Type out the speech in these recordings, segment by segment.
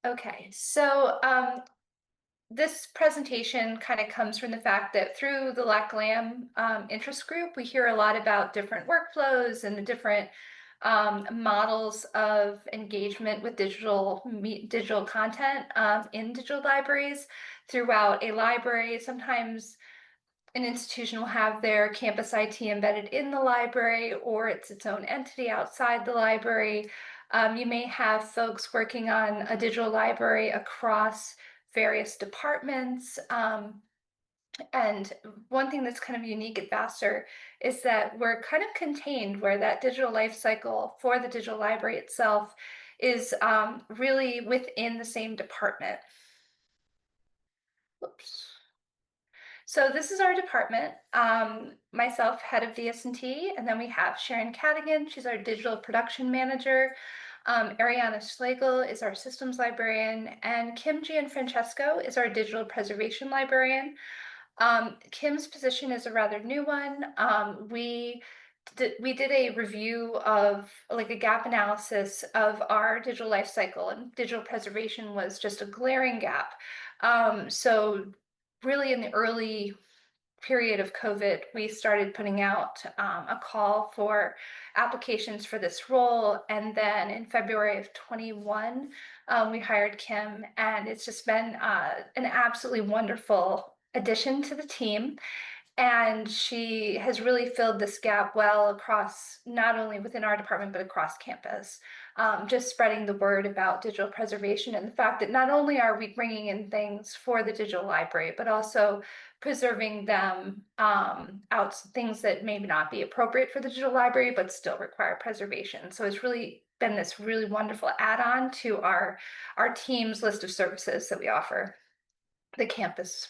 Okay, so this presentation kind of comes from the fact that through the LAC-LAM interest group, we hear a lot about different workflows and the different models of engagement with digital content in digital libraries throughout a library. Sometimes an institution will have their campus IT embedded in the library, or it's its own entity outside the library. You may have folks working on a digital library across various departments. And one thing that's kind of unique at Vassar is that we're kind of contained where that digital life cycle for the digital library itself is really within the same department. Whoops. So this is our department. Myself, head of DS&T, and then we have Sharon Cadigan. She's our digital production manager. Ariana Schlegel is our systems librarian, and Kim Gianfrancesco is our digital preservation librarian. Kim's position is a rather new one. We did a review of like a gap analysis of our digital life cycle, and digital preservation was just a glaring gap. So really in the early period of COVID, we started putting out a call for applications for this role. And then in February of 21, we hired Kim, and it's just been an absolutely wonderful addition to the team. And she has really filled this gap well across, not only within our department, but across campus. Just spreading the word about digital preservation and the fact that not only are we bringing in things for the digital library, but also preserving them out, things that may not be appropriate for the digital library, but still require preservation. So it's really been this really wonderful add-on to our team's list of services that we offer the campus.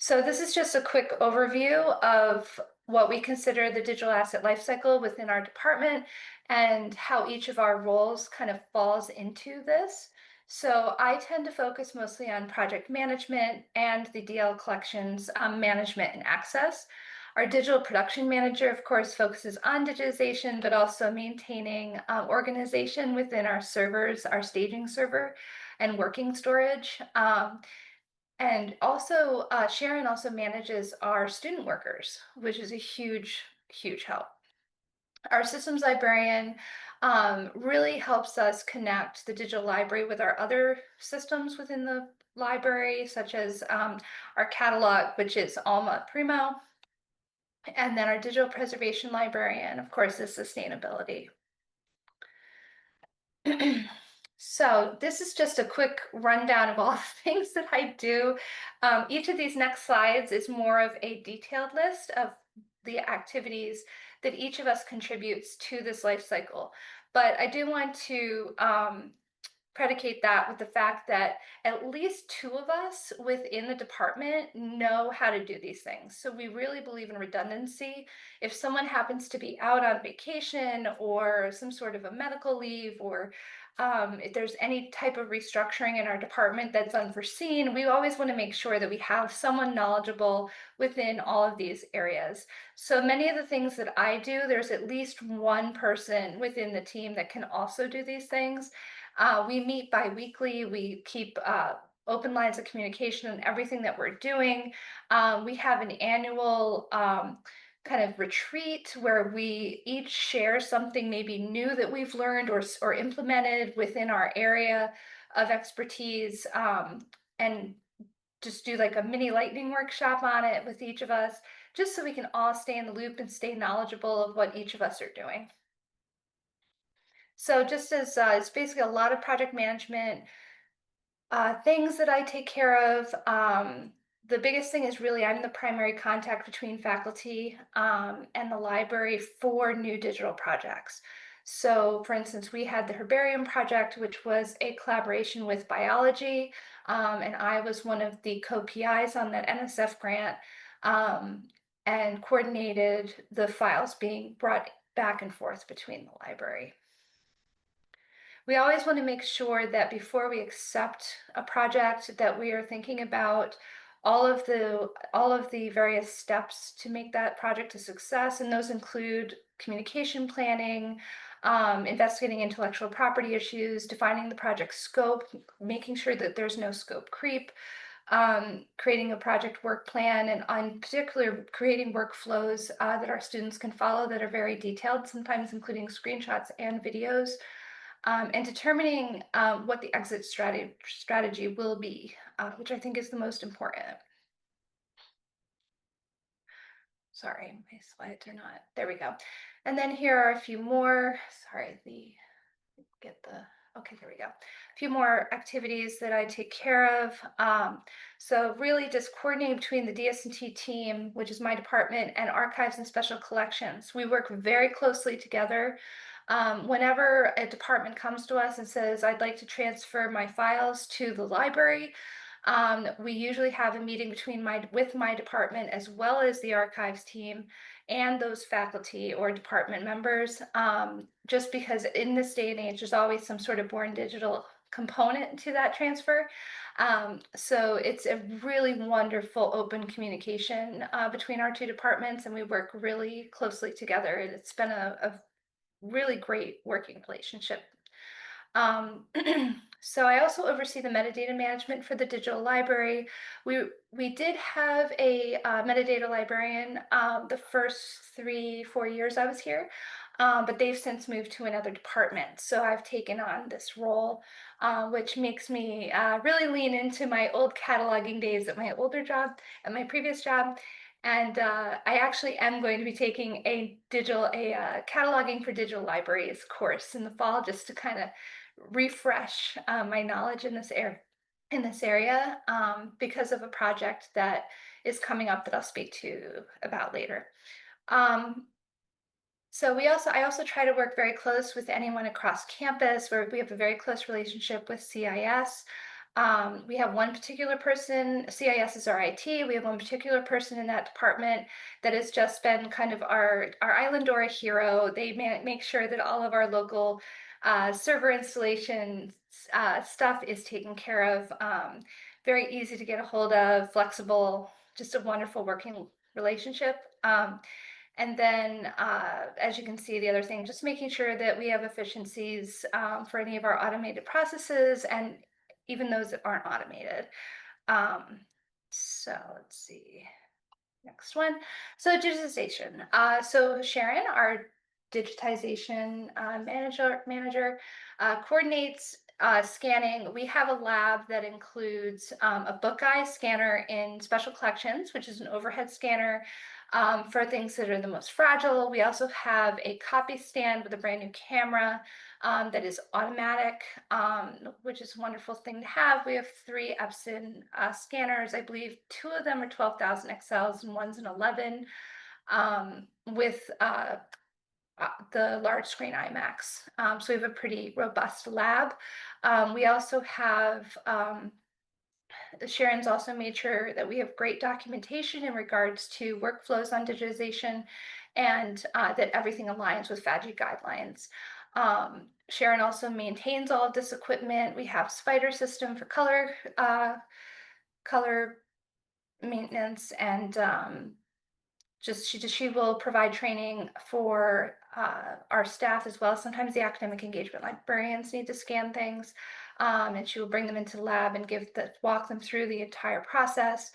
So this is just a quick overview of what we consider the digital asset lifecycle within our department and how each of our roles kind of falls into this. So I tend to focus mostly on project management and the DL collections management and access. Our digital production manager, of course, focuses on digitization, but also maintaining organization within our servers, our staging server and working storage. And also, Sharon also manages our student workers, which is a huge, huge help. Our systems librarian really helps us connect the digital library with our other systems within the library, such as our catalog, which is Alma Primo, and then our digital preservation librarian, of course, is sustainability. So this is just a quick rundown of all the things that I do. Each of these next slides is more of a detailed list of the activities that each of us contributes to this life cycle. But I do want to predicate that with the fact that at least two of us within the department know how to do these things. So we really believe in redundancy. If someone happens to be out on vacation or some sort of a medical leave, or if there's any type of restructuring in our department that's unforeseen, we always want to make sure that we have someone knowledgeable within all of these areas. So many of the things that I do, there's at least one person within the team that can also do these things. We meet bi-weekly. We keep open lines of communication on everything that we're doing. We have an annual kind of retreat where we each share something maybe new that we've learned or implemented within our area of expertise, and just do like a mini lightning workshop on it with each of us, just so we can all stay in the loop and stay knowledgeable of what each of us are doing. So just as it's basically a lot of project management things that I take care of. The biggest thing is really I'm the primary contact between faculty and the library for new digital projects. So for instance, we had the herbarium project, which was a collaboration with biology, and I was one of the co-PIs on that NSF grant, and coordinated the files being brought back and forth between the library. We always want to make sure that before we accept a project that we are thinking about all of the various steps to make that project a success, and those include communication planning, investigating intellectual property issues, defining the project scope, making sure that there's no scope creep, creating a project work plan, and in particular, creating workflows that our students can follow that are very detailed, sometimes including screenshots and videos, and determining what the exit strategy will be, which I think is the most important. Sorry, my slides are not, there we go. And then here are a few more, sorry, okay, there we go. A few more activities that I take care of. So really just coordinating between the DS&T team, which is my department, and archives and special collections. We work very closely together. Whenever a department comes to us and says, I'd like to transfer my files to the library, we usually have a meeting with my department as well as the archives team and those faculty or department members, just because in this day and age, there's always some sort of born digital component to that transfer. So it's a really wonderful open communication between our two departments, and we work really closely together. And it's been a really great working relationship. So I also oversee the metadata management for the digital library. We did have a metadata librarian the first 3-4 years I was here, but they've since moved to another department. So I've taken on this role, which makes me really lean into my old cataloging days at my older job, at my previous job. And I actually am going to be taking a cataloging for digital libraries course in the fall, just to kind of refresh my knowledge in this area, because of a project that is coming up that I'll speak to about later. So I also try to work very close with anyone across campus, where we have a very close relationship with CIS. We have one particular person, CIS is our IT, we have one particular person in that department that has just been kind of our Islandora hero. They make sure that all of our local server installation stuff is taken care of. Very easy to get a hold of, flexible, just a wonderful working relationship. And then, as you can see, the other thing, just making sure that we have efficiencies for any of our automated processes, and even those that aren't automated. So let's see, next one. So digitization. So Sharon, our digitization manager, coordinates scanning. We have a lab that includes a book eye scanner in special collections, which is an overhead scanner for things that are the most fragile. We also have a copy stand with a brand new camera that is automatic, which is a wonderful thing to have. We have 3 Epson scanners. I believe 2 of them are 12,000 XLs and one's an 11, with the large screen IMAX. So we have a pretty robust lab. We also have Sharon's also made sure that we have great documentation in regards to workflows on digitization, and that everything aligns with FADGI guidelines. Sharon also maintains all of this equipment. We have Spider system for color maintenance, and she will provide training for our staff as well. Sometimes the academic engagement librarians need to scan things, and she will bring them into the lab and walk them through the entire process.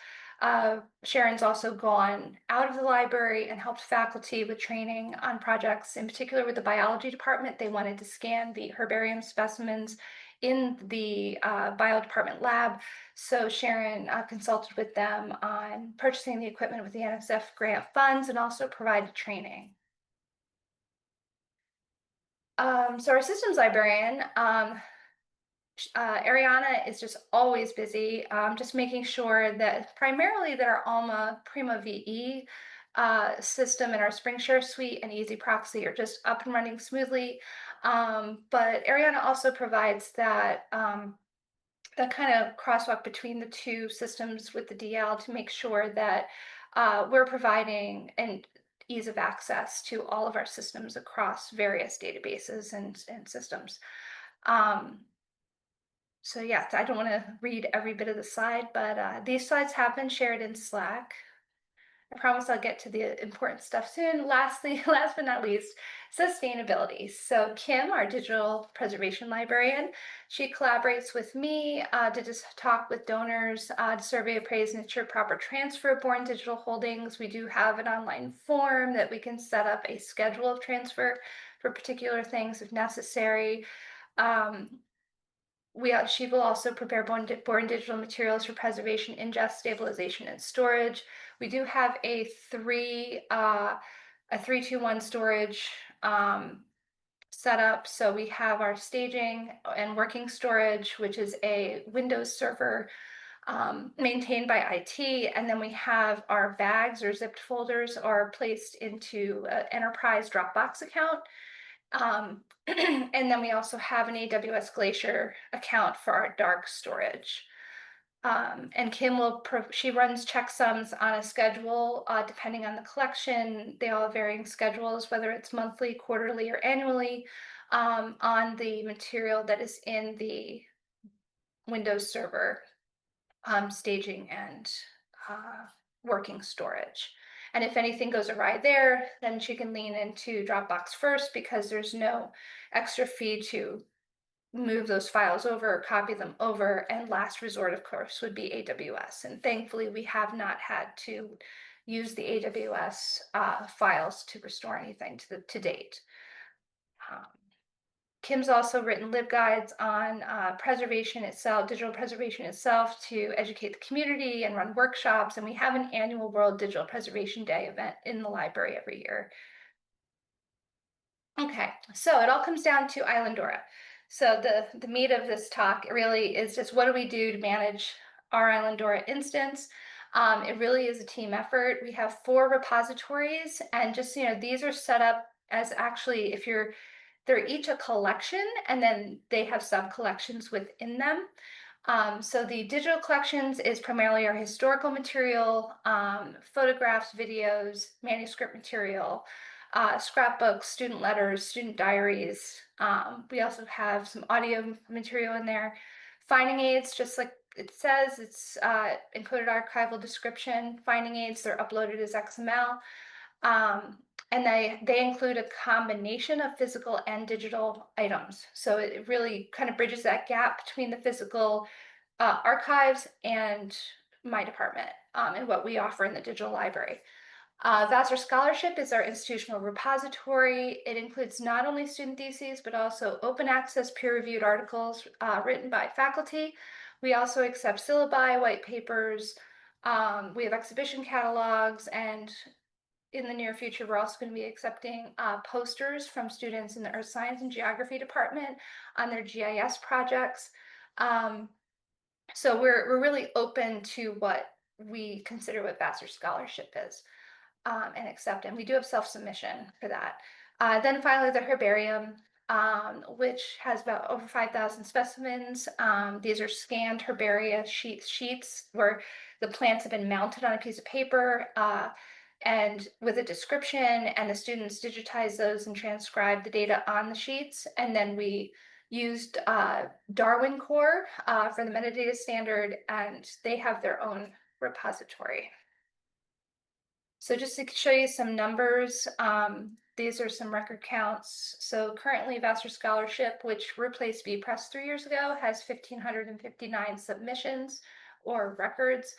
Sharon's also gone out of the library and helped faculty with training on projects, in particular with the biology department. They wanted to scan the herbarium specimens in the bio department lab. So Sharon consulted with them on purchasing the equipment with the NSF grant funds, and also provided training. So our systems librarian, Ariana, is just always busy, just making sure that primarily that our Alma Prima VE system and our SpringShare suite and Easy Proxy are just up and running smoothly. But Ariana also provides that kind of crosswalk between the two systems with the DL to make sure that we're providing an ease of access to all of our systems across various databases and systems. So yeah, I don't want to read every bit of the slide, but these slides have been shared in Slack. I promise I'll get to the important stuff soon. Lastly, last but not least, sustainability. So Kim, our digital preservation librarian, she collaborates with me to just talk with donors to survey, appraise, and ensure proper transfer of born digital holdings. We do have an online form that we can set up a schedule of transfer for particular things if necessary. She will also prepare born digital materials for preservation, ingest, stabilization, and storage. We do have a 3-2-1 storage set up. So we have our staging and working storage, which is a Windows server maintained by IT, and then we have our bags or zipped folders are placed into an enterprise Dropbox account. And then we also have an AWS Glacier account for our dark storage. And Kim she runs checksums on a schedule depending on the collection. They all have varying schedules, whether it's monthly, quarterly, or annually, on the material that is in the Windows server staging and working storage. And if anything goes awry there, then she can lean into Dropbox first because there's no extra fee to move those files over, copy them over, and last resort, of course, would be AWS. And thankfully, we have not had to use the AWS files to restore anything to date. Kim's also written LibGuides on preservation itself, digital preservation itself, to educate the community and run workshops. And we have an annual World Digital Preservation Day event in the library every year. Okay, so it all comes down to Islandora. So the meat of this talk really is just what do we do to manage our Islandora instance? It really is a team effort. We have 4 repositories, and just these are set up as actually they're each a collection, and then they have sub-collections within them. So the digital collections is primarily our historical material, photographs, videos, manuscript material, scrapbooks, student letters, student diaries. We also have some audio material in there. Finding aids, just like it says, it's encoded archival description. Finding aids, they're uploaded as XML. And they include a combination of physical and digital items. So it really kind of bridges that gap between the physical archives and my department and what we offer in the digital library. Vassar Scholarship is our institutional repository. It includes not only student theses, but also open access peer-reviewed articles written by faculty. We also accept syllabi, white papers. We have exhibition catalogs, and in the near future, we're also going to be accepting posters from students in the Earth Science and Geography department on their GIS projects. So we're really open to what we consider what Vassar Scholarship is and accept. And we do have self-submission for that. Then finally, the herbarium, which has about over 5,000 specimens. These are scanned herbaria sheets where the plants have been mounted on a piece of paper and with a description, and the students digitize those and transcribe the data on the sheets. And then we used Darwin Core for the metadata standard, and they have their own repository. So just to show you some numbers, these are some record counts. So currently Vassar Scholarship, which replaced VPress 3 years ago, has 1,559 submissions or records.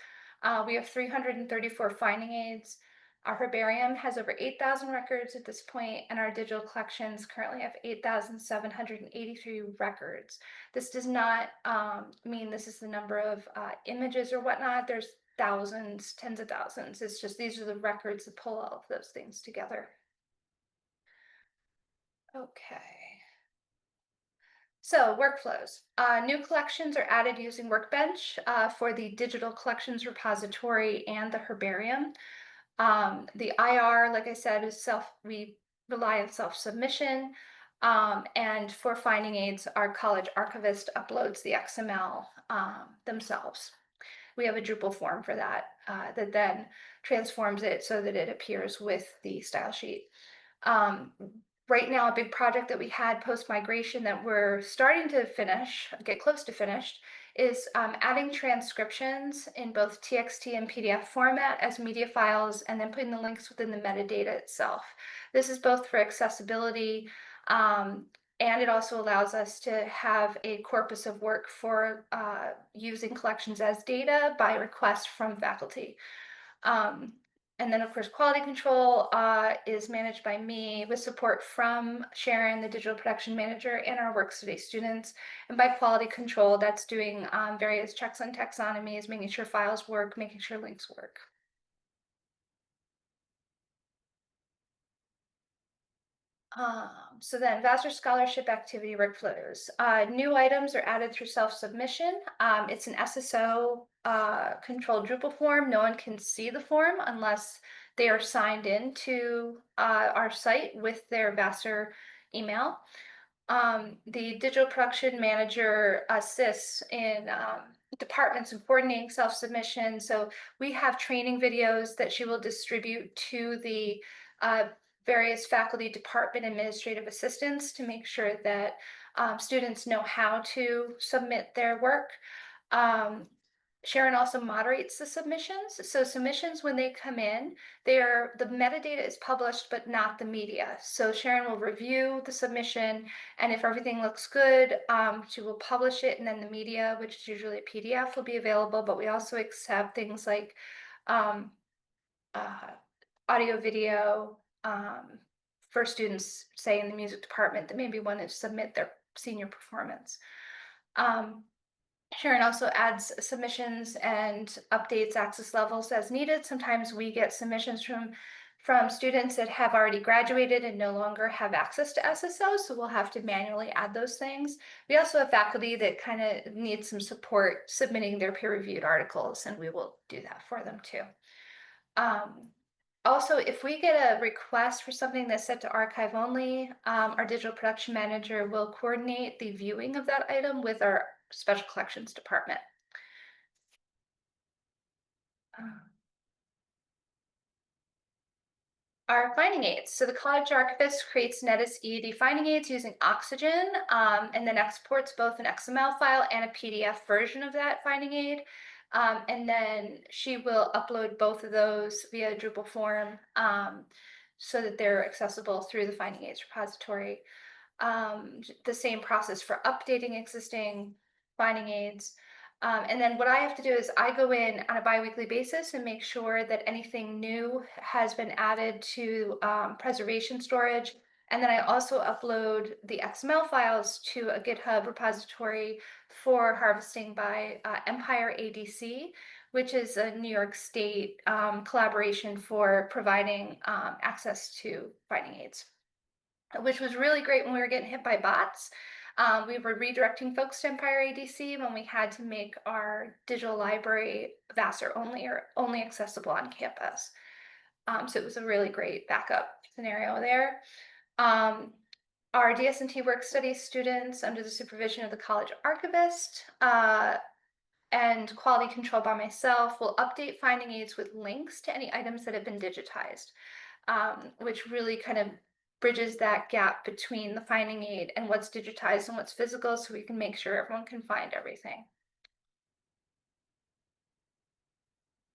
We have 334 finding aids. Our herbarium has over 8,000 records at this point, and our digital collections currently have 8,783 records. This does not mean this is the number of images or whatnot. There's thousands, tens of thousands. It's just these are the records that pull all of those things together. Okay. So workflows. New collections are added using Workbench for the digital collections repository and the herbarium. The IR, like I said, is we rely on self-submission. And for finding aids, our college archivist uploads the XML themselves. We have a Drupal form for that that then transforms it so that it appears with the style sheet. right now, a big project that we had post-migration that we're starting to finish, get close to finished, is adding transcriptions in both TXT and PDF format as media files, and then putting the links within the metadata itself. This is both for accessibility, and it also allows us to have a corpus of work for using collections as data by request from faculty. And then, of course, quality control is managed by me with support from Sharon, the digital production manager, and our work study students. And by quality control, that's doing various checks on taxonomies, making sure files work, making sure links work. So then Vassar scholarship activity workflows. New items are added through self-submission. It's an SSO controlled Drupal form. No one can see the form unless they are signed in to our site with their Vassar email. The digital production manager assists in departments and coordinating self-submission. So we have training videos that she will distribute to the various faculty department administrative assistants to make sure that students know how to submit their work. Sharon also moderates the submissions. So submissions, when they come in, the metadata is published, but not the media. So Sharon will review the submission, and if everything looks good, she will publish it, and then the media, which is usually a PDF, will be available. But we also accept things like um, audio, video, for students, say in the music department, that maybe want to submit their senior performance. Sharon also adds submissions and updates access levels as needed. Sometimes we get submissions from students that have already graduated and no longer have access to SSO, so we'll have to manually add those things. We also have faculty that kind of need some support submitting their peer-reviewed articles, and we will do that for them too. Also, if we get a request for something that's set to archive only, our digital production manager will coordinate the viewing of that item with our special collections department. Our finding aids. So the college archivist creates Netis EAD finding aids using Oxygen, and then exports both an XML file and a PDF version of that finding aid. And then she will upload both of those via Drupal form so that they're accessible through the finding aids repository. The same process for updating existing finding aids. And then what I have to do is I go in on a biweekly basis and make sure that anything new has been added to preservation storage. And then I also upload the XML files to a GitHub repository for harvesting by Empire ADC, which is a New York State collaboration for providing access to finding aids, which was really great when we were getting hit by bots. We were redirecting folks to Empire ADC when we had to make our digital library Vassar only or only accessible on campus. So it was a really great backup scenario there. Our DS&T work study students, under the supervision of the college archivist and quality control by myself, will update finding aids with links to any items that have been digitized, which really kind of bridges that gap between the finding aid and what's digitized and what's physical, so we can make sure everyone can find everything.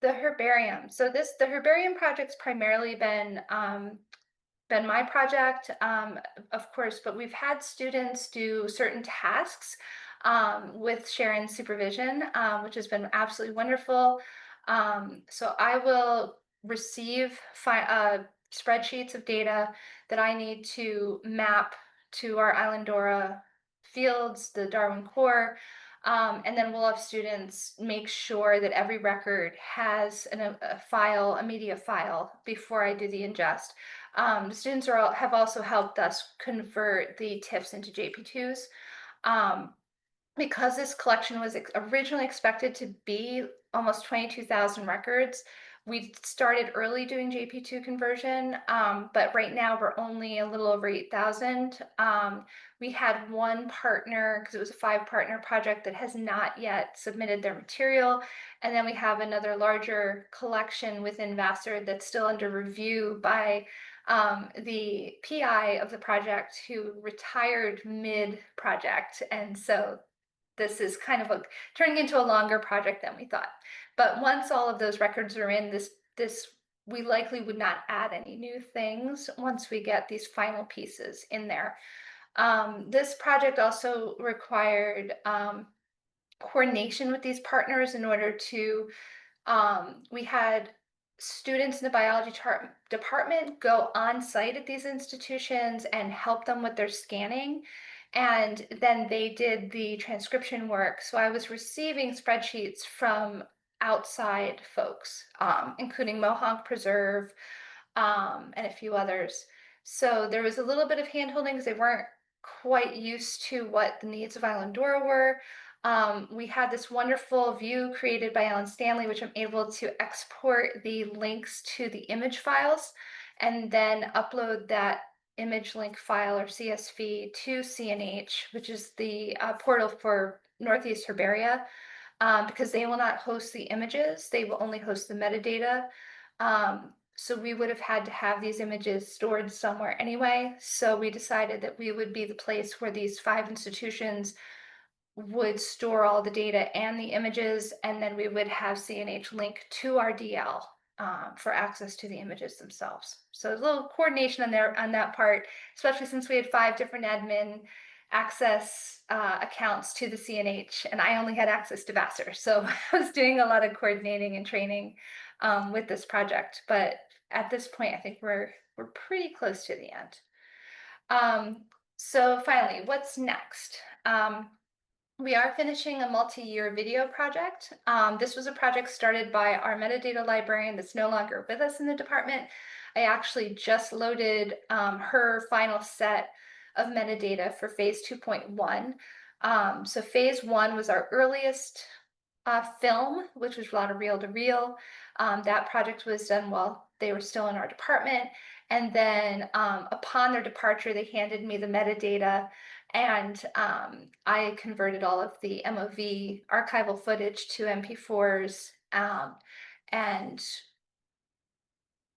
The herbarium. So the herbarium project's primarily been my project, of course, but we've had students do certain tasks with Sharon's supervision, which has been absolutely wonderful. So I will receive spreadsheets of data that I need to map to our Islandora fields, the Darwin core, and then we'll have students make sure that every record has a file, a media file, before I do the ingest. The students have also helped us convert the TIFFs into JP2s. Because this collection was originally expected to be almost 22,000 records, we started early doing JP2 conversion, but right now we're only a little over 8,000. We had one partner, because it was a 5-partner project, that has not yet submitted their material. And then we have another larger collection within Vassar that's still under review by the PI of the project who retired mid-project. And so this is kind of turning into a longer project than we thought. But once all of those records are in, this we likely would not add any new things once we get these final pieces in there. This project also required coordination with these partners in order to, we had students in the biology department go on site at these institutions and help them with their scanning. And then they did the transcription work. So I was receiving spreadsheets from outside folks, including Mohonk Preserve, and a few others. So there was a little bit of handholding because they weren't quite used to what the needs of Islandora were. We had this wonderful view created by Alan Stanley, which I'm able to export the links to the image files and then upload that image link file or CSV to CNH, which is the portal for Northeast Herbaria, because they will not host the images, they will only host the metadata. So we would have had to have these images stored somewhere anyway. So we decided that we would be the place where these 5 institutions would store all the data and the images, and then we would have CNH link to our DL for access to the images themselves. So a little coordination on there on that part, especially since we had 5 different admin access accounts to the CNH, and I only had access to Vassar. So I was doing a lot of coordinating and training with this project. But at this point, I think we're pretty close to the end. So finally, what's next? We are finishing a multi-year video project. This was a project started by our metadata librarian that's no longer with us in the department. I actually just loaded her final set of metadata for phase 2.1. So phase 1 was our earliest film, which was a lot of reel-to-reel. That project was done while they were still in our department. And then upon their departure, they handed me the metadata, and I converted all of the MOV archival footage to MP4s and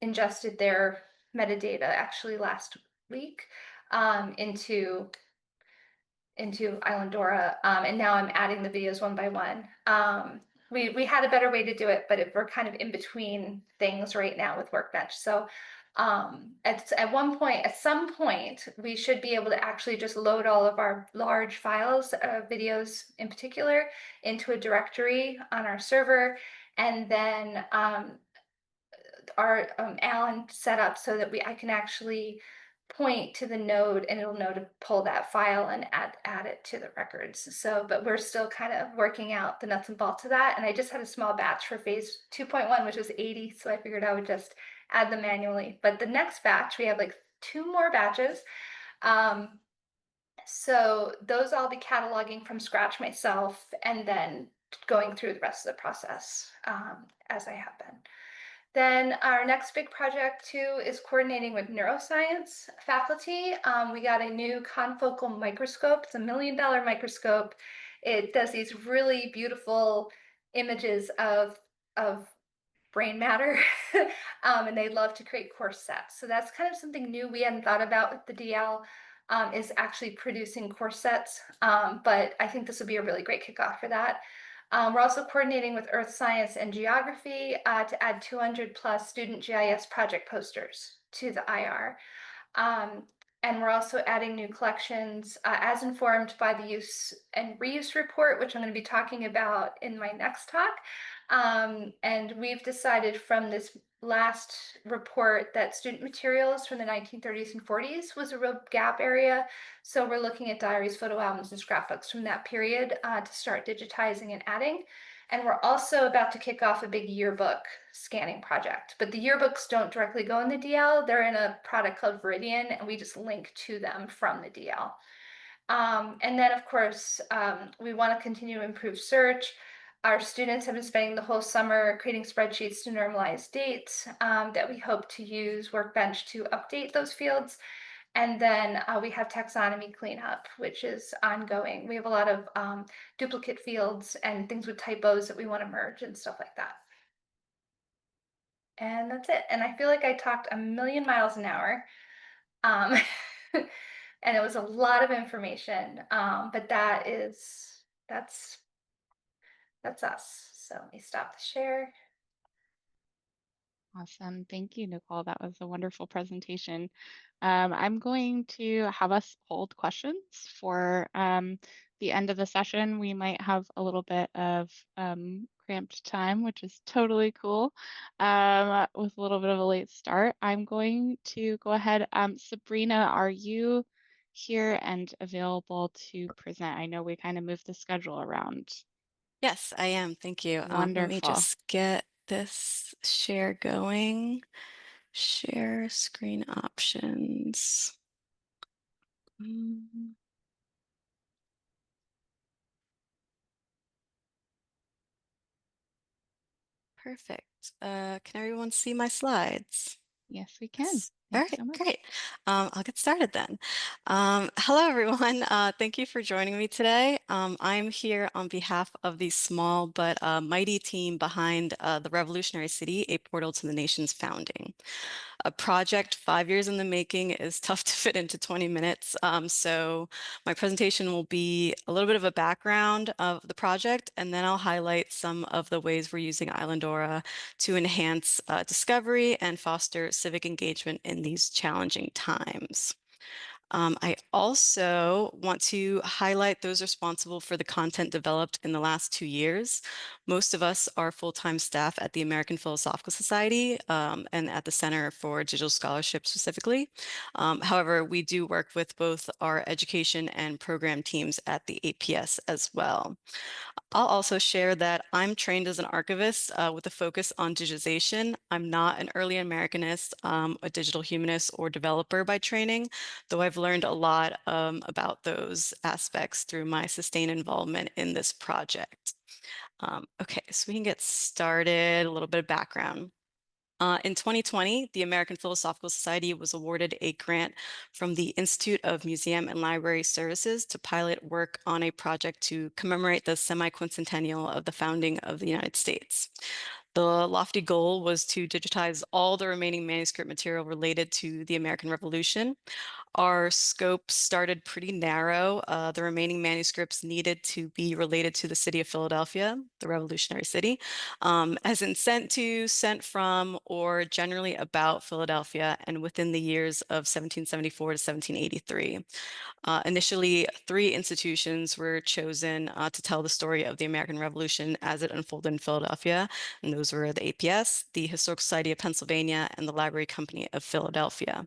ingested their metadata actually last week into Islandora, and now I'm adding the videos one by one. We had a better way to do it, but we're kind of in between things right now with Workbench. So at some point, we should be able to actually just load all of our large files, videos in particular, into a directory on our server, and then our Alan set up so that I can actually point to the node and it'll know to pull that file and add it to the records. So, but we're still kind of working out the nuts and bolts of that. And I just had a small batch for phase 2.1, which was 80. So I figured I would just add them manually. But the next batch, we have like 2 more batches. So those I'll be cataloging from scratch myself and then going through the rest of the process as I have been. Then our next big project too is coordinating with neuroscience faculty. We got a new confocal microscope. It's $1 million microscope. It does these really beautiful images of brain matter, and they love to create course sets. So that's kind of something new we hadn't thought about with the DL, is actually producing course sets. But I think this would be a really great kickoff for that. We're also coordinating with Earth Science and Geography to add 200+ student GIS project posters to the IR. And we're also adding new collections as informed by the use and reuse report, which I'm going to be talking about in my next talk. And we've decided from this last report that student materials from the 1930s and 40s was a real gap area. So we're looking at diaries, photo albums, and scrapbooks from that period to start digitizing and adding. And we're also about to kick off a big yearbook scanning project. But the yearbooks don't directly go in the DL. They're in a product called Veridian, and we just link to them from the DL. And then, of course, we want to continue to improve search. Our students have been spending the whole summer creating spreadsheets to normalize dates that we hope to use Workbench to update those fields. And then we have taxonomy cleanup, which is ongoing. We have a lot of duplicate fields and things with typos that we want to merge and stuff like that. And that's it. And I feel like I talked a million miles an hour. Um, and it was a lot of information. But that's us. So let me stop the share. Awesome. Thank you, Nicole. That was a wonderful presentation. I'm going to have us hold questions for the end of the session. We might have a little bit of cramped time, which is totally cool, with a little bit of a late start. I'm going to go ahead. Sabrina, are you here and available to present? I know we kind of moved the schedule around. Yes, I am. Thank you. Let me Wonderful. just get this share going. Share screen options. Mm, Perfect. Can everyone see my slides? Yes, we can. Yes. All Thanks right, so much. great. I'll get started then. Hello, everyone. Thank you for joining me today. I'm here on behalf of the small but mighty team behind the Revolutionary City, a portal to the nation's founding. A project 5 years in the making is tough to fit into 20 minutes. So my presentation will be a little bit of a background of the project, and then I'll highlight some of the ways we're using Islandora to enhance discovery and foster civic engagement in these challenging times. I also want to highlight those responsible for the content developed in the last 2 years. Most of us are full-time staff at the American Philosophical Society and at the Center for Digital Scholarship specifically. However, we do work with both our education and program teams at the APS as well. I'll also share that I'm trained as an archivist with a focus on digitization. I'm not an early Americanist, a digital humanist, or developer by training, though I've learned a lot about those aspects through my sustained involvement in this project. Okay, so we can get started. A little bit of background. In 2020, the American Philosophical Society was awarded a grant from the Institute of Museum and Library Services to pilot work on a project to commemorate the semi-quincentennial of the founding of the United States. The lofty goal was to digitize all the remaining manuscript material related to the American Revolution. Our scope started pretty narrow. The remaining manuscripts needed to be related to the city of Philadelphia, the revolutionary city, as in sent to, sent from, or generally about Philadelphia and within the years of 1774 to 1783. Initially, 3 institutions were chosen to tell the story of the American Revolution as it unfolded in Philadelphia, and those were the APS, the Historical Society of Pennsylvania, and the Library Company of Philadelphia.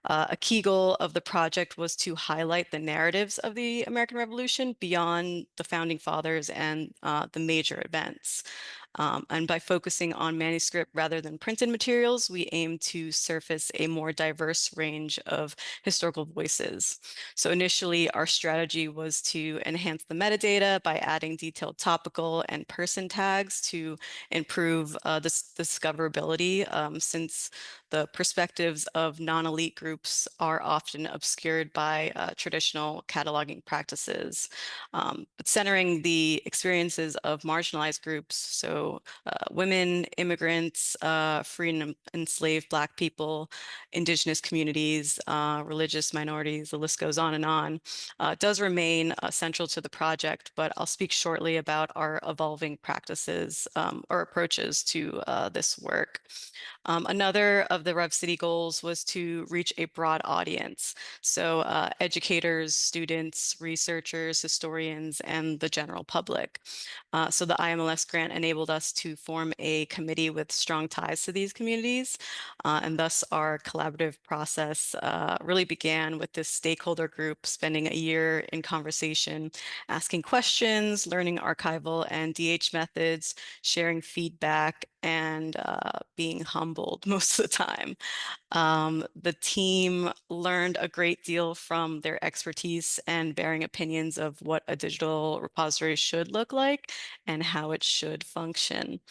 A key goal of the project was to highlight the narratives of the American Revolution beyond the founding fathers and the major events. And by focusing on manuscript rather than printed materials, we aim to surface a more diverse range of historical voices. So initially, our strategy was to enhance the metadata by adding detailed topical and person tags to improve this discoverability, since the perspectives of non-elite groups are often obscured by traditional cataloging practices. But centering the experiences of marginalized groups, so women, immigrants, free and enslaved Black people, indigenous communities, religious minorities, the list goes on, does remain central to the project, but I'll speak shortly about our evolving practices or approaches to this work. Another of the Rev City goals was to reach a broad audience. So educators, students, researchers, historians, and the general public. So the IMLS grant enabled us to form a committee with strong ties to these communities. And thus our collaborative process really began with this stakeholder group spending a year in conversation, asking questions, learning archival and DH methods, sharing feedback, and being humbled most of the time. The team learned a great deal from their expertise and bearing opinions of what a digital repository should look like and how it should function.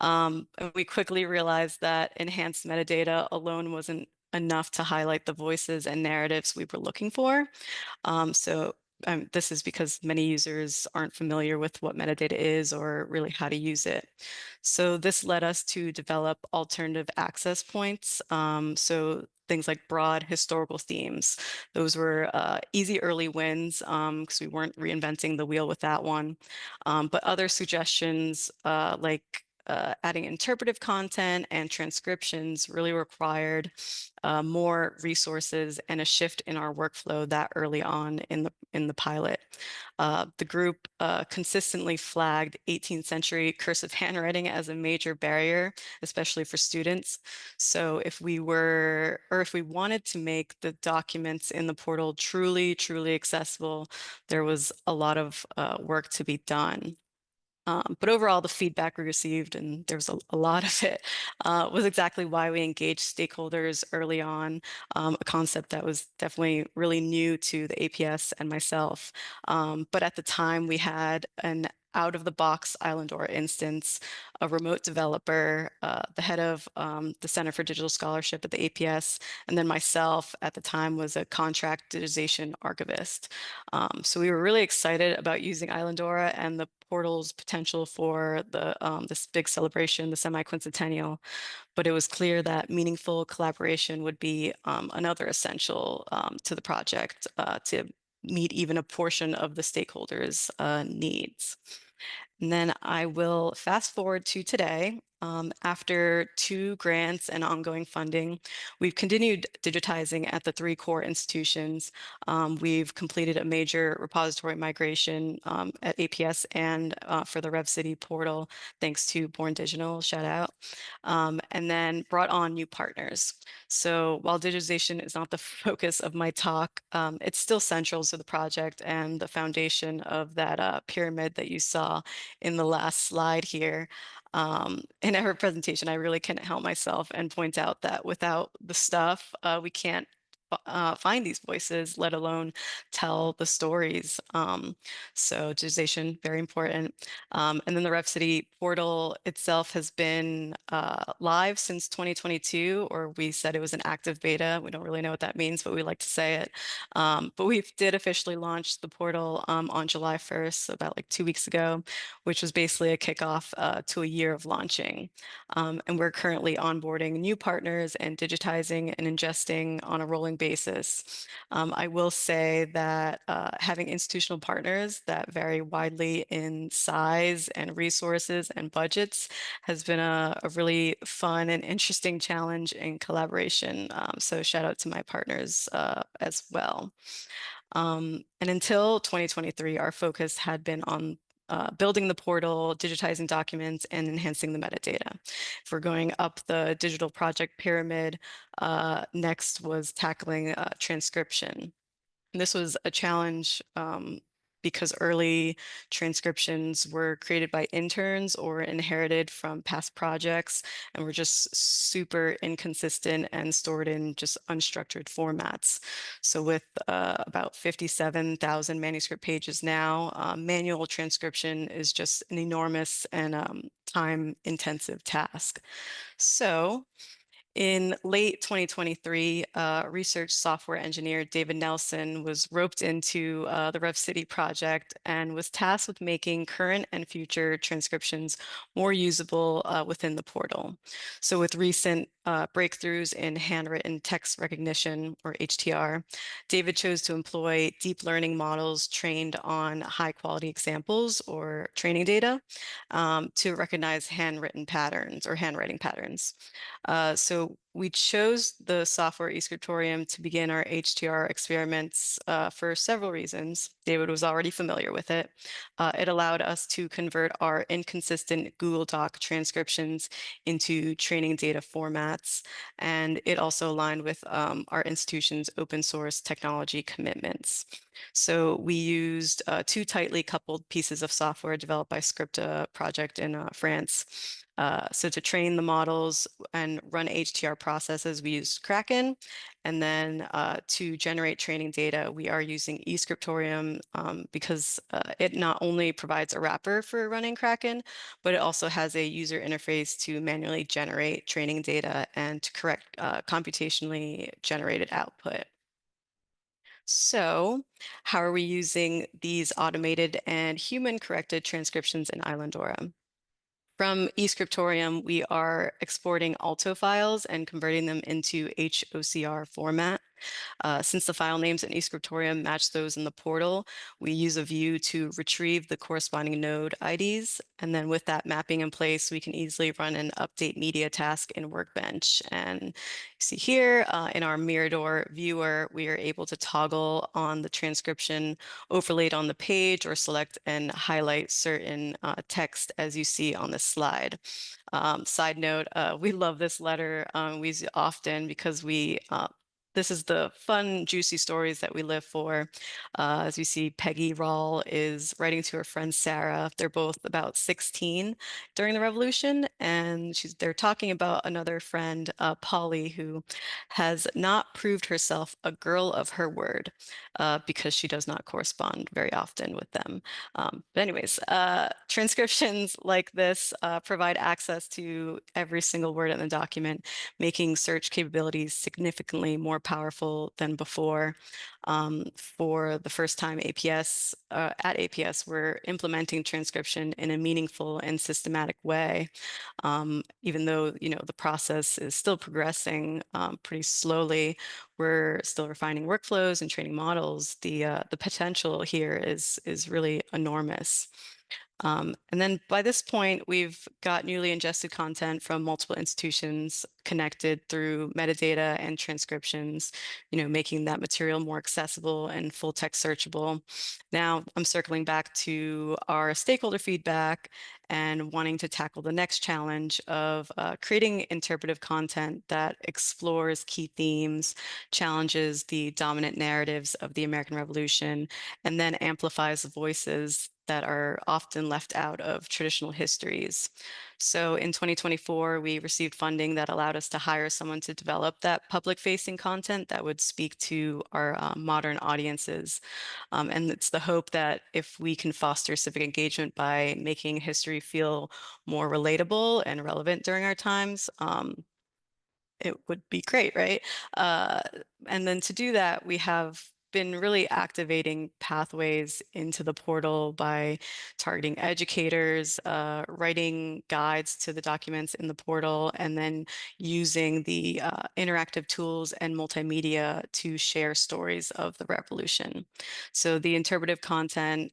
And we quickly realized that enhanced metadata alone wasn't enough to highlight the voices and narratives we were looking for. So this is because many users aren't familiar with what metadata is or really how to use it. So this led us to develop alternative access points. So things like broad historical themes. Those were easy early wins because we weren't reinventing the wheel with that one. But other suggestions like adding interpretive content and transcriptions really required more resources and a shift in our workflow that early on in the pilot. The group consistently flagged 18th century cursive handwriting as a major barrier, especially for students. So if we wanted to make the documents in the portal truly accessible, there was a lot of work to be done. But overall, the feedback we received, and there's a lot of it, was exactly why we engaged stakeholders early on, a concept that was definitely really new to the APS and myself. But at the time, we had an out-of-the-box Islandora instance, a remote developer, the head of the Center for Digital Scholarship at the APS, and then myself at the time was a contract digitization archivist. So we were really excited about using Islandora and the portal's potential for this big celebration, the semi-quincentennial, but it was clear that meaningful collaboration would be another essential to the project to meet even a portion of the stakeholders' needs. And then I will fast forward to today. After 2 grants and ongoing funding, we've continued digitizing at the 3 core institutions. We've completed a major repository migration at APS and for the RevCity portal, thanks to Born Digital, shout out, and then brought on new partners. So while digitization is not the focus of my talk, it's still central to the project and the foundation of that pyramid that you saw in the last slide here. In her presentation, I really couldn't help myself and point out that without the stuff, we can't find these voices, let alone tell the stories. So digitization, very important. And then the RevCity portal itself has been live since 2022, or we said it was an active beta. We don't really know what that means, but we like to say it. But we did officially launch the portal on July 1st, so about like 2 weeks ago, which was basically a kickoff to a year of launching. And we're currently onboarding new partners and digitizing and ingesting on a rolling basis. I will say that having institutional partners that vary widely in size and resources and budgets has been a really fun and interesting challenge in collaboration. So shout out to my partners as well. And until 2023, our focus had been on building the portal, digitizing documents, and enhancing the metadata. If we're going up the digital project pyramid, next was tackling transcription. And this was a challenge because early transcriptions were created by interns or inherited from past projects and were just super inconsistent and stored in just unstructured formats. So with about 57,000 manuscript pages now, manual transcription is just an enormous and time-intensive task. So in late 2023, research software engineer David Nelson was roped into the RevCity project and was tasked with making current and future transcriptions more usable within the portal. So with recent breakthroughs in handwritten text recognition, or HTR, David chose to employ deep learning models trained on high-quality examples or training data to recognize handwritten patterns or handwriting patterns. So we chose the software eScriptorium to begin our HTR experiments for several reasons. David was already familiar with it. It allowed us to convert our inconsistent Google Doc transcriptions into training data formats, and it also aligned with our institution's open source technology commitments. So we used 2 tightly coupled pieces of software developed by Scripta project in France. So to train the models and run HTR processes, we use Kraken. And then to generate training data, we are using eScriptorium because it not only provides a wrapper for running Kraken, but it also has a user interface to manually generate training data and to correct computationally generated output. So, how are we using these automated and human-corrected transcriptions in Islandora? From eScriptorium, we are exporting alto files and converting them into HOCR format. Since the file names in eScriptorium match those in the portal, we use a view to retrieve the corresponding node IDs. And then with that mapping in place, we can easily run an update media task in Workbench. And you see here in our Mirador viewer, we are able to toggle on the transcription overlaid on the page or select and highlight certain text as you see on this slide. Side note, we love this letter. We use it often because this is the fun, juicy stories that we live for. As you see, Peggy Rawl is writing to her friend Sarah. They're both about 16 during the Revolution, and they're talking about another friend, Polly, who has not proved herself a girl of her word because she does not correspond very often with them. But anyways, transcriptions like this provide access to every single word in the document, making search capabilities significantly more powerful than before. For the first time at APS, we're implementing transcription in a meaningful and systematic way. Even though, the process is still progressing pretty slowly, we're still refining workflows and training models. The potential here is really enormous. And then by this point, we've got newly ingested content from multiple institutions connected through metadata and transcriptions, making that material more accessible and full text searchable. Now I'm circling back to our stakeholder feedback and wanting to tackle the next challenge of creating interpretive content that explores key themes, challenges the dominant narratives of the American Revolution, and then amplifies the voices that are often left out of traditional histories. So in 2024, we received funding that allowed us to hire someone to develop that public-facing content that would speak to our modern audiences. And it's the hope that if we can foster civic engagement by making history feel more relatable and relevant during our times, it would be great, right? And then to do that, we have been really activating pathways into the portal by targeting educators, writing guides to the documents in the portal, and then using the interactive tools and multimedia to share stories of the revolution. So the interpretive content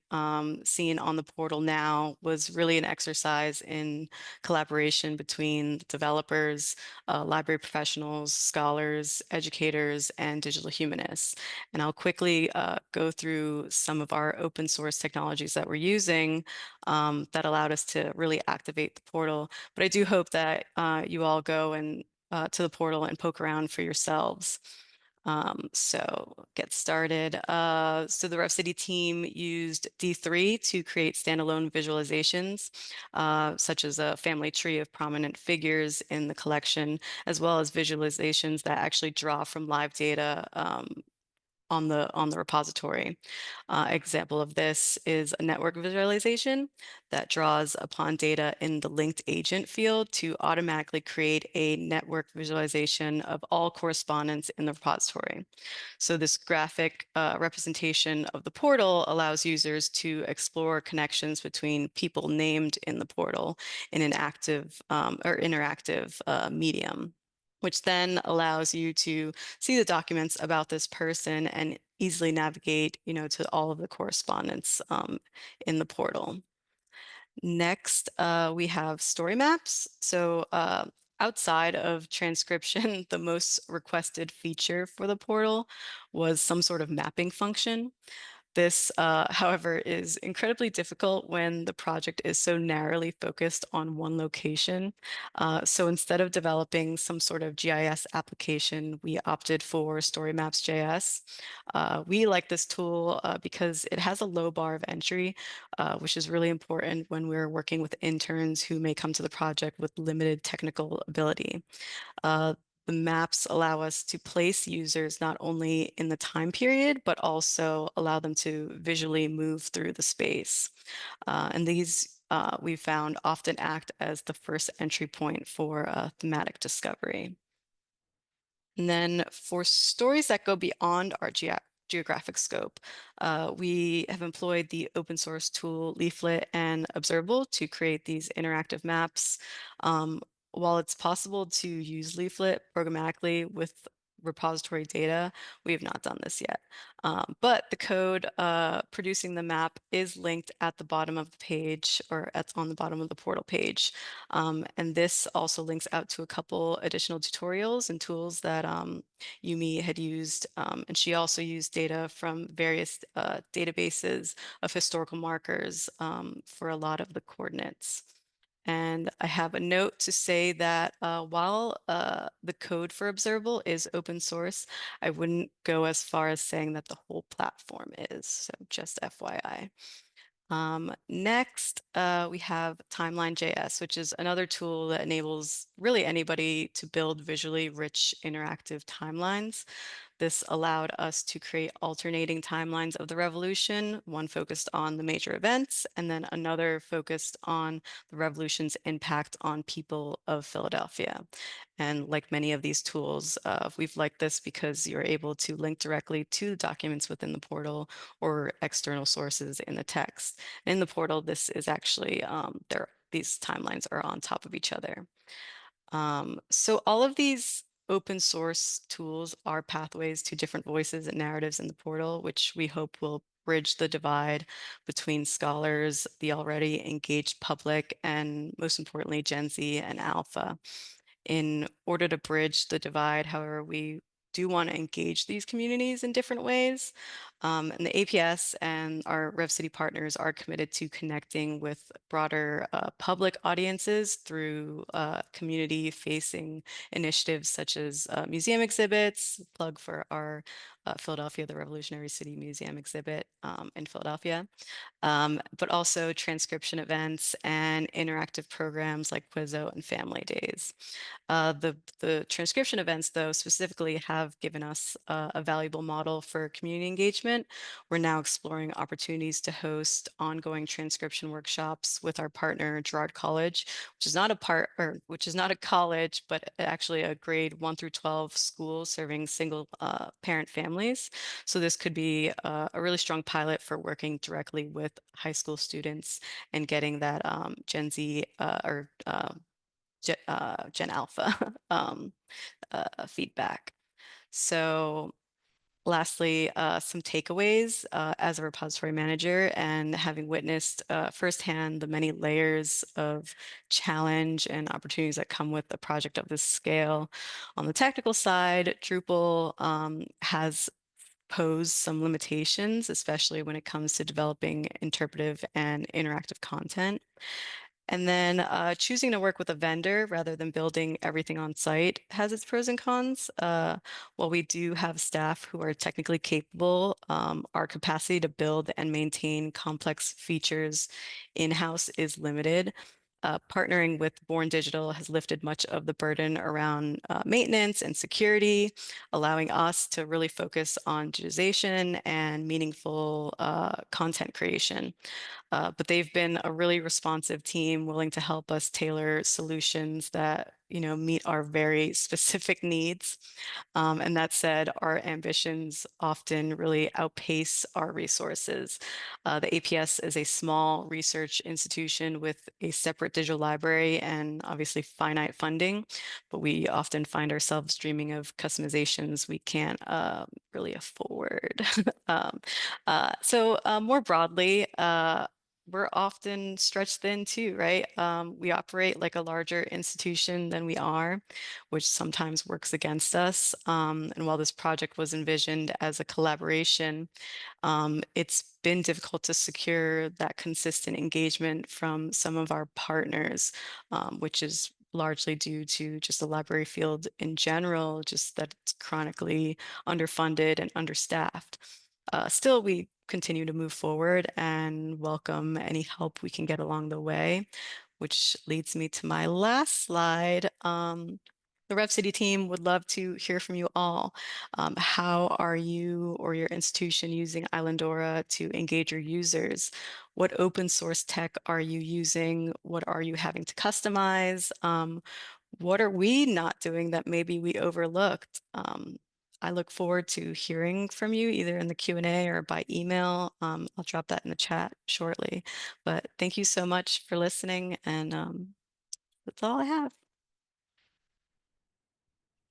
seen on the portal now was really an exercise in collaboration between developers, library professionals, scholars, educators, and digital humanists. And I'll quickly go through some of our open source technologies that we're using that allowed us to really activate the portal. But I do hope that you all go and to the portal and poke around for yourselves. So get started. So the RevCity team used D3 to create standalone visualizations, such as a family tree of prominent figures in the collection, as well as visualizations that actually draw from live data on the repository. Example of this is a network visualization that draws upon data in the linked agent field to automatically create a network visualization of all correspondence in the repository. So this graphic representation of the portal allows users to explore connections between people named in the portal in an active or interactive medium, which then allows you to see the documents about this person and easily navigate, to all of the correspondence in the portal. Next, we have story maps. So outside of transcription, the most requested feature for the portal was some sort of mapping function. This, however, is incredibly difficult when the project is so narrowly focused on one location. So instead of developing some sort of GIS application, we opted for StoryMaps.js. We like this tool because it has a low bar of entry, which is really important when we're working with interns who may come to the project with limited technical ability. The maps allow us to place users not only in the time period, but also allow them to visually move through the space. And these we found often act as the first entry point for thematic discovery. And then for stories that go beyond our geographic scope. We have employed the open source tool Leaflet and Observable to create these interactive maps. While it's possible to use Leaflet programmatically with repository data, we have not done this yet. But the code producing the map is linked at the bottom of the page, or on the bottom of the portal page. And this also links out to a couple additional tutorials and tools that Yumi had used. And she also used data from various databases of historical markers for a lot of the coordinates. And I have a note to say that while the code for Observable is open source, I wouldn't go as far as saying that the whole platform is. So just FYI. Next, we have Timeline.js, which is another tool that enables really anybody to build visually rich interactive timelines. This allowed us to create alternating timelines of the revolution, one focused on the major events, and then another focused on the revolution's impact on people of Philadelphia. And like many of these tools, we've liked this because you're able to link directly to the documents within the portal or external sources in the text. In the portal, this is actually, these timelines are on top of each other. So all of these open source tools are pathways to different voices and narratives in the portal, which we hope will bridge the divide between scholars, the already engaged public, and most importantly, Gen Z and Alpha. In order to bridge the divide, however, we do want to engage these communities in different ways. And the APS and our RevCity partners are committed to connecting with broader public audiences through community-facing initiatives such as museum exhibits, plug for our Philadelphia, the Revolutionary City Museum exhibit in Philadelphia, but also transcription events and interactive programs like Quizzo and Family Days. The transcription events, though, specifically have given us a valuable model for community engagement. We're now exploring opportunities to host ongoing transcription workshops with our partner, Girard College, which is not a college, but actually a grade 1 through 12 school serving single parent families. So this could be a really strong pilot for working directly with high school students and getting that Gen Z or Gen Alpha feedback. So lastly, some takeaways as a repository manager and having witnessed firsthand the many layers of challenge and opportunities that come with a project of this scale. On the technical side, Drupal has posed some limitations, especially when it comes to developing interpretive and interactive content. And then choosing to work with a vendor rather than building everything on site has its pros and cons. While we do have staff who are technically capable, our capacity to build and maintain complex features in-house is limited. Partnering with Born Digital has lifted much of the burden around maintenance and security, allowing us to really focus on digitization and meaningful content creation. But they've been a really responsive team, willing to help us tailor solutions that meet our very specific needs. And that said, our ambitions often really outpace our resources. The APS is a small research institution with a separate digital library and obviously finite funding, but we often find ourselves dreaming of customizations we can't really afford. So more broadly, we're often stretched thin too, right? We operate like a larger institution than we are, which sometimes works against us. And while this project was envisioned as a collaboration, it's been difficult to secure that consistent engagement from some of our partners, which is largely due to just the library field in general, just that it's chronically underfunded and understaffed. Still, we continue to move forward and welcome any help we can get along the way, which leads me to my last slide. The RevCity team would love to hear from you all. How are you or your institution using Islandora to engage your users? What open source tech are you using? What are you having to customize? What are we not doing that maybe we overlooked? I look forward to hearing from you either in the Q&A or by email. I'll drop that in the chat shortly. But thank you so much for listening, and that's all I have.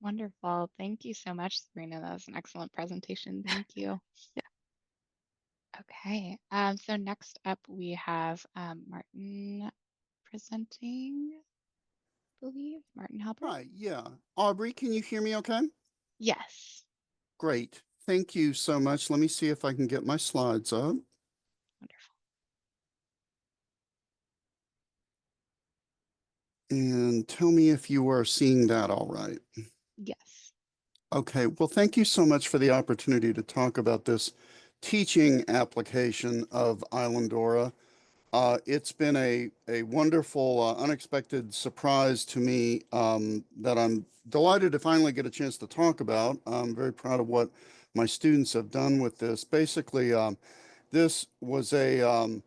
Wonderful. Thank you so much, Sabrina. That was an excellent presentation. Thank you. Yeah. Okay. So next up we have Martin presenting, I believe. Martin Halbert. Hi, yeah. Aubrey, can you hear me okay? Yes. Great. Thank you so much. Let me see if I can get my slides up. Wonderful. And tell me if you are seeing that all right. Yes. Okay, well, thank you so much for the opportunity to talk about this teaching application of Islandora. It's been a wonderful, unexpected surprise to me that I'm delighted to finally get a chance to talk about. I'm very proud of what my students have done with this. Basically, this was a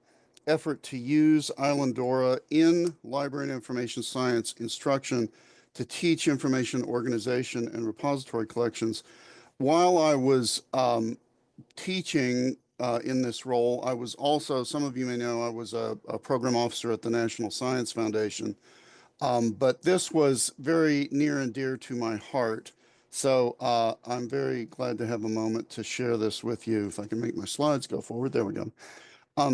effort to use Islandora in library and information science instruction to teach information organization and repository collections. While I was teaching in this role, I was also, some of you may know, I was a program officer at the National Science Foundation. But this was very near and dear to my heart. So I'm very glad to have a moment to share this with you. If I can make my slides go forward, there we go.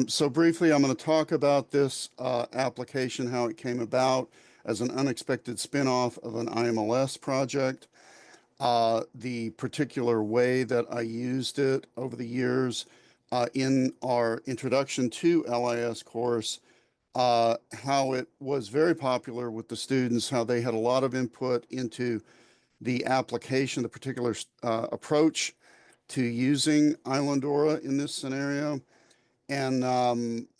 So briefly, I'm going to talk about this application, how it came about as an unexpected spinoff of an IMLS project, the particular way that I used it over the years in our Introduction to LIS course, how it was very popular with the students, how they had a lot of input into the application, the particular approach to using Islandora in this scenario, and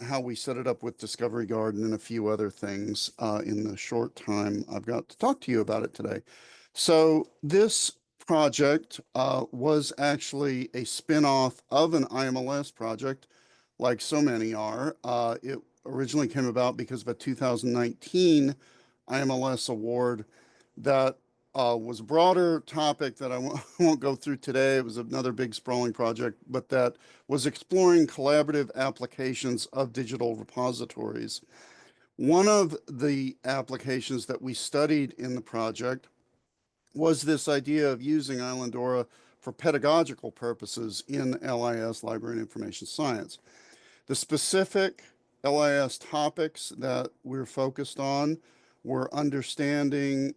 how we set it up with Discovery Garden and a few other things in the short time I've got to talk to you about it today. So this project was actually a spin-off of an IMLS project, like so many are. It originally came about because of a 2019 IMLS award that was a broader topic that I won't go through today. It was another big sprawling project, but that was exploring collaborative applications of digital repositories. One of the applications that we studied in the project was this idea of using Islandora for pedagogical purposes in LIS, Library and Information Science. The specific LIS topics that we're focused on were understanding,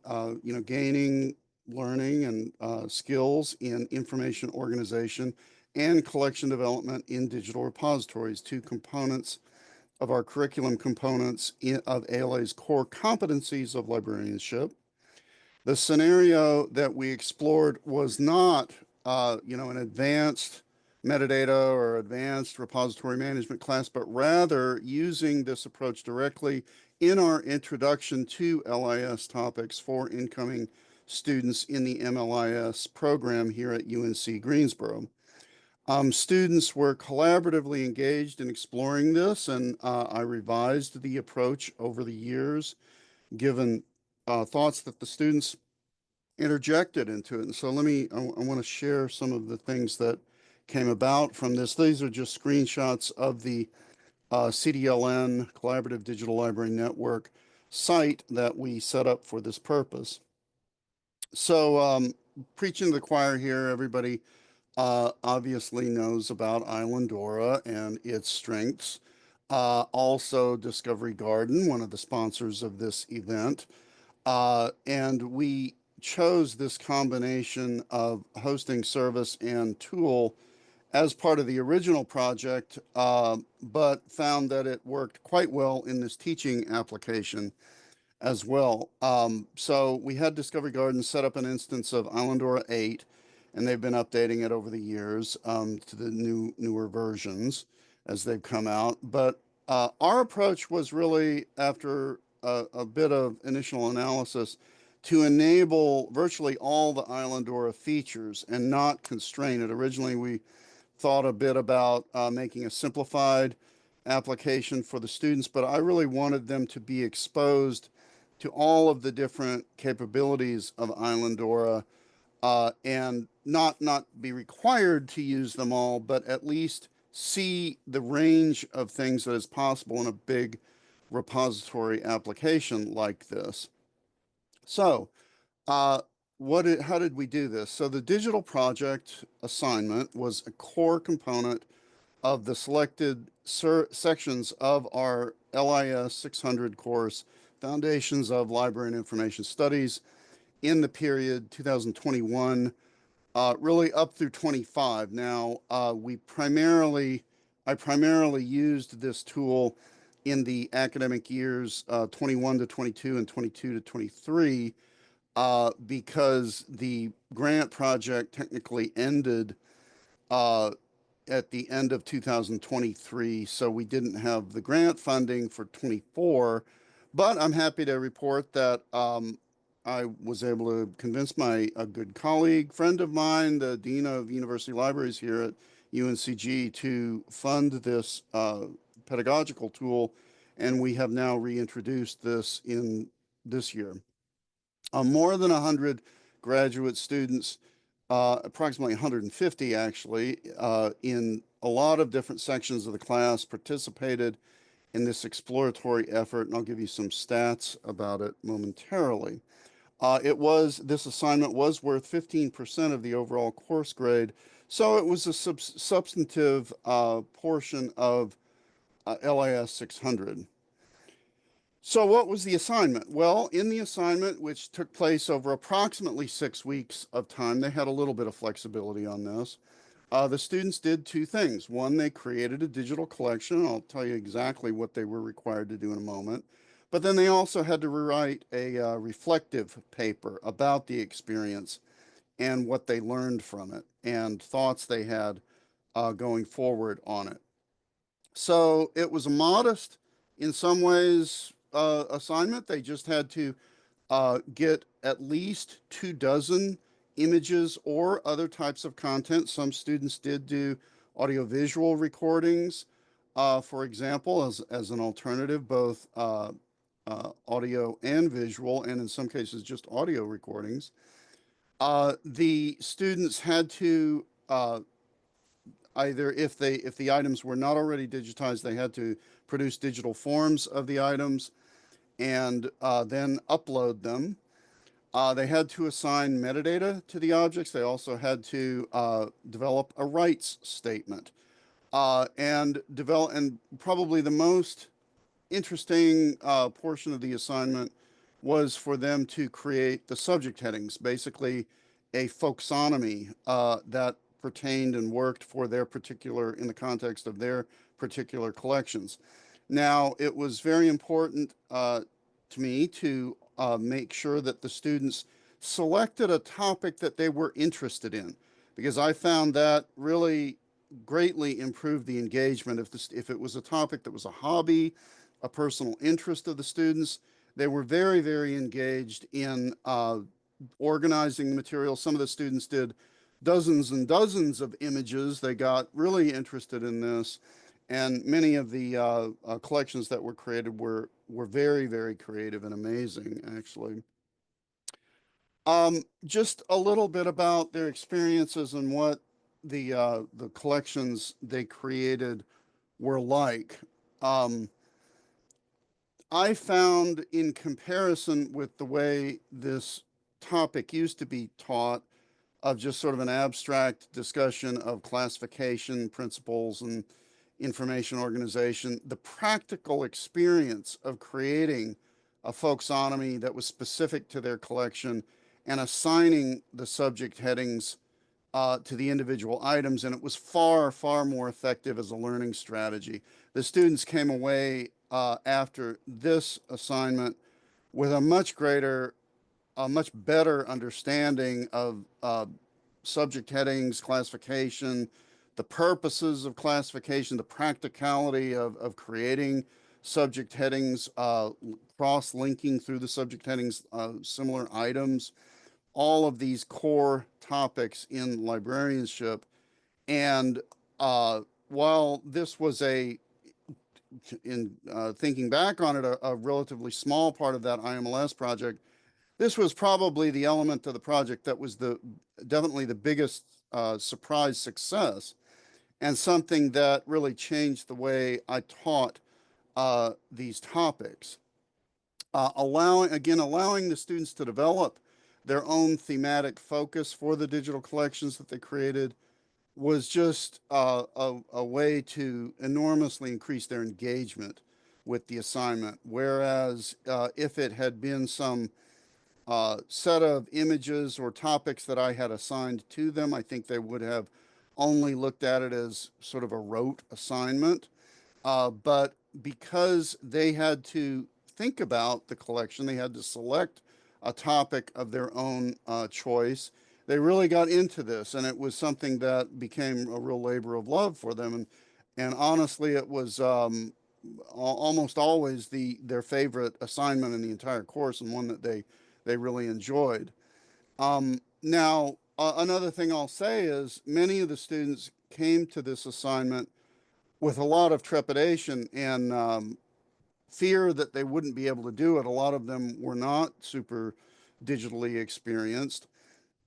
gaining learning and skills in information organization and collection development in digital repositories, two components of our curriculum components of ALA's core competencies of librarianship. The scenario that we explored was not, an advanced metadata or advanced repository management class, but rather using this approach directly in our introduction to LIS topics for incoming students in the MLIS program here at UNC Greensboro. Students were collaboratively engaged in exploring this, and I revised the approach over the years, given thoughts that the students interjected into it. And so I want to share some of the things that came about from this. These are just screenshots of the CDLN, Collaborative Digital Library Network site that we set up for this purpose. So preaching to the choir here, everybody obviously knows about Islandora and its strengths. Also Discovery Garden, one of the sponsors of this event. And we chose this combination of hosting service and tool as part of the original project, but found that it worked quite well in this teaching application as well. So we had Discovery Garden set up an instance of Islandora 8, and they've been updating it over the years to the newer versions as they've come out. But our approach was really, after a bit of initial analysis, to enable virtually all the Islandora features and not constrain it. Originally, we thought a bit about making a simplified application for the students, but I really wanted them to be exposed to all of the different capabilities of Islandora and not be required to use them all, but at least see the range of things that is possible in a big repository application like this. So, how did we do this? So the digital project assignment was a core component of the selected sections of our LIS 600 course, Foundations of Library and Information Studies, in the period 2021, really up through 25. Now, I primarily used this tool in the academic years 21 to 22 and 22 to 23, because the grant project technically ended uh, at the end of 2023, so we didn't have the grant funding for 24. But I'm happy to report that I was able to convince a good colleague, friend of mine, the Dean of University Libraries here at UNCG, to fund this pedagogical tool, and we have now reintroduced this in this year. More than 100 graduate students, approximately 150 actually, in a lot of different sections of the class participated in this exploratory effort, and I'll give you some stats about it momentarily. This assignment was worth 15% of the overall course grade, so it was a substantive portion of LIS 600. So what was the assignment? Well, in the assignment, which took place over approximately 6 weeks of time, they had a little bit of flexibility on this. The students did two things. One, they created a digital collection. I'll tell you exactly what they were required to do in a moment. But then they also had to write a reflective paper about the experience and what they learned from it and thoughts they had going forward on it. So it was a modest, in some ways, assignment. They just had to get at least 24 images or other types of content. Some students did do audiovisual recordings, for example, as an alternative, both audio and visual, and in some cases just audio recordings. The students had to either, if the items were not already digitized, they had to produce digital forms of the items and then upload them. They had to assign metadata to the objects. They also had to develop a rights statement, and probably the most interesting portion of the assignment was for them to create the subject headings, basically a folksonomy that pertained and worked for in the context of their particular collections. Now, it was very important to me to make sure that the students selected a topic that they were interested in, because I found that really greatly improved the engagement. If it was a topic that was a hobby, a personal interest of the students, they were very, very engaged in organizing the material. Some of the students did dozens and dozens of images. They got really interested in this. And many of the collections that were created were very, very creative and amazing, actually. Just a little bit about their experiences and what the collections they created were like. I found, in comparison with the way this topic used to be taught, of just sort of an abstract discussion of classification principles and information organization, the practical experience of creating a folksonomy that was specific to their collection and assigning the subject headings to the individual items, and it was far, far more effective as a learning strategy. The students came away after this assignment with a much better understanding of subject headings, classification, the purposes of classification, the practicality of creating subject headings, cross-linking through the subject headings, similar items, all of these core topics in librarianship. And while this was in thinking back on it, a relatively small part of that IMLS project, this was probably the element of the project that was definitely the biggest surprise success, and something that really changed the way I taught these topics. Allowing the students to develop their own thematic focus for the digital collections that they created was just a way to enormously increase their engagement with the assignment. Whereas if it had been some set of images or topics that I had assigned to them, I think they would have only looked at it as sort of a rote assignment. But because they had to think about the collection, they had to select a topic of their own choice. They really got into this, and it was something that became a real labor of love for them. And honestly, it was almost always their favorite assignment in the entire course, and one that they really enjoyed. Now, another thing I'll say is many of the students came to this assignment with a lot of trepidation and fear that they wouldn't be able to do it. A lot of them were not super digitally experienced,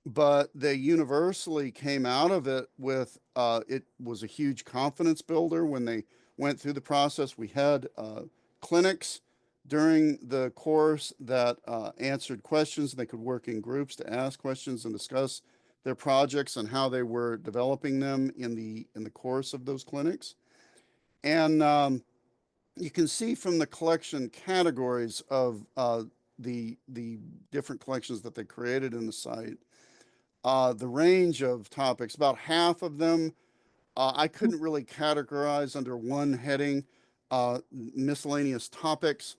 but they universally came out of it with it was a huge confidence builder when they went through the process. We had clinics during the course that answered questions. They could work in groups to ask questions and discuss their projects and how they were developing them in the course of those clinics. And you can see from the collection categories of the different collections that they created in the site, the range of topics. About half of them I couldn't really categorize under one heading. Miscellaneous topics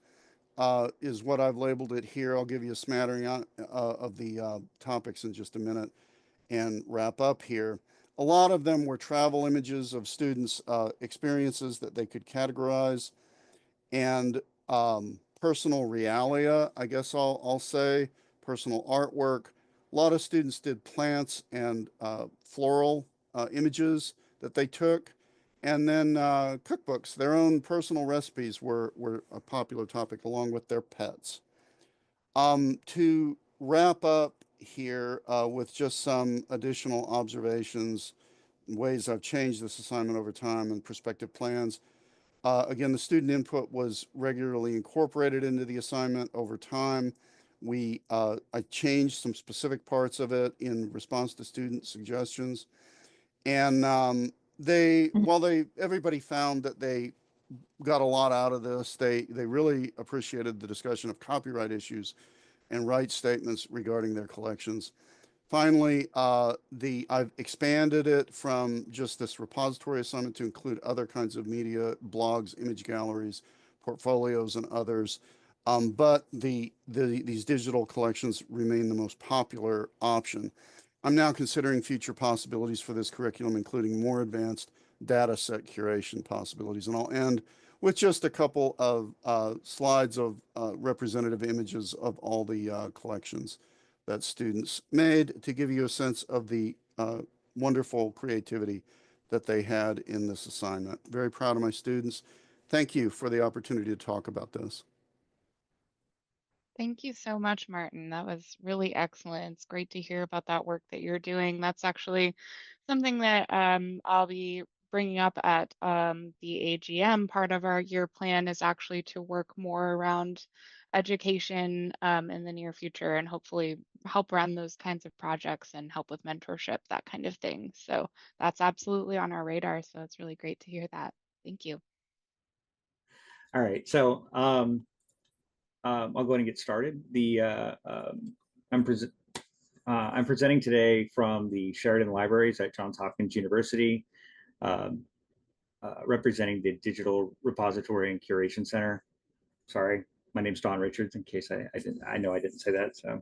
is what I've labeled it here. I'll give you a smattering of the topics in just a minute and wrap up here. A lot of them were travel images of students' experiences that they could categorize, and personal realia, I guess I'll say, personal artwork. A lot of students did plants and floral images that they took. And then cookbooks, their own personal recipes were a popular topic along with their pets. To wrap up here with just some additional observations, ways I've changed this assignment over time and prospective plans. Again, the student input was regularly incorporated into the assignment over time. I changed some specific parts of it in response to student suggestions. And everybody found that they got a lot out of this. They really appreciated the discussion of copyright issues and rights statements regarding their collections. Finally, I've expanded it from just this repository assignment to include other kinds of media, blogs, image galleries, portfolios, and others. But these digital collections remain the most popular option. I'm now considering future possibilities for this curriculum, including more advanced data set curation possibilities. And I'll end with just a couple of slides of representative images of all the collections that students made to give you a sense of the wonderful creativity that they had in this assignment. Very proud of my students. Thank you for the opportunity to talk about this. Thank you so much, Martin. That was really excellent. It's great to hear about that work that you're doing. That's actually something that I'll be bringing up at the AGM. Part of our year plan is actually to work more around education in the near future and hopefully help run those kinds of projects and help with mentorship, that kind of thing. So that's absolutely on our radar. So it's really great to hear that. Thank you. All right, so I'll go ahead and get started. I'm presenting today from the Sheridan Libraries at Johns Hopkins University, representing the Digital Repository and Curation Center. Sorry, my name's Don Richards, in case I know I didn't say that. So,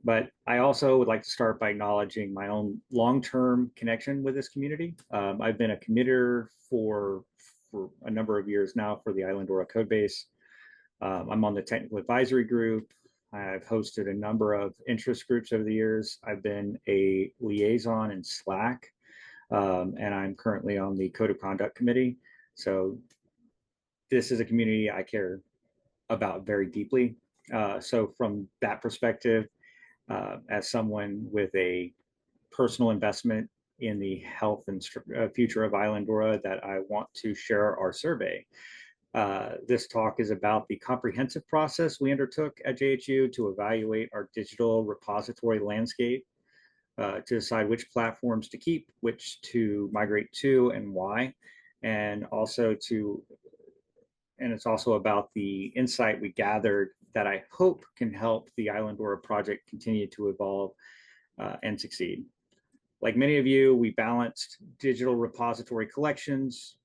but I also would like to start by acknowledging my own long-term connection with this community. I've been a committer for a number of years now for the Islandora Codebase. I'm on the technical advisory group. I've hosted a number of interest groups over the years. I've been a liaison in Slack, and I'm currently on the Code of Conduct Committee. So this is a community I care about very deeply. So from that perspective, as someone with a personal investment in the health and future of Islandora, that I want to share our survey. This talk is about the comprehensive process we undertook at JHU to evaluate our digital repository landscape, to decide which platforms to keep, which to migrate to, and why. And it's also about the insight we gathered that I hope can help the Islandora project continue to evolve and succeed. Like many of you, we balanced digital repository collections,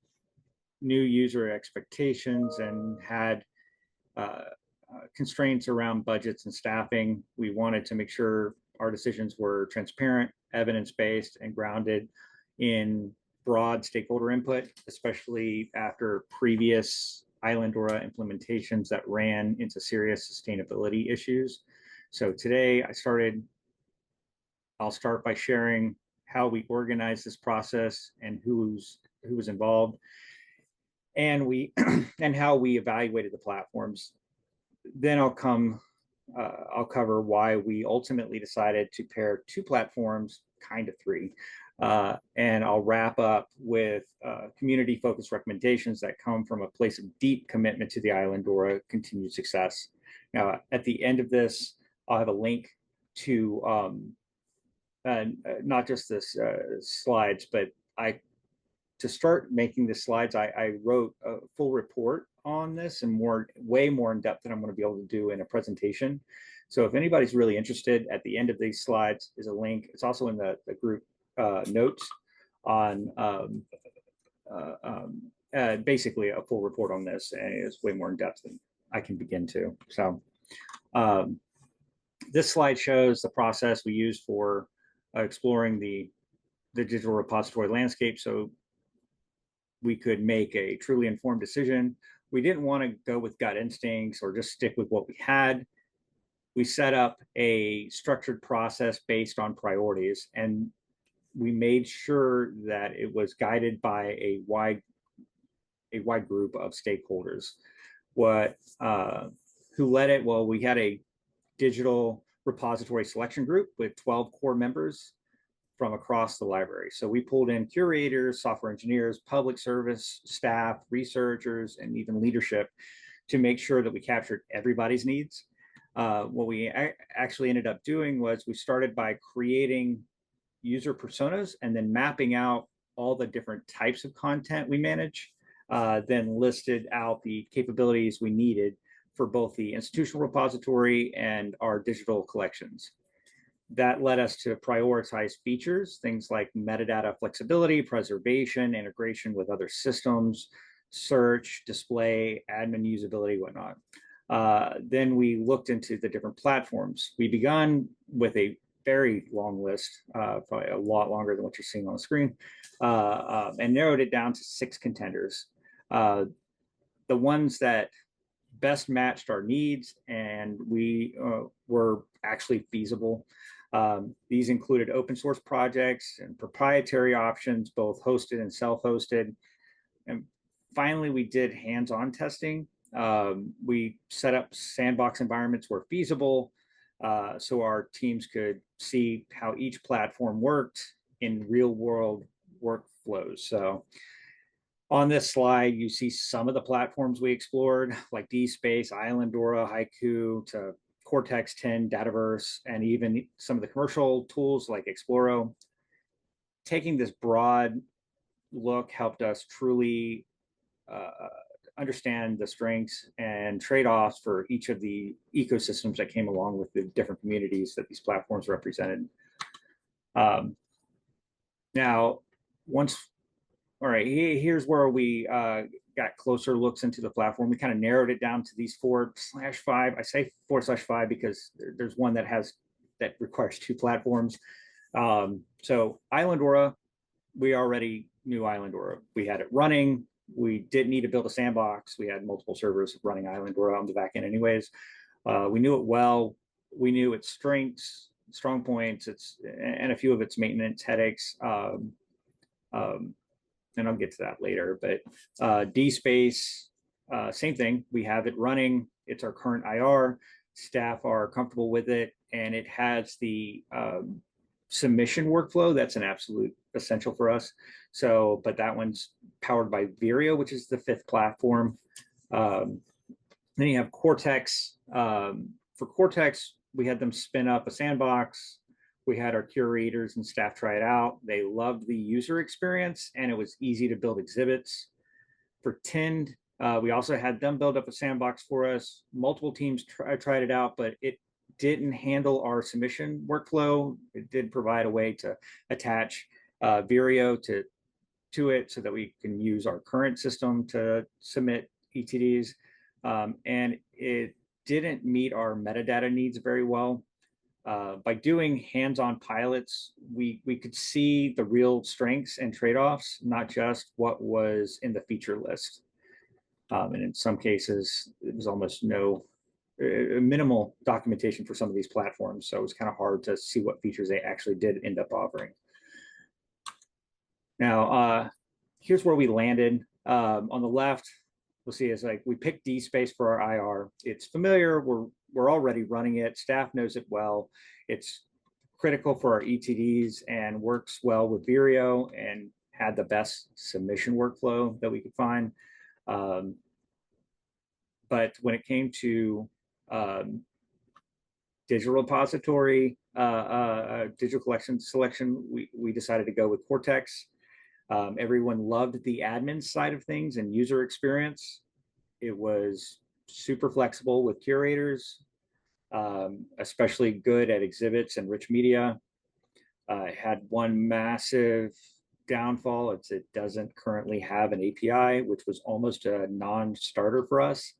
new user expectations, and had constraints around budgets and staffing. We wanted to make sure our decisions were transparent, evidence-based, and grounded in broad stakeholder input, especially after previous Islandora implementations that ran into serious sustainability issues. So today I'll start by sharing how we organized this process and who was involved, and and how we evaluated the platforms. Then I'll cover why we ultimately decided to pair 2 platforms, kind of 3, and I'll wrap up with community-focused recommendations that come from a place of deep commitment to the Islandora continued success. Now, at the end of this, I'll have a link to not just this slides, but to start making the slides, I wrote a full report on this, and way more in depth than I'm going to be able to do in a presentation. So if anybody's really interested, at the end of these slides is a link. It's also in the group notes on basically a full report on this, and it's way more in depth than I can begin to. So this slide shows the process we used for exploring the digital repository landscape, so we could make a truly informed decision. We didn't want to go with gut instincts or just stick with what we had. We set up a structured process based on priorities, and we made sure that it was guided by a wide group of stakeholders. Who led it? Well, we had a digital repository selection group with 12 core members from across the library. So we pulled in curators, software engineers, public service staff, researchers, and even leadership to make sure that we captured everybody's needs. What we actually ended up doing was we started by creating user personas and then mapping out all the different types of content we manage, then listed out the capabilities we needed for both the institutional repository and our digital collections. That led us to prioritize features, things like metadata flexibility, preservation, integration with other systems, search, display, admin usability, whatnot. Then we looked into the different platforms. We began with a very long list, probably a lot longer than what you're seeing on the screen, and narrowed it down to 6 contenders. The ones that best matched our needs and we were actually feasible. These included open source projects and proprietary options, both hosted and self-hosted. And finally, we did hands-on testing. We set up sandbox environments where feasible, so our teams could see how each platform worked in real-world workflows. So on this slide, you see some of the platforms we explored, like DSpace, Islandora, Haiku, to Cortex 10, Dataverse, and even some of the commercial tools like Exploro. Taking this broad look helped us truly understand the strengths and trade-offs for each of the ecosystems that came along with the different communities that these platforms represented. Now, all right, here's where we got closer looks into the platform. We kind of narrowed it down to these 4/5. I say 4/5 because there's one that requires 2 platforms. So Islandora, we already knew Islandora. We had it running. We didn't need to build a sandbox. We had multiple servers running Islandora on the back end anyways. We knew it well. We knew its strengths, strong points, and a few of its maintenance headaches. And I'll get to that later, but DSpace, same thing. We have it running. It's our current IR. staff are comfortable with it, and it has the submission workflow. That's an absolute essential for us. So, but that one's powered by Vireo, which is the 5th platform. Then you have Cortex. For Cortex, we had them spin up a sandbox. We had our curators and staff try it out. They loved the user experience, and it was easy to build exhibits. For Tind, we also had them build up a sandbox for us. Multiple teams tried it out, but it didn't handle our submission workflow. It did provide a way to attach Vireo to it so that we can use our current system to submit ETDs. And it didn't meet our metadata needs very well. By doing hands-on pilots, we could see the real strengths and trade-offs, not just what was in the feature list. And in some cases, it was almost minimal documentation for some of these platforms. So it was kind of hard to see what features they actually did end up offering. Now, here's where we landed. On the left, we'll see is like we picked DSpace for our IR. It's familiar. We're already running it. Staff knows it well. It's critical for our ETDs and works well with Vireo and had the best submission workflow that we could find. But when it came to digital repository, digital collection selection, we decided to go with Cortex. Everyone loved the admin side of things and user experience. It was super flexible with curators, especially good at exhibits and rich media. It had one massive downfall. It doesn't currently have an API, which was almost a non-starter for us.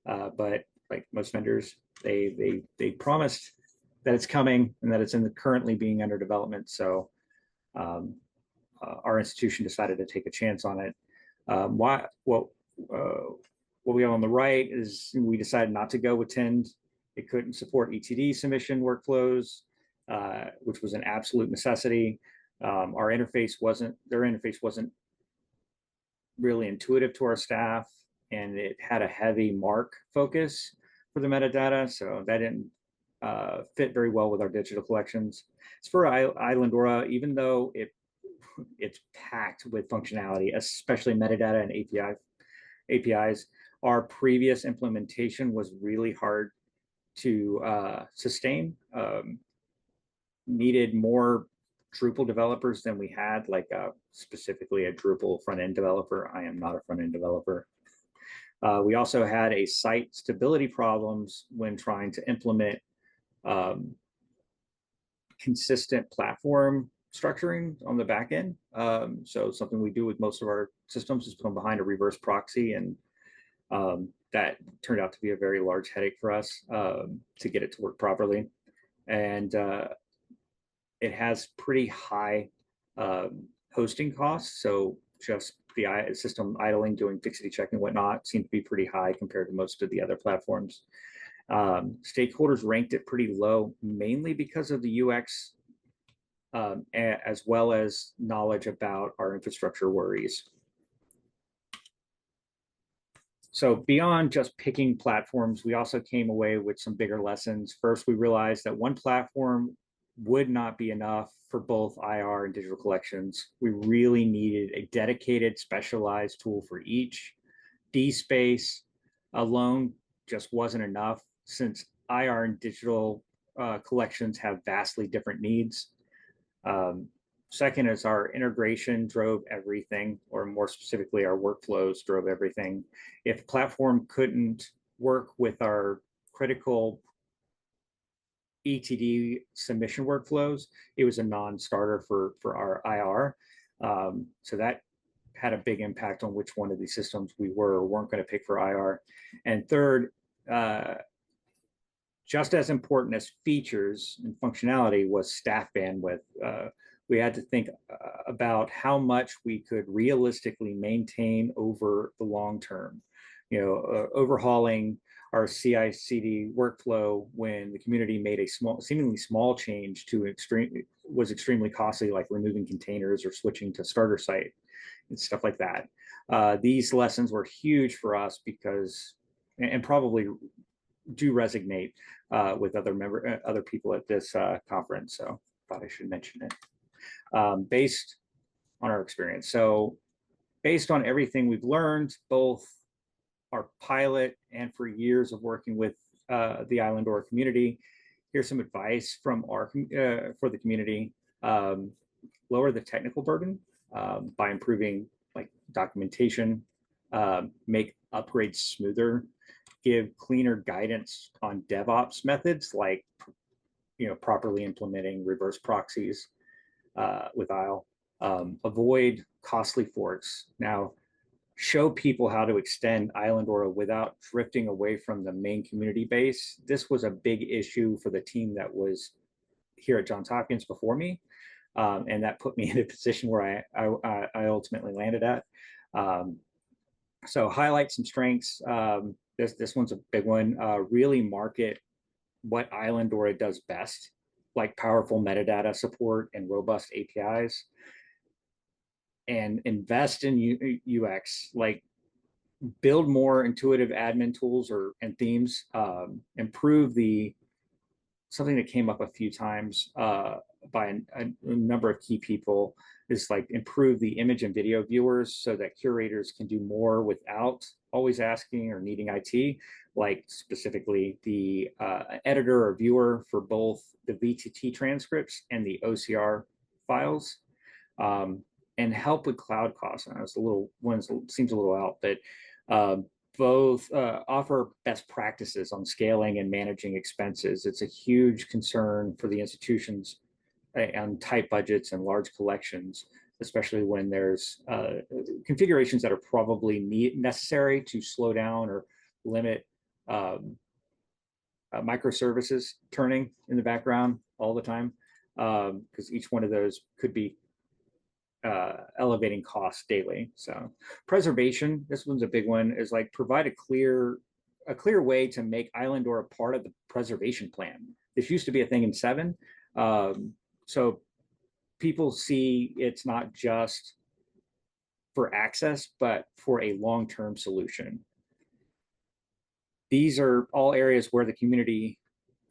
But like most vendors, they promised that it's coming and that it's currently being under development. So our institution decided to take a chance on it. What we have on the right is we decided not to go with Tind. It couldn't support ETD submission workflows, which was an absolute necessity. Their interface wasn't really intuitive to our staff, and it had a heavy mark focus for the metadata, so that didn't fit very well with our digital collections. As for Islandora, even though it's packed with functionality, especially metadata and APIs, our previous implementation was really hard to sustain. Needed more Drupal developers than we had, like specifically a Drupal front-end developer. I am not a front-end developer. We also had a site stability problems when trying to implement consistent platform structuring on the back end. So something we do with most of our systems is put behind a reverse proxy, and that turned out to be a very large headache for us to get it to work properly. And it has pretty high hosting costs. So just the system idling, doing fixity check and whatnot seemed to be pretty high compared to most of the other platforms. Stakeholders ranked it pretty low, mainly because of the UX, as well as knowledge about our infrastructure worries. So beyond just picking platforms, we also came away with some bigger lessons. First, we realized that one platform would not be enough for both IR and digital collections. We really needed a dedicated, specialized tool for each. DSpace alone just wasn't enough, since IR and digital collections have vastly different needs. Second is our integration drove everything, or more specifically, our workflows drove everything. If the platform couldn't work with our critical ETD submission workflows, it was a non-starter for our IR. So that had a big impact on which one of these systems we were or weren't going to pick for IR. And third, just as important as features and functionality was staff bandwidth. We had to think about how much we could realistically maintain over the long term. Overhauling our CI/CD workflow when the community made a seemingly small change was extremely costly, like removing containers or switching to starter site and stuff like that. These lessons were huge for us because, and probably do resonate with other people at this conference. So thought I should mention it based on our experience. So based on everything we've learned, both our pilot and for years of working with the Islandora community, here's some advice from our for the community. Lower the technical burden by improving like documentation, make upgrades smoother, give cleaner guidance on DevOps methods like properly implementing reverse proxies with ISLE. Avoid costly forks. Now, show people how to extend Islandora without drifting away from the main community base. This was a big issue for the team that was here at Johns Hopkins before me. And that put me in a position where I ultimately landed at. So highlight some strengths. This one's a big one. Really market what Islandora does best, like powerful metadata support and robust APIs. And invest in UX, like build more intuitive admin tools and themes. Improve something that came up a few times by a number of key people is like improve the image and video viewers so that curators can do more without always asking or needing IT, like specifically the editor or viewer for both the VTT transcripts and the OCR files, and help with cloud costs. And it's seems a little out, but both offer best practices on scaling and managing expenses. It's a huge concern for the institutions on tight budgets and large collections, especially when there's configurations that are probably necessary to slow down or limit microservices turning in the background all the time, because each one of those could be elevating costs daily. So preservation, this one's a big one, is like provide a clear way to make Islandora part of the preservation plan. This used to be a thing in 7. So people see it's not just for access, but for a long-term solution. These are all areas where the community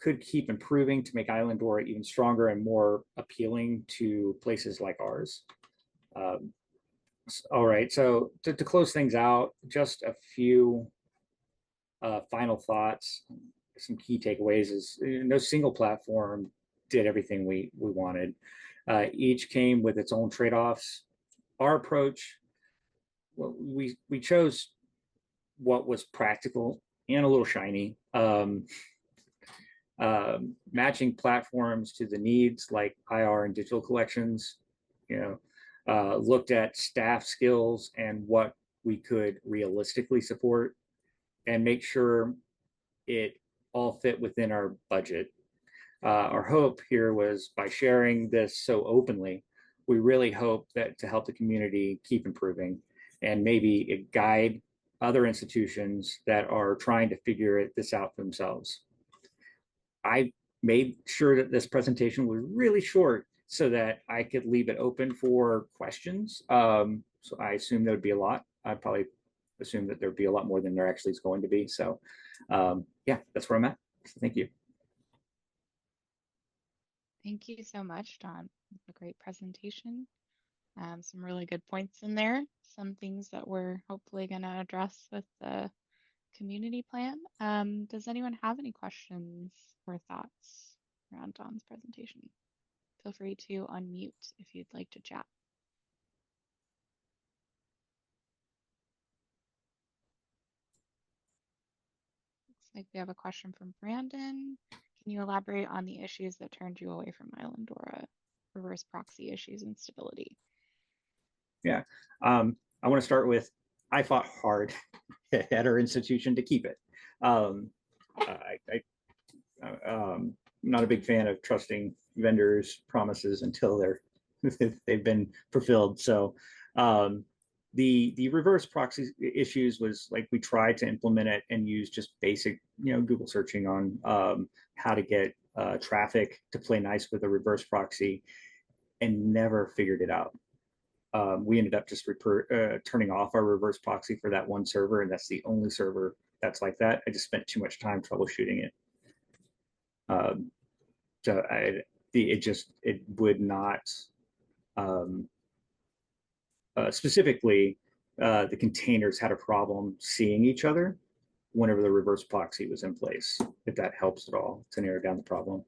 could keep improving to make Islandora even stronger and more appealing to places like ours. All right, so to close things out, just a few final thoughts. Some key takeaways is no single platform did everything we wanted. Each came with its own trade-offs. Our approach, well, we chose what was practical and a little shiny. Matching platforms to the needs like IR and digital collections, looked at staff skills and what we could realistically support and make sure it all fit within our budget. Our hope here was by sharing this so openly, we really hope that to help the community keep improving and maybe guide other institutions that are trying to figure this out for themselves. I made sure that this presentation was really short so that I could leave it open for questions. So I assume there would be a lot. I probably assume that there'd be a lot more than there actually is going to be. So yeah, that's where I'm at. So thank you. Thank you so much, Don. It's a great presentation. Some really good points in there. Some things that we're hopefully going to address with the community plan. Does anyone have any questions or thoughts around Don's presentation? Feel free to unmute if you'd like to chat. Looks like we have a question from Brandon. Can you elaborate on the issues that turned you away from Islandora? Reverse proxy issues and stability. Yeah, I want to start with, I fought hard at our institution to keep it. I'm not a big fan of trusting vendors' promises until they've been fulfilled. So the reverse proxy issues was like we tried to implement it and use just basic Google searching on how to get traffic to play nice with a reverse proxy and never figured it out. We ended up just turning off our reverse proxy for that one server, and that's the only server that's like that. I just spent too much time troubleshooting it. So it would not, specifically, the containers had a problem seeing each other whenever the reverse proxy was in place, if that helps at all to narrow down the problem.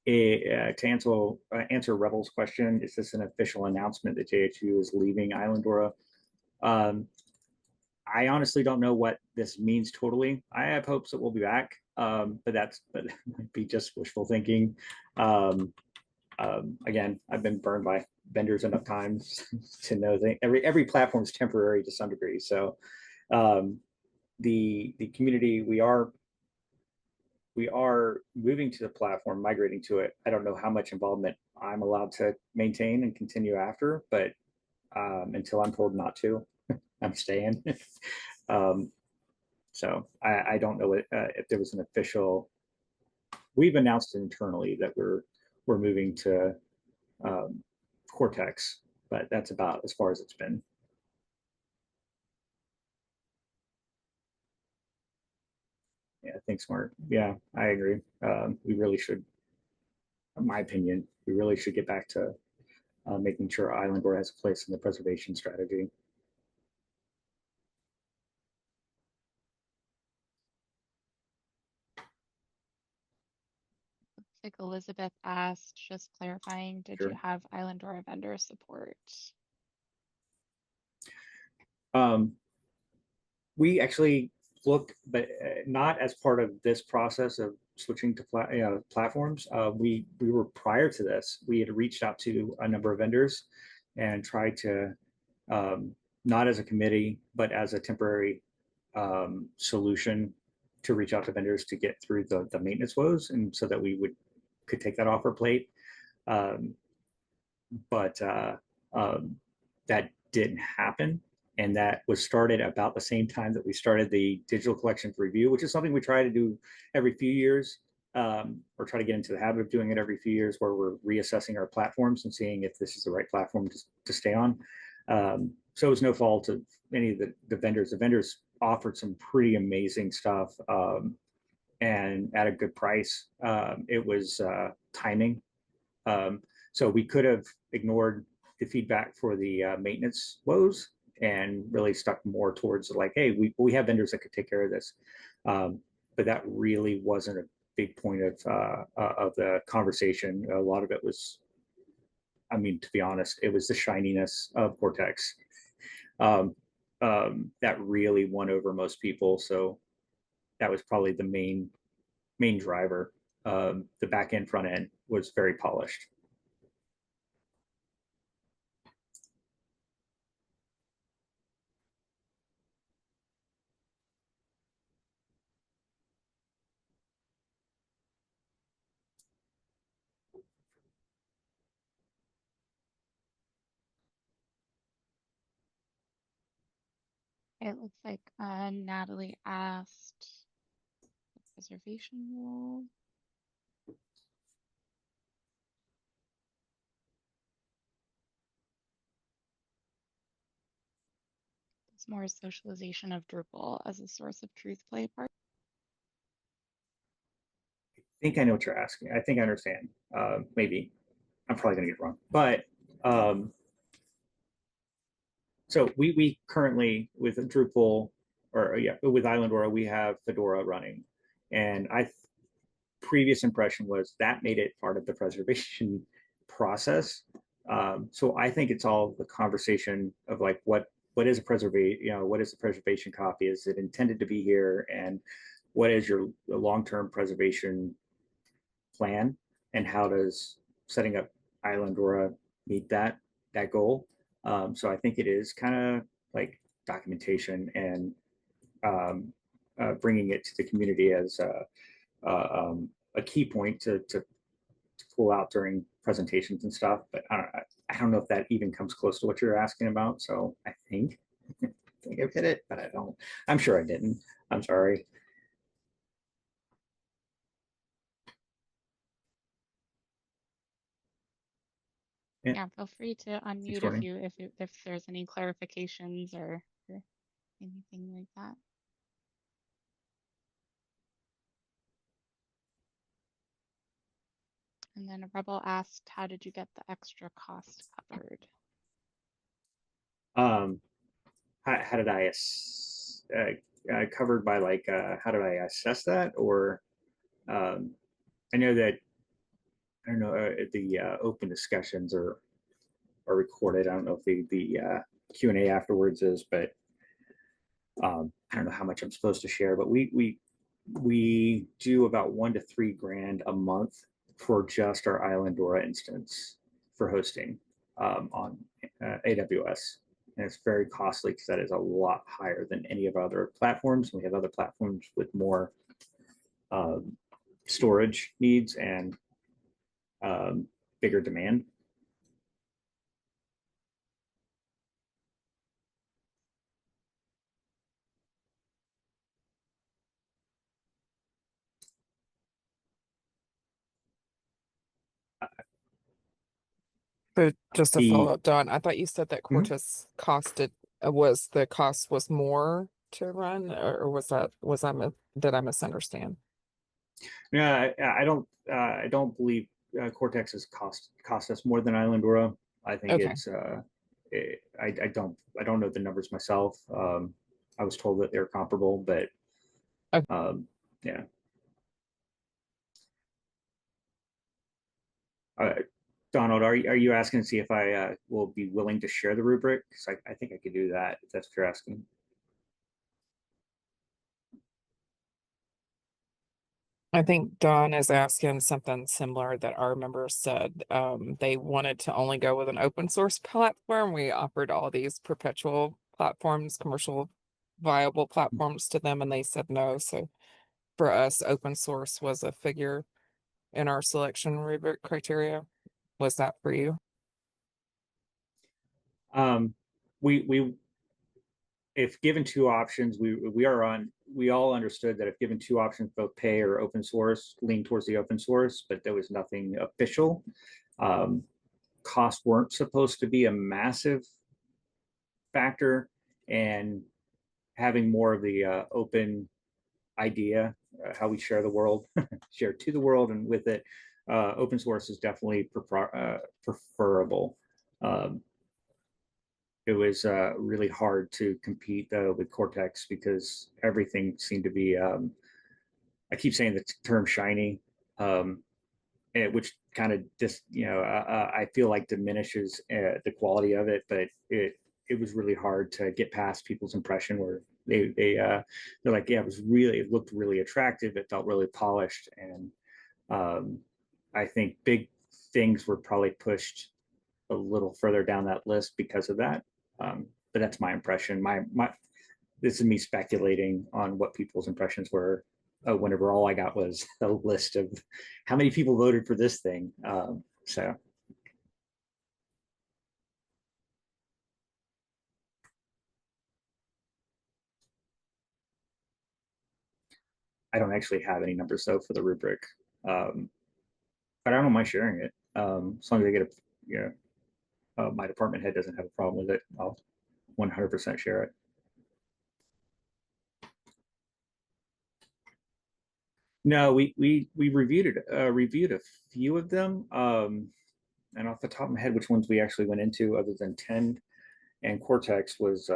To answer Rebel's question, is this an official announcement that JHU is leaving Islandora? I honestly don't know what this means totally. I have hopes that we'll be back, but that might be just wishful thinking. Again, I've been burned by vendors enough times to know that every platform is temporary to some degree. So the community, we are moving to the platform, migrating to it. I don't know how much involvement I'm allowed to maintain and continue after, but until I'm told not to, I'm staying. So I don't know if there was an official. We've announced internally that we're moving to Cortex, but that's about as far as it's been. Yeah, thanks, Mark. Yeah, I agree. We really should, in my opinion, we really should get back to making sure Islandora has a place in the preservation strategy. Like Elisabeth asked, just clarifying, did Sure. you have Islandora vendor support? We actually looked, but not as part of this process of switching to platforms. We were prior to this. We had reached out to a number of vendors and tried to, not as a committee, but as a temporary solution to reach out to vendors to get through the maintenance woes, and so that we could take that off our plate. But that didn't happen. And that was started about the same time that we started the digital collections review, which is something we try to do every few years, or try to get into the habit of doing it every few years, where we're reassessing our platforms and seeing if this is the right platform to stay on. So it was no fault of any of the vendors. The vendors offered some pretty amazing stuff, and at a good price. It was timing. So we could have ignored the feedback for the maintenance woes and really stuck more towards like, hey, we have vendors that could take care of this. But that really wasn't a big point of the conversation. A lot of it was, I mean, to be honest, it was the shininess of Cortex that really won over most people. So that was probably the main driver. The back end, front end was very polished. It looks like Natalie asked preservation rule. It's more socialization of Drupal as a source of truth play part. I think I know what you're asking. I think I understand. Maybe I'm probably gonna get it wrong, but so we currently with Drupal, or yeah, with Islandora, we have Fedora running, and previous impression was that made it part of the preservation process. So I think it's all the conversation of like what is a preservation, what is the preservation copy? Is it intended to be here? And what is your long-term preservation plan? And how does setting up Islandora meet that goal? So I think it is kind of like documentation and bringing it to the community as a key point to pull out during presentations and stuff. But I don't know if that even comes close to what you're asking about. So I think I've hit it, but I don't. I'm sure I didn't. I'm sorry. Yeah, feel free to unmute Courtney. if there's any clarifications or anything like that. And then a Rebel asked, how did you get the extra cost covered? How did I covered by like how did I assess that? Or I know that I don't know the open discussions are recorded. I don't know if the Q&A afterwards is, but I don't know how much I'm supposed to share. But we do about $1 to $3 grand a month for just our Islandora instance for hosting on AWS. And it's very costly because that is a lot higher than any of our other platforms. We have other platforms with more storage needs and bigger demand. So just to follow The up, Don, I thought you said that Cortez costed was the cost was more to run, or did I misunderstand? yeah, I don't believe Cortex has cost us more than Islandora. I think Okay. it's I don't know the numbers myself. I was told that they're comparable, but Okay. yeah. Donald, are you asking to see if I will be willing to share the rubric? Because I think I could do that if that's what you're asking. I think Don is asking something similar that our members said. They wanted to only go with an open source platform. We offered all these perpetual platforms, commercial viable platforms to them, and they said no. So for us, open source was a figure in our selection rubric criteria. Was that for you? We if given two options, we all understood that if given two options, both pay or open source, lean towards the open source, but there was nothing official. Costs weren't supposed to be a massive factor, and having more of the open idea, how we share the world, share to the world, and with it, open source is definitely preferable. It was really hard to compete though with Cortex because everything seemed to be. I keep saying the term shiny, which kind of just I feel like diminishes the quality of it. But it was really hard to get past people's impression where they're like, yeah, it looked really attractive. It felt really polished, and I think big things were probably pushed a little further down that list because of that. But that's my impression. This is me speculating on what people's impressions were whenever all I got was a list of how many people voted for this thing. So I don't actually have any numbers though for the rubric, but I don't mind sharing it as long as I get my department head doesn't have a problem with it. I'll 100% share it. No, we reviewed a few of them, and off the top of my head, which ones we actually went into other than Tend and Cortex was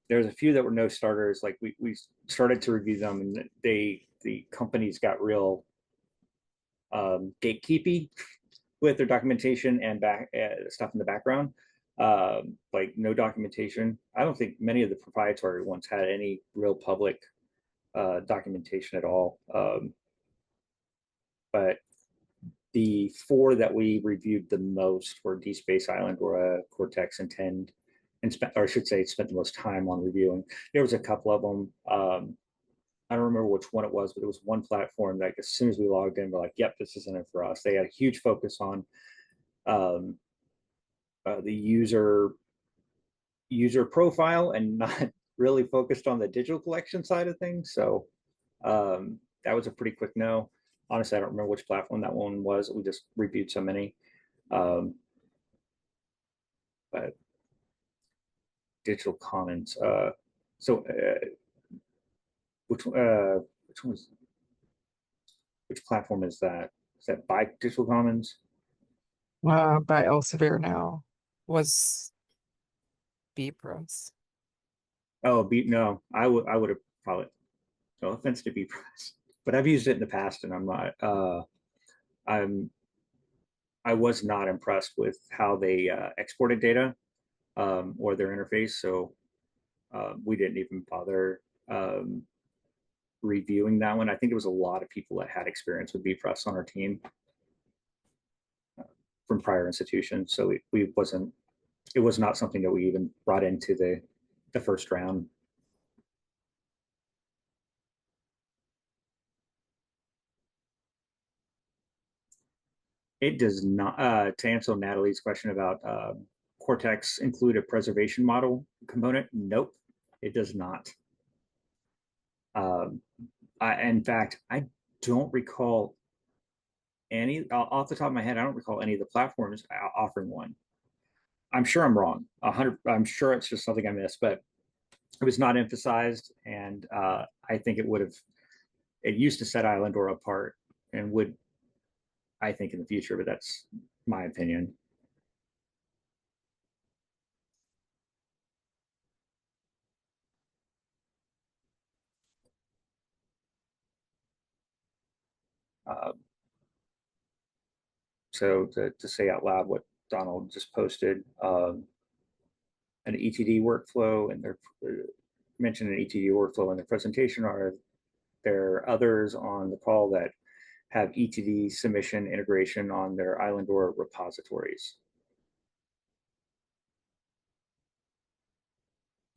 there's a few that were no starters. Like we started to review them, and the companies got real gatekeepy with their documentation and stuff in the background. Like no documentation. I don't think many of the proprietary ones had any real public documentation at all. But the four that we reviewed the most were DSpace, Islandora, Cortex, and Tend, or I should say, spent the most time on reviewing. There was a couple of them. I don't remember which one it was, but it was one platform that as soon as we logged in, we're like, "Yep, this isn't it for us." They had a huge focus on the user profile and not really focused on the digital collection side of things. So that was a pretty quick no. Honestly, I don't remember which platform that one was. We just reviewed so many. But digital commons. So which was which platform is that? Is that by digital commons? By Elsevier now was Bpress. Oh, no, I would have probably, no offense to Bpress, but I've used it in the past, and I'm not. I was not impressed with how they exported data or their interface, so we didn't even bother reviewing that one. I think it was a lot of people that had experience with Bpress on our team from prior institutions, so we wasn't. It was not something that we even brought into the first round. It does not. To answer Natalie's question about Cortex include a preservation model component, nope, it does not. In fact, I don't recall any, off the top of my head, I don't recall any of the platforms offering one. I'm sure I'm wrong. I'm sure it's just something I missed, but it was not emphasized, and I think it would have. It used to set Islandora apart, and would, I think, in the future, but that's my opinion. So to say out loud what Donald just posted, an ETD workflow, and they're mentioned an ETD workflow in the presentation. Are there others on the call that have ETD submission integration on their Islandora repositories?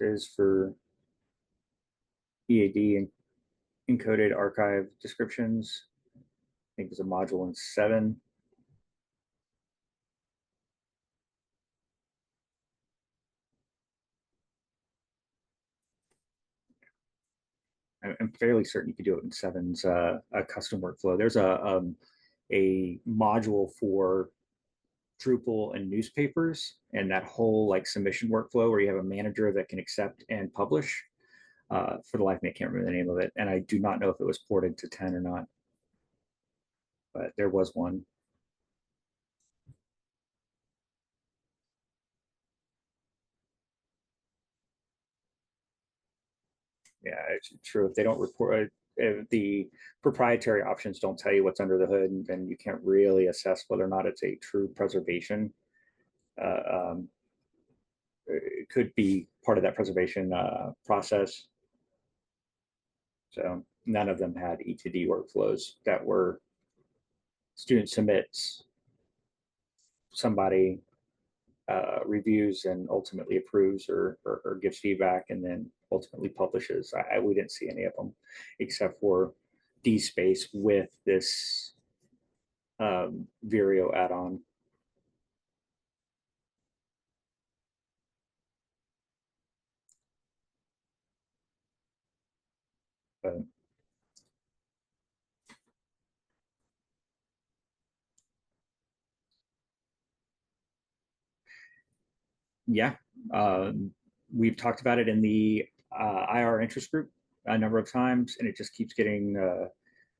There's for EAD and encoded archive descriptions. I think there's a module in 7. I'm fairly certain you could do it in 7's a custom workflow. There's a module for Drupal and newspapers, and that whole like submission workflow where you have a manager that can accept and publish. For the life of me, I can't remember the name of it, and I do not know if it was ported to 10 or not, but there was one. Yeah, it's true. If they don't report, if the proprietary options don't tell you what's under the hood, then you can't really assess whether or not it's a true preservation. It could be part of that preservation process. So none of them had ETD workflows that were student submits, somebody reviews and ultimately approves or gives feedback and then ultimately publishes. We didn't see any of them except for DSpace with this Vireo add-on. But yeah, we've talked about it in the IR interest group a number of times, and it just keeps getting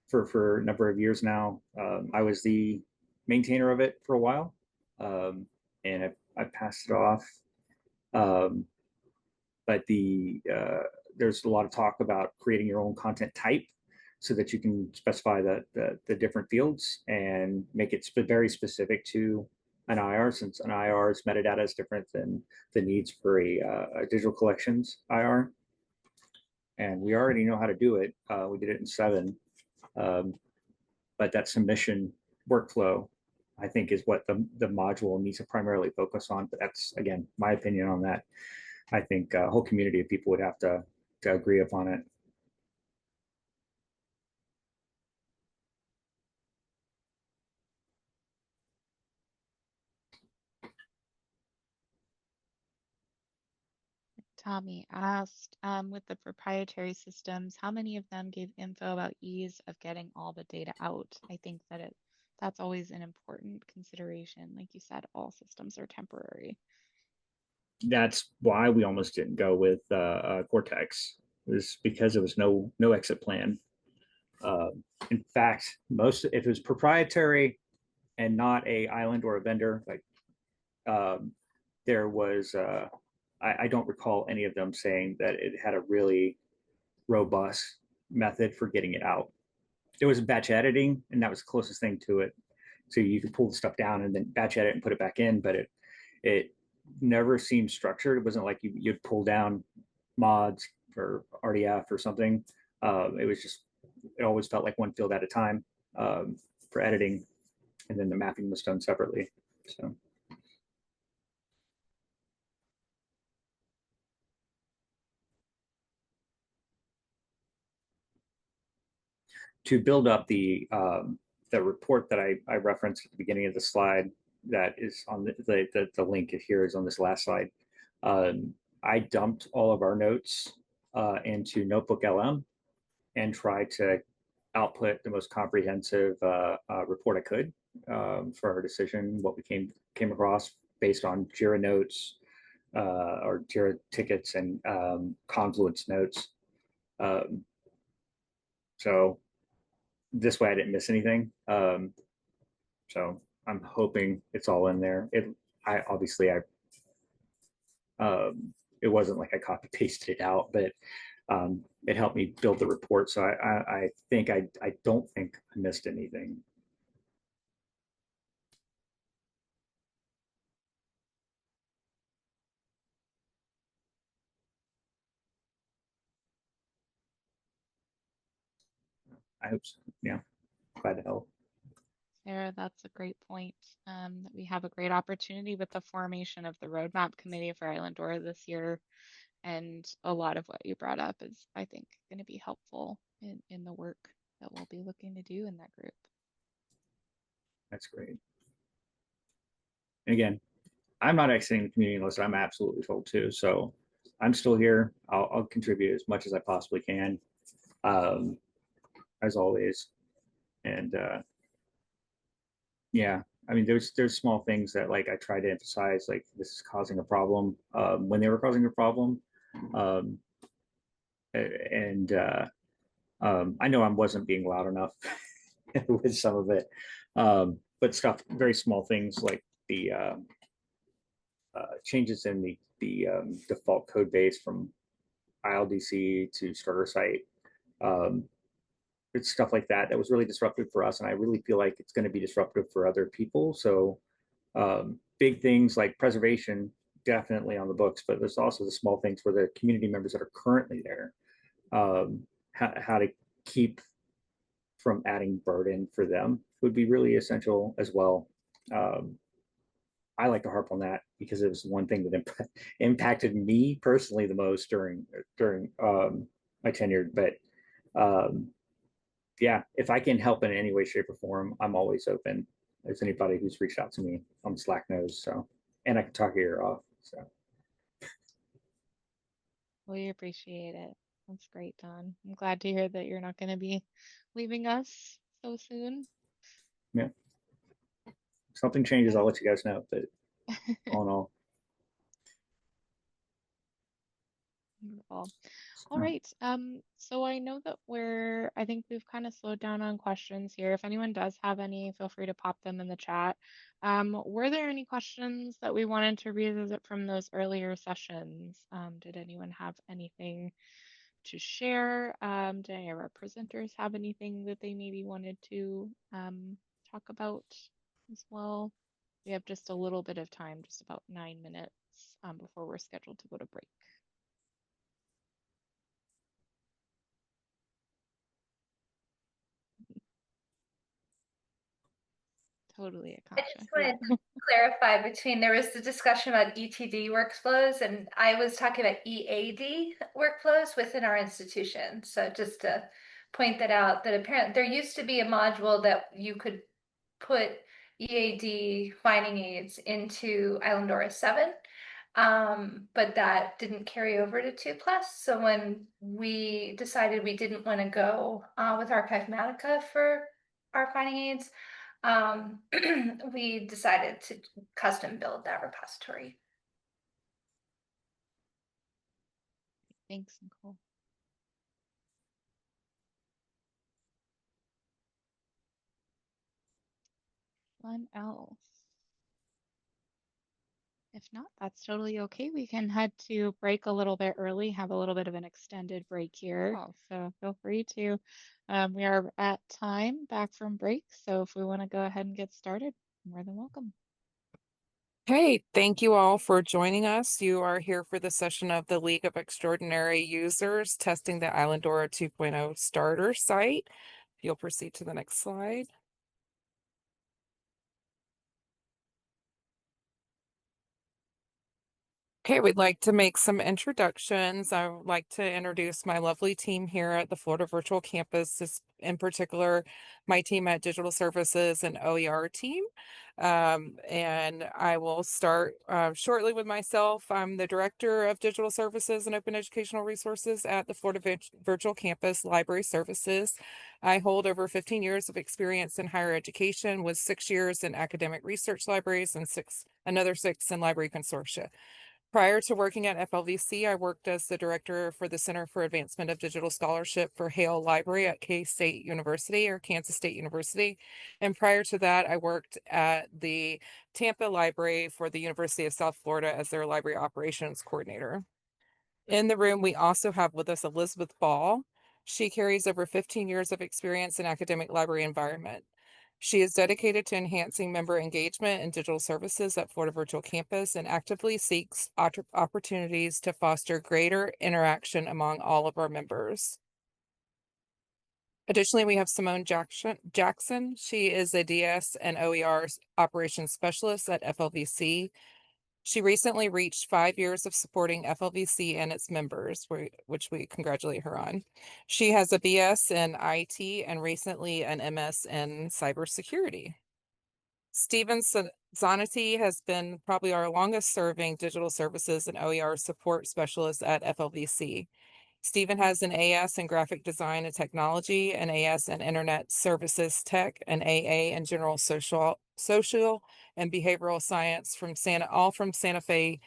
for a number of years now. I was the maintainer of it for a while, and I passed it off. But there's a lot of talk about creating your own content type so that you can specify the different fields and make it very specific to an IR, since an IR's metadata is different than the needs for a digital collections IR. And we already know how to do it. We did it in 7. But that submission workflow, I think, is what the module needs to primarily focus on. But that's, again, my opinion on that. I think a whole community of people would have to agree upon it. Tommy asked, with the proprietary systems, how many of them gave info about ease of getting all the data out? I think that it that's always an important consideration. Like you said, all systems are temporary. That's why we almost didn't go with Cortex. It was because there was no exit plan. Uh, in fact, if it was proprietary and not a island or a vendor, like there was, I don't recall any of them saying that it had a really robust method for getting it out. There was batch editing, and that was the closest thing to it. So you could pull the stuff down and then batch edit and put it back in, but it never seemed structured. It wasn't like you'd pull down mods or RDF or something. It always felt like one field at a time for editing, and then the mapping was done separately. So. To build up the report that I referenced at the beginning of the slide, that is on the link here is on this last slide. I dumped all of our notes into Notebook LM and tried to output the most comprehensive report I could for our decision, what we came across based on JIRA notes or JIRA tickets and Confluence notes. So this way I didn't miss anything. So I'm hoping it's all in there. It wasn't like I copy pasted it out, but it helped me build the report. So I don't think I missed anything. I hope so. Yeah, glad to help. Sarah, that's a great point. That we have a great opportunity with the formation of the roadmap committee for Islandora this year. And a lot of what you brought up is, I think, going to be helpful in the work that we'll be looking to do in that group. That's great. And again, I'm not exiting the community unless I'm absolutely told to. So I'm still here. I'll contribute as much as I possibly can, as always. And yeah, I mean, there's small things that like I try to emphasize, like this is causing a problem when they were causing a problem. And I know I wasn't being loud enough with some of it, but stuff, very small things like the changes in the default code base from ILDC to starter site. It's stuff like that was really disruptive for us, and I really feel like it's going to be disruptive for other people. So big things like preservation, definitely on the books, but there's also the small things for the community members that are currently there, how to keep from adding burden for them would be really essential as well. I like to harp on that because it was one thing that impacted me personally the most during my tenure. But yeah, if I can help in any way, shape, or form, I'm always open. There's anybody who's reached out to me on Slack knows. So, and I can talk your ear off. So, We appreciate it. That's great, Don. I'm glad to hear that you're not going to be leaving us so soon. yeah. If something changes, I'll let you guys know. But all in all. Wonderful. All right. So I know that I think we've kind of slowed down on questions here. If anyone does have any, feel free to pop them in the chat. Were there any questions that we wanted to revisit from those earlier sessions? Did anyone have anything to share? Did any of our presenters have anything that they maybe wanted to talk about as well? We have just a little bit of time, just about 9 minutes before we're scheduled to go to break. Totally a I gotcha. just wanted to clarify there was the discussion about ETD workflows, and I was talking about EAD workflows within our institution. So just to point that out, that apparently there used to be a module that you could put EAD finding aids into Islandora 7, but that didn't carry over to 2+. So when we decided we didn't want to go with Archivematica for our finding aids, we decided to custom build that repository. Thanks, Nicole. Anyone else? If not, that's totally okay. We can head to break a little bit early, have a little bit of an extended break here. So feel free to. We are at time back from break. So if we want to go ahead and get started, more than welcome. Hey, thank you all for joining us. You are here for the session of the League of Extraordinary Users testing the Islandora 2.0 starter site. You'll proceed to the next slide. Okay, we'd like to make some introductions. I would like to introduce my lovely team here at the Florida Virtual Campus, this in particular, my team at Digital Services and OER team. And I will start shortly with myself. I'm the Director of Digital Services and Open Educational Resources at the Florida Virtual Campus Library Services. I hold over 15 years of experience in higher education with 6 years in academic research libraries and another 6 in library consortia. Prior to working at FLVC, I worked as the director for the Center for Advancement of Digital Scholarship for Hale Library at K-State University or Kansas State University. And prior to that, I worked at the Tampa Library for the University of South Florida as their library operations coordinator. In the room, we also have with us Elisabeth Blau. She carries over 15 years of experience in academic library environment. She is dedicated to enhancing member engagement in digital services at Florida Virtual Campus and actively seeks opportunities to foster greater interaction among all of our members. Additionally, we have Simonne Jackson. She is a DS and OER operations specialist at FLVC. She recently reached 5 years of supporting FLVC and its members, which we congratulate her on. She has a BS in IT and recently an MS in cybersecurity. Szanati has been probably our longest serving digital services and OER support specialist at FLVC. Stephen has an AS in graphic design and technology, an AS in internet services tech, an AA in general social and behavioral science from Santa Fe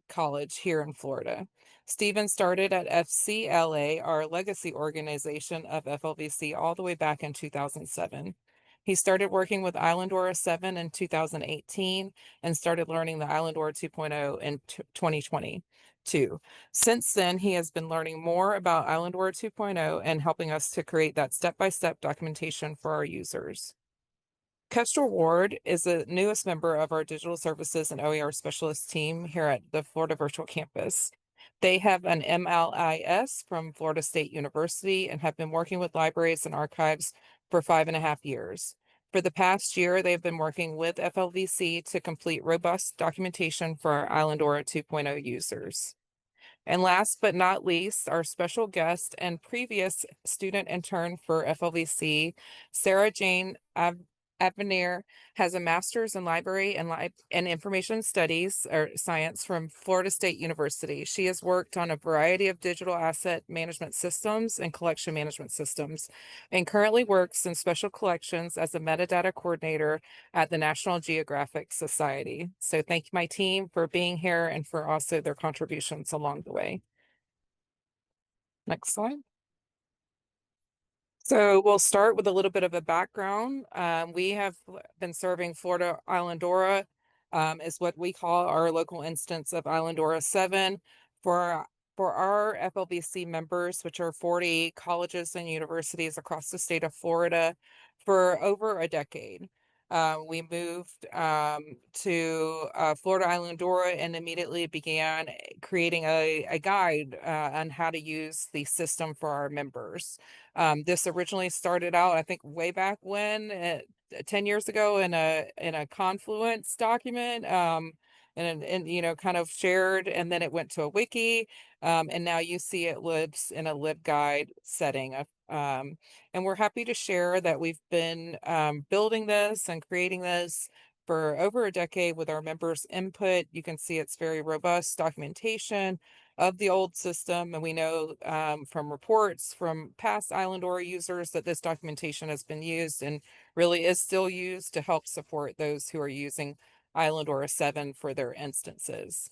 College here in Florida. Stephen started at FCLA, our legacy organization of FLVC, all the way back in 2007. He started working with Islandora 7 in 2018 and started learning the Islandora 2.0 in 2022. Since then, he has been learning more about Islandora 2.0 and helping us to create that step-by-step documentation for our users. Kestrel Ward is the newest member of our digital services and OER specialist team here at the Florida Virtual Campus. They have an MLIS from Florida State University and have been working with libraries and archives for 5.5 years. For the past year, they've been working with FLVC to complete robust documentation for our Islandora 2.0 users. And last but not least, our special guest and previous student intern for FLVC, Sarah Jane Avenir, has a master's in library and information studies or science from Florida State University. She has worked on a variety of digital asset management systems and collection management systems, and currently works in special collections as a metadata coordinator at the National Geographic Society. So thank you, my team, for being here and for also their contributions along the way. Next slide. So we'll start with a little bit of a background. We have been serving Florida Islandora, is what we call our local instance of Islandora 7 for our FLVC members, which are 40 colleges and universities across the state of Florida, for over a decade. We moved to Florida Islandora and immediately began creating a guide on how to use the system for our members. This originally started out, I think, way back when, 10 years ago, in a Confluence document, and you know, kind of shared, and then it went to a wiki, and now you see it lives in a LibGuide setting. And we're happy to share that we've been building this and creating this for over a decade with our members' input. You can see it's very robust documentation, of the old system. And we know from reports from past Islandora users that this documentation has been used and really is still used to help support those who are using Islandora 7 for their instances.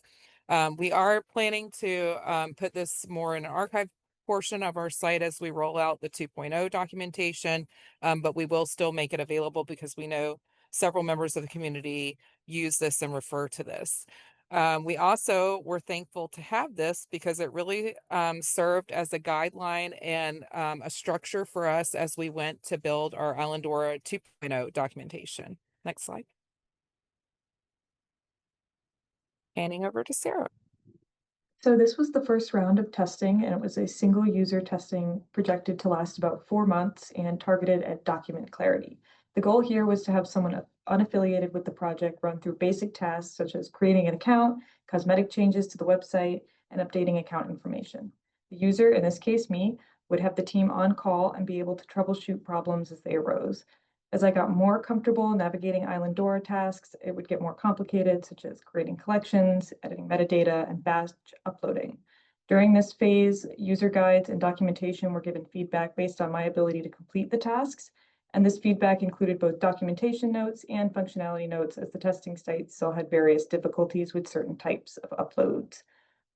We are planning to put this more in an archive portion of our site as we roll out the 2.0 documentation, but we will still make it available because we know several members of the community use this and refer to this. We also were thankful to have this because it really served as a guideline and a structure for us as we went to build our Islandora 2.0 documentation. Next slide. Handing over to Sarah. So this was the first round of testing, and it was a single user testing projected to last about 4 months and targeted at document clarity. The goal here was to have someone unaffiliated with the project run through basic tasks such as creating an account, cosmetic changes to the website, and updating account information. The user, in this case me, would have the team on call and be able to troubleshoot problems as they arose. As I got more comfortable navigating Islandora tasks, it would get more complicated, such as creating collections, editing metadata, and batch uploading. During this phase, user guides and documentation were given feedback based on my ability to complete the tasks, and this feedback included both documentation notes and functionality notes, as the testing site still had various difficulties with certain types of uploads.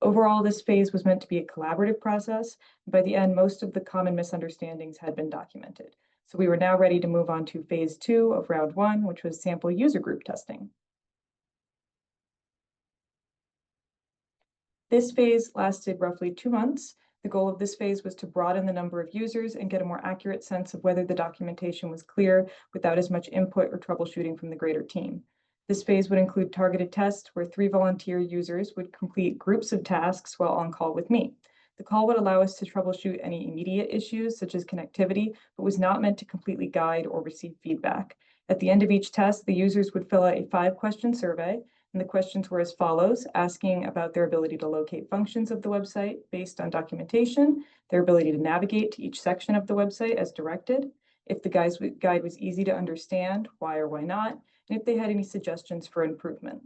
Overall, this phase was meant to be a collaborative process. By the end, most of the common misunderstandings had been documented. So we were now ready to move on to phase 2 of round 1, which was sample user group testing. This phase lasted roughly 2 months. The goal of this phase was to broaden the number of users and get a more accurate sense of whether the documentation was clear without as much input or troubleshooting from the greater team. This phase would include targeted tests where 3 volunteer users would complete groups of tasks while on call with me. The call would allow us to troubleshoot any immediate issues, such as connectivity, but was not meant to completely guide or receive feedback. At the end of each test, the users would fill out a 5-question survey, and the questions were as follows, asking about their ability to locate functions of the website based on documentation, their ability to navigate to each section of the website as directed, if the guide was easy to understand, why or why not, and if they had any suggestions for improvement.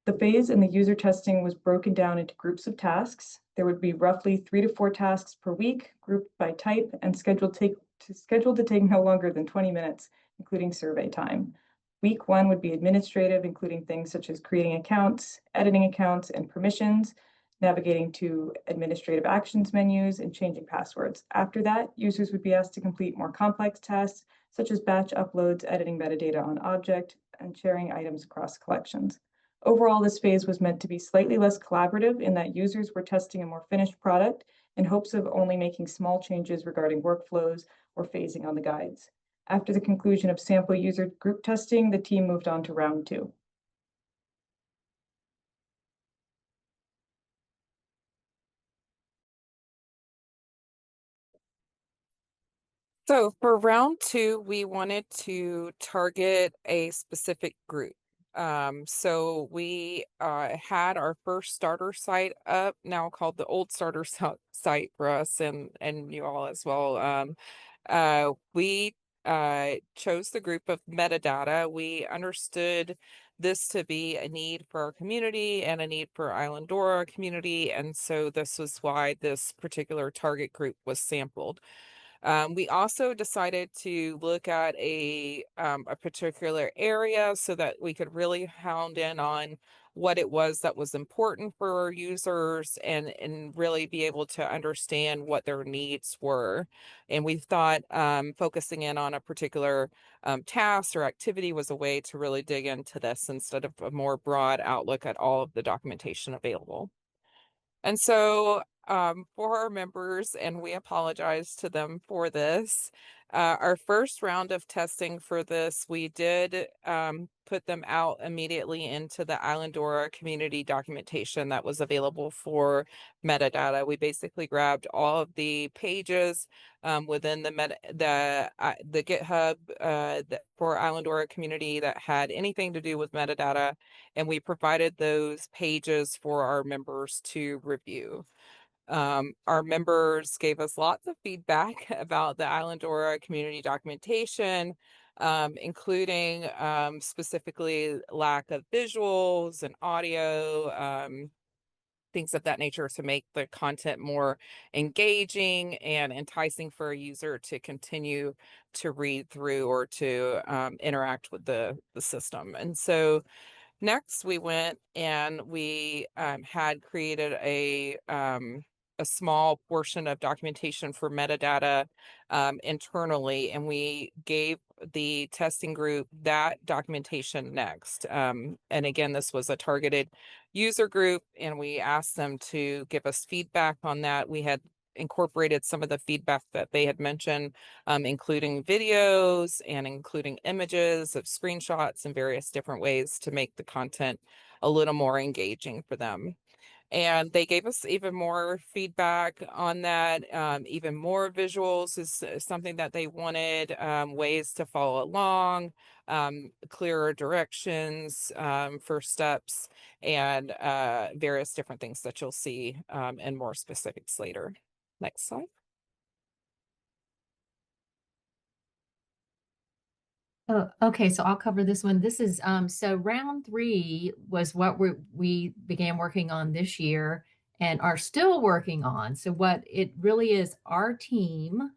The phase in the user testing was broken down into groups of tasks. There would be roughly 3 to 4 tasks per week, grouped by type, and scheduled to take no longer than 20 minutes, including survey time. Week 1 would be administrative, including things such as creating accounts, editing accounts and permissions, navigating to administrative actions menus, and changing passwords. After that, users would be asked to complete more complex tasks, such as batch uploads, editing metadata on object, and sharing items across collections. Overall, this phase was meant to be slightly less collaborative in that users were testing a more finished product in hopes of only making small changes regarding workflows or phasing on the guides. After the conclusion of sample user group testing, the team moved on to round 2. So for round 2, we wanted to target a specific group. So we had our first starter site up, now called the old starter site for us and you all as well. We chose the group of metadata. We understood this to be a need for our community and a need for Islandora community, and so this was why this particular target group was sampled. We also decided to look at a particular area so that we could really hound in on what it was that was important for our users and really be able to understand what their needs were. And we thought focusing in on a particular task or activity was a way to really dig into this instead of a more broad outlook at all of the documentation available. And so for our members, and we apologize to them for this, our first round of testing for this, we did put them out immediately into the Islandora community documentation that was available for metadata. We basically grabbed all of the pages within the GitHub for Islandora community that had anything to do with metadata, and we provided those pages for our members to review. Our members gave us lots of feedback about the Islandora community documentation, including specifically lack of visuals and audio, things of that nature to make the content more engaging and enticing for a user to continue to read through or to interact with the system. And so next we went and we had created a small portion of documentation for metadata internally, and we gave the testing group that documentation next. And again, this was a targeted user group, and we asked them to give us feedback on that. We had incorporated some of the feedback that they had mentioned, including videos and including images of screenshots and various different ways to make the content a little more engaging for them. And they gave us even more feedback on that. Even more visuals is something that they wanted, ways to follow along, clearer directions for steps, and various different things that you'll see and more specifics later. Next slide. Oh, okay, so I'll cover this one. This is so round 3 was what we began working on this year and are still working on. So what it really is, our team,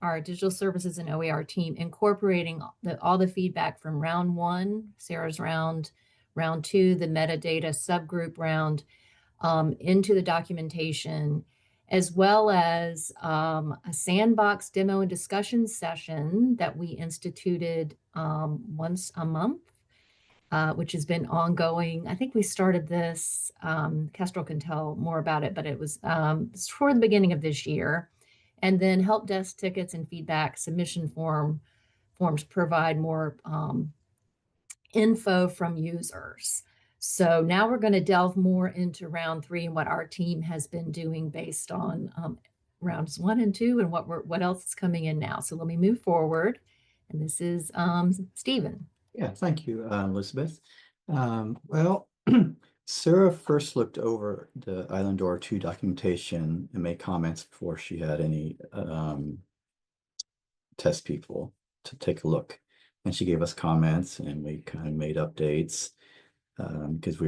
our digital services and OER team, incorporating all the feedback from round 1, Sarah's round 2, the metadata subgroup round, into the documentation, as well as a sandbox demo and discussion session that we instituted once a month, which has been ongoing. I think we started this, Kestrel can tell more about it, but it was toward the beginning of this year. And then help desk tickets and feedback submission forms provide more info from users. So now we're going to delve more into round 3 and what our team has been doing based on rounds 1 and 2 and what else is coming in now. So let me move forward. And this is Stephen. Yeah, thank you, Elisabeth. Well, Sarah first looked over the Islandora 2 documentation and made comments before she had any test people to take a look. And she gave us comments, and we kind of made updates because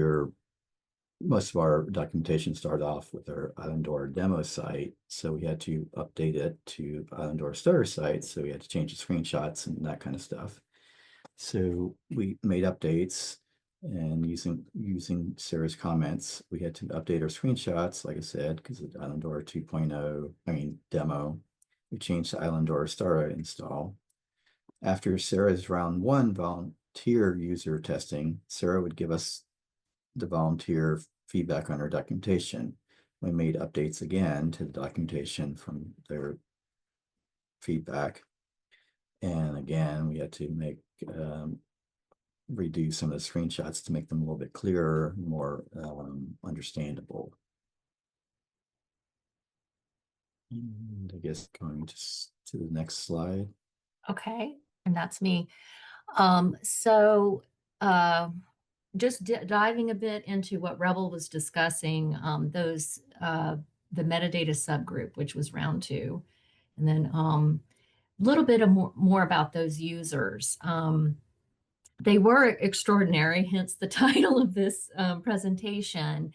most of our documentation started off with our Islandora demo site. So we had to update it to Islandora starter site. So we had to change the screenshots and that kind of stuff. So we made updates, and using Sarah's comments, we had to update our screenshots, like I said, because of Islandora 2.0, demo. We changed to Islandora starter install. After Sarah's round 1 volunteer user testing, Sarah would give us the volunteer feedback on our documentation. We made updates again to the documentation from their feedback. And again, we had to make redo some of the screenshots to make them a little bit clearer, more understandable. And I guess going to the next slide. Okay, and that's me. Just diving a bit into what Rebel was discussing, the metadata subgroup, which was round 2, and then a little bit more about those users. They were extraordinary, hence the title of this presentation.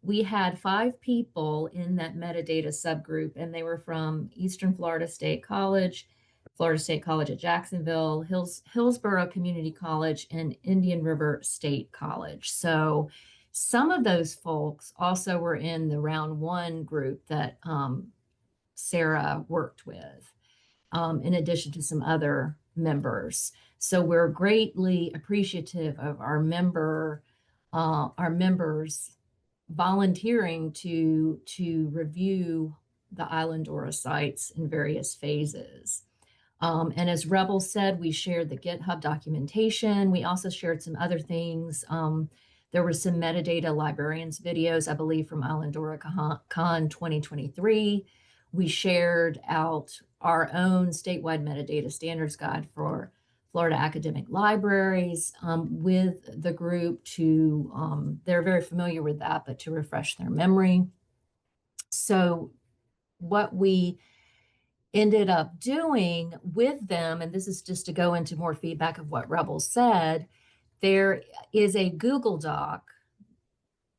We had 5 people in that metadata subgroup, and they were from Eastern Florida State College, Florida State College at Jacksonville, Hillsborough Community College, and Indian River State College. So some of those folks also were in the round 1 group that Sarah worked with, in addition to some other members. So we're greatly appreciative of our members volunteering to review the Islandora sites in various phases. And as Rebel said, we shared the GitHub documentation. We also shared some other things. There were some metadata librarians videos, I believe, from IslandoraCon 2023. We shared out our own statewide metadata standards guide for Florida academic libraries with the group to, they're very familiar with that, but to refresh their memory. So what we ended up doing with them, and this is just to go into more feedback of what Rebel said, there is a Google Doc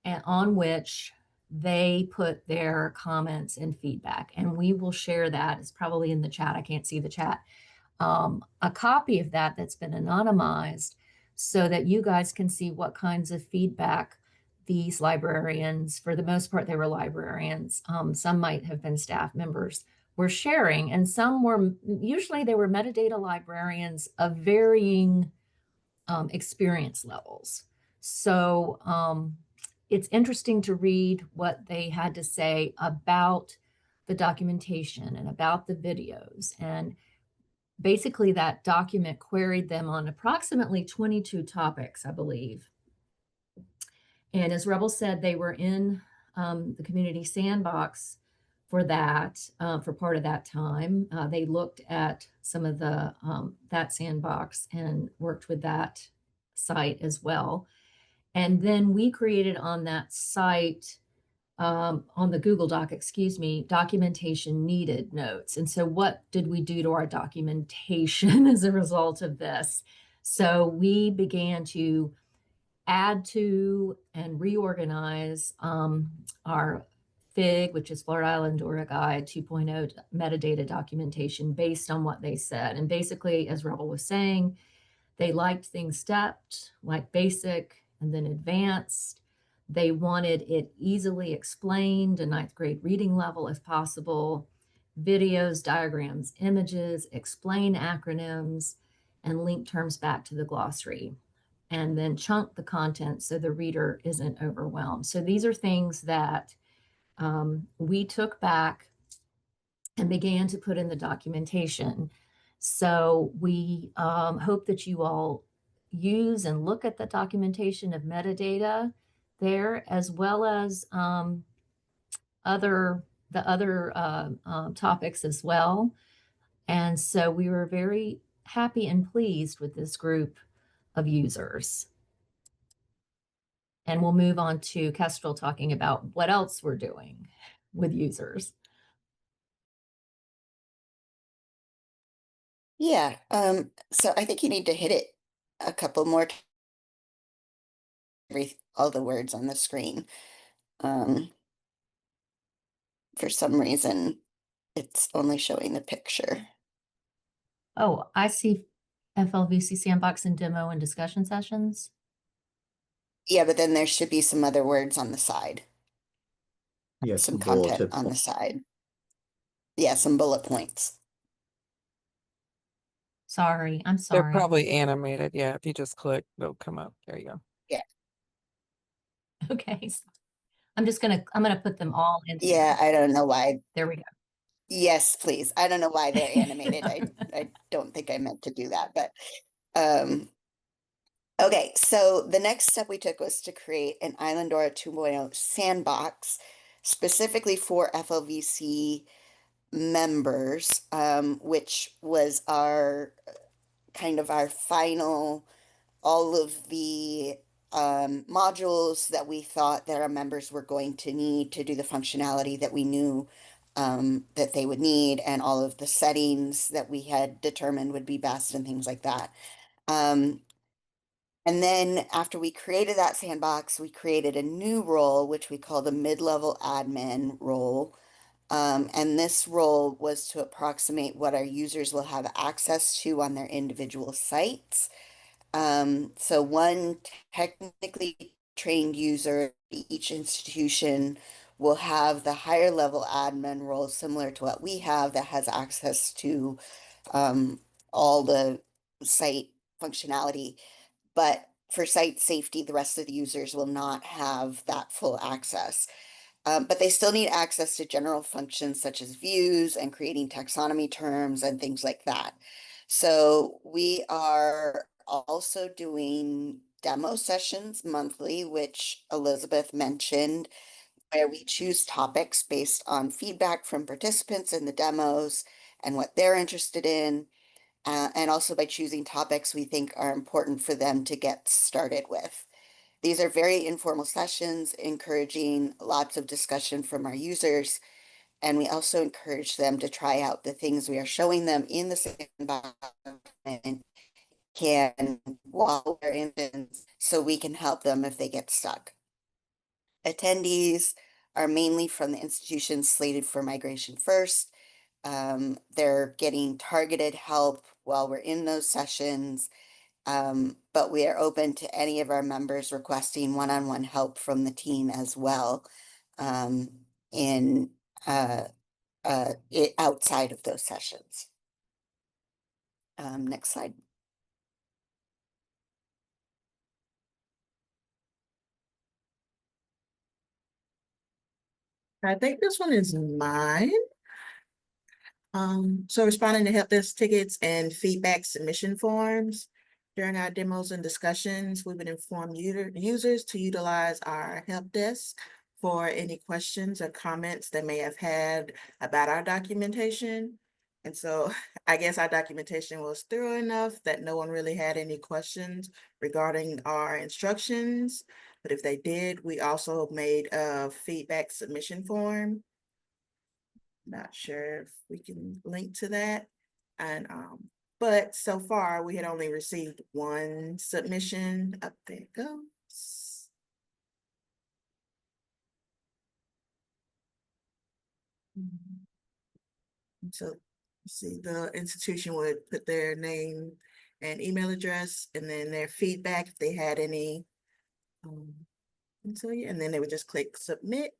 on which they put their comments and feedback, and we will share that. It's probably in the chat. I can't see the chat. A copy of that that's been anonymized so that you guys can see what kinds of feedback these librarians, for the most part, they were librarians. Some might have been staff members, were sharing, and some were, usually they were metadata librarians of varying experience levels. So it's interesting to read what they had to say about the documentation and about the videos. And basically that document queried them on approximately 22 topics, I believe. And as Rebel said, they were in the community sandbox for that, for part of that time. They looked at some of the that sandbox and worked with that site as well. And then we created on that site, on the Google Doc, excuse me, documentation needed notes. And so what did we do to our documentation as a result of this? So we began to add to and reorganize our FIG, which is Florida Islandora Guide 2.0 metadata documentation based on what they said. And basically, as Rebel was saying, they liked things stepped, like basic and then advanced. They wanted it easily explained, a ninth grade reading level if possible, videos, diagrams, images, explain acronyms, and link terms back to the glossary, and then chunk the content so the reader isn't overwhelmed. So these are things that we took back and began to put in the documentation. So we hope that you all use and look at the documentation of metadata there, as well as the other topics as well. And so we were very happy and pleased with this group of users. And we'll move on to Kestrel talking about what else we're doing with users. Yeah, so I think you need to hit it a couple more all the words on the screen. For some reason, it's only showing the picture. Oh, I see FLVC sandbox and demo and discussion sessions. Yeah, but then there should be some other words on the side. Yes, Some content on the side. Yeah, some bullet points. Sorry, I'm They're sorry. probably animated. Yeah, if you just click, they'll come up. There you go. Yeah. Okay. I'm gonna put them all in. Yeah, I don't know why. There we go. Yes, please. I don't know why they're animated. I don't think I meant to do that, but okay, so the next step we took was to create an Islandora 2.0 sandbox specifically for FLVC members, which was our kind of our final, all of the modules that we thought that our members were going to need to do the functionality that we knew that they would need, and all of the settings that we had determined would be best and things like that. And then after we created that sandbox, we created a new role, which we call the mid-level admin role. And this role was to approximate what our users will have access to on their individual sites. So one technically trained user, each institution will have the higher level admin role similar to what we have, that has access to all the site functionality. But for site safety, the rest of the users will not have that full access. But they still need access to general functions such as views and creating taxonomy terms and things like that. So we are also doing demo sessions monthly, which Elisabeth mentioned, where we choose topics based on feedback from participants in the demos and what they're interested in. And also by choosing topics we think are important for them to get started with. These are very informal sessions, encouraging lots of discussion from our users. And we also encourage them to try out the things we are showing them in the sandbox and can while they're in, so we can help them if they get stuck. Attendees are mainly from the institutions slated for Migration First. They're getting targeted help while we're in those sessions. But we are open to any of our members requesting one-on-one help from the team as well, outside of those sessions. Next slide. I think this one is mine. So responding to help desk tickets and feedback submission forms. During our demos and discussions, we would inform users to utilize our help desk for any questions or comments they may have had about our documentation. And so I guess our documentation was thorough enough that no one really had any questions regarding our instructions. But if they did, we also made a feedback submission form. Not sure if we can link to that. And but so far we had only received one submission. Up there it goes. So see, the institution would put their name and email address and then their feedback if they had any. And so yeah, and then they would just click submit.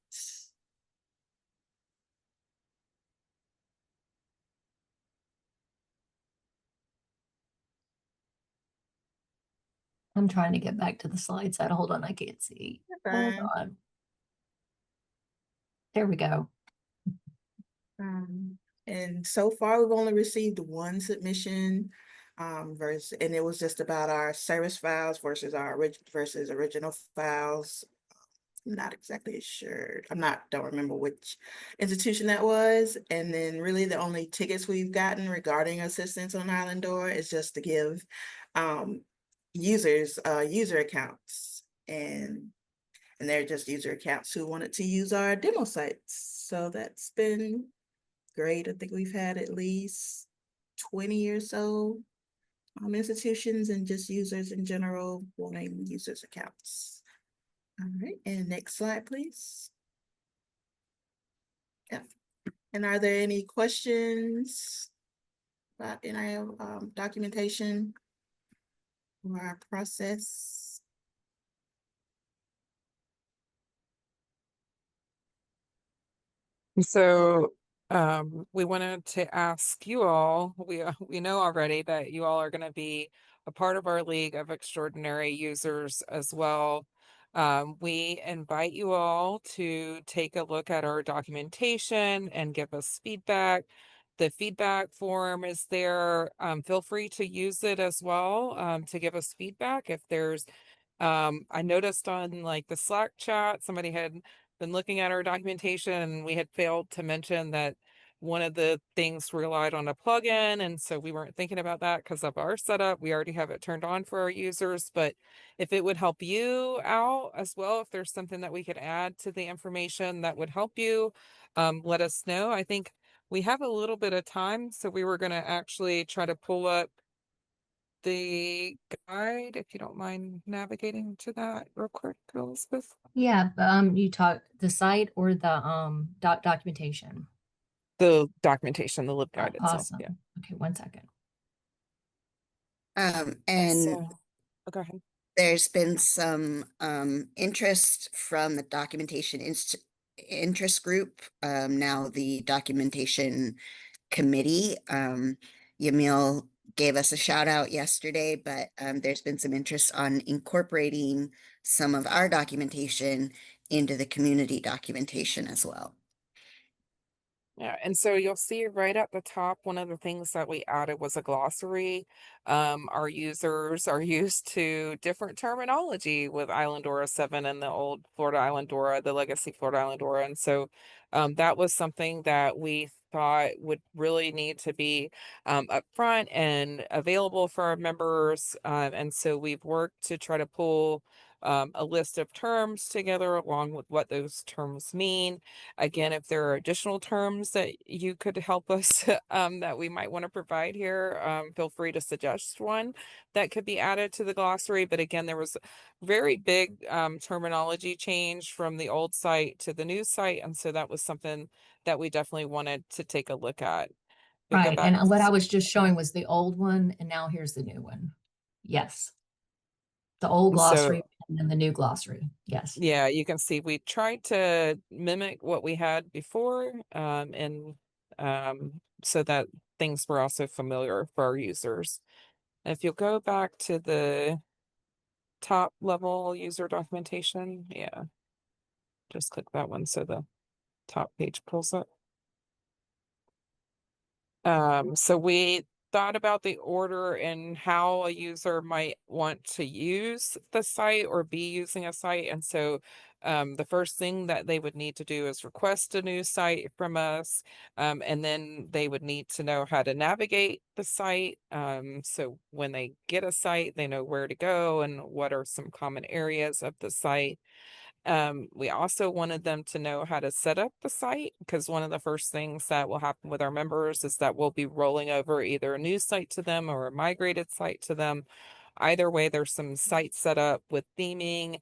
I'm trying to get back to the slide side. Hold on, I can't see. Hold on. There we go. And so far we've only received one submission, and it was just about our service files versus our original files. I'm not exactly sure. Don't remember which institution that was. And then really the only tickets we've gotten regarding assistance on Islandora is just to give users user accounts, and they're just user accounts who wanted to use our demo sites. So that's been great. I think we've had at least 20 or so institutions and just users in general wanting users accounts. All right, and next slide, please. Yeah. And are there any questions about any documentation or our process? So we wanted to ask you all, we know already that you all are going to be a part of our League of Extraordinary Users as well. We invite you all to take a look at our documentation and give us feedback. The feedback form is there. Feel free to use it as well to give us feedback. If there's, I noticed on like the Slack chat, somebody had been looking at our documentation and we had failed to mention that one of the things relied on a plugin, and so we weren't thinking about that because of our setup. We already have it turned on for our users, but if it would help you out as well, if there's something that we could add to the information that would help you, let us know. I think we have a little bit of time, so we were going to actually try to pull up the guide, if you don't mind navigating to that real quick, Elizabeth. Yeah, you talk the site or the documentation. The documentation, the LibGuide itself. Awesome. Yeah. Okay, 1 second. And So, go ahead. there's been some interest from the documentation interest group, now the documentation committee. Yamil gave us a shout out yesterday, but there's been some interest on incorporating some of our documentation into the community documentation as well. Yeah, and so you'll see right at the top, one of the things that we added was a glossary. Our users are used to different terminology with Islandora 7 and the old Florida Islandora, the legacy Florida Islandora. And so that was something that we thought would really need to be upfront and available for our members. And so we've worked to try to pull a list of terms together along with what those terms mean. Again, if there are additional terms that you could help us that we might want to provide here, feel free to suggest one that could be added to the glossary. But again, there was very big terminology change from the old site to the new site, and so that was something that we definitely wanted to take a look at. You'll go Right. back. And what I was just showing was the old one, and now here's the new one. Yes. The old So glossary and then the new glossary. Yes. yeah, you can see we tried to mimic what we had before, and so that things were also familiar for our users. If you'll go back to the top level user documentation, yeah, just click that one so the top page pulls up. So we thought about the order and how a user might want to use the site or be using a site. And so the first thing that they would need to do is request a new site from us. And then they would need to know how to navigate the site. So when they get a site, they know where to go and what are some common areas of the site. We also wanted them to know how to set up the site, because one of the first things that will happen with our members is that we'll be rolling over either a new site to them or a migrated site to them. Either way, there's some sites set up with theming,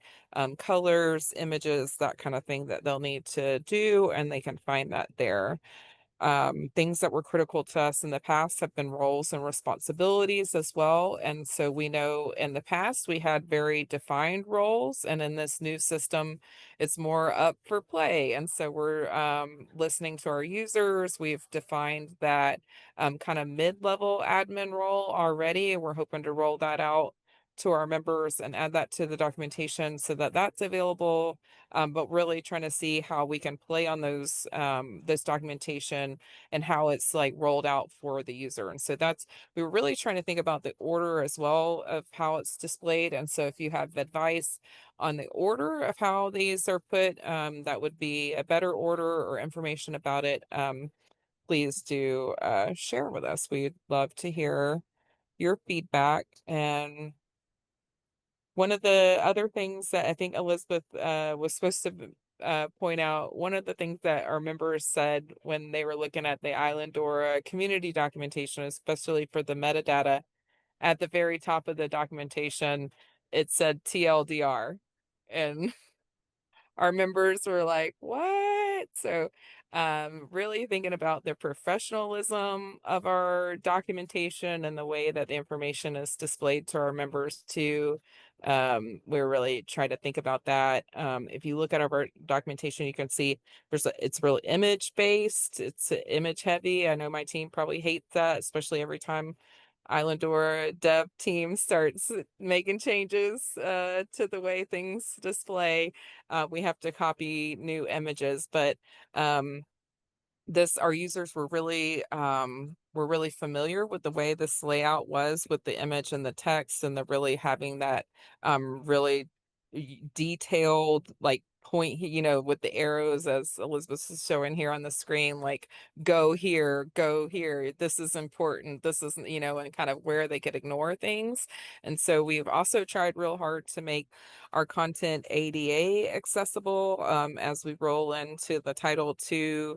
colors, images, that kind of thing that they'll need to do, and they can find that there. Things that were critical to us in the past have been roles and responsibilities as well. And so we know in the past we had very defined roles, and in this new system, it's more up for play. And so we're listening to our users. We've defined that kind of mid-level admin role already, and we're hoping to roll that out to our members and add that to the documentation so that that's available. But really trying to see how we can play on those this documentation and how it's like rolled out for the user. And so we were really trying to think about the order as well of how it's displayed. And so if you have advice on the order of how these are put, that would be a better order, or information about it, please do share with us. We'd love to hear your feedback. And one of the other things that I think Elisabeth was supposed to point out, one of the things that our members said when they were looking at the Islandora community documentation, especially for the metadata, at the very top of the documentation, it said TLDR. And our members were like, what? So really thinking about the professionalism of our documentation and the way that the information is displayed to our members too. We're really trying to think about that. If you look at our documentation, you can see it's really image based, it's image heavy. I know my team probably hates that, especially every time Islandora dev team starts making changes to the way things display. We have to copy new images, but our users were really familiar with the way this layout was with the image and the text, and the really having that really detailed like point, with the arrows, as Elisabeth is showing here on the screen, like go here, this is important, this isn't, and kind of where they could ignore things. And so we've also tried real hard to make our content ADA accessible as we roll into the Title II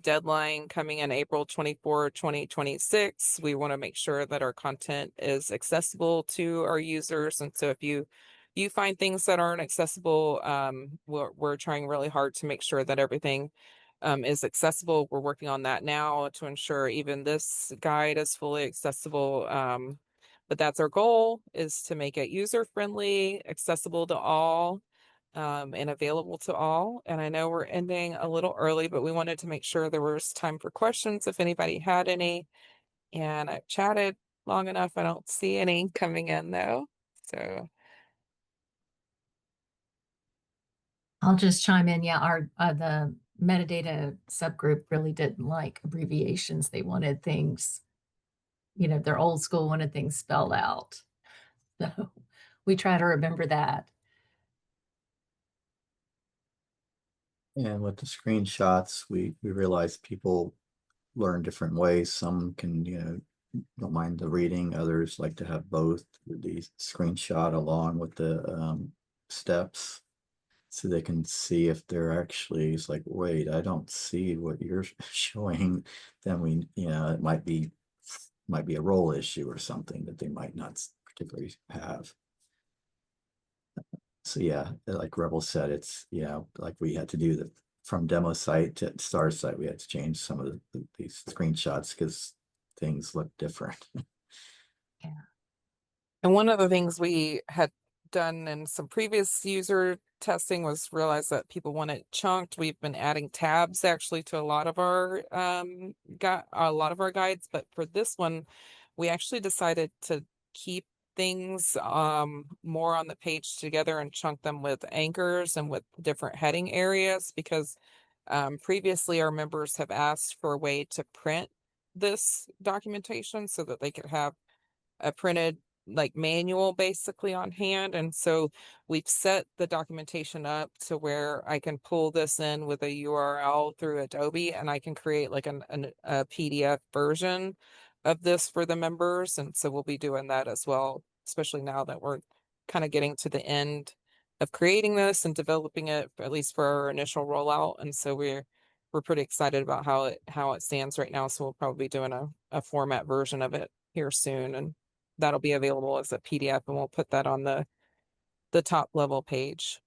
deadline coming in April 24, 2026. We want to make sure that our content is accessible to our users. And so if you find things that aren't accessible, we're trying really hard to make sure that everything is accessible. We're working on that now to ensure even this guide is fully accessible. But that's our goal, is to make it user-friendly, accessible to all, and available to all. And I know we're ending a little early, but we wanted to make sure there was time for questions if anybody had any. And I've chatted long enough. I don't see any coming in though. So I'll just chime in. Yeah, our the metadata subgroup really didn't like abbreviations. They wanted things, they're old school, wanted things spelled out. So we try to remember that. And with the screenshots, we realized people learn different ways. Some can, don't mind the reading. Others like to have both the screenshot along with the steps so they can see if they're actually, it's like, wait, I don't see what you're showing. Then we, it might be a role issue or something that they might not particularly have. So yeah, like Rebel said, it's, like we had to do from demo site to start site, we had to change some of these screenshots because things look different. Yeah. And one of the things we had done in some previous user testing was realize that people want it chunked. We've been adding tabs actually to a lot of our guides, but for this one, we actually decided to keep things more on the page together and chunk them with anchors and with different heading areas, because previously our members have asked for a way to print this documentation so that they could have a printed like manual basically on hand. And so we've set the documentation up to where I can pull this in with a URL through Adobe, and I can create like a PDF version of this for the members. And so we'll be doing that as well, especially now that we're kind of getting to the end of creating this and developing it, at least for our initial rollout. And so we're pretty excited about how it stands right now. So we'll probably be doing a format version of it here soon, and that'll be available as a PDF, and we'll put that on the top level page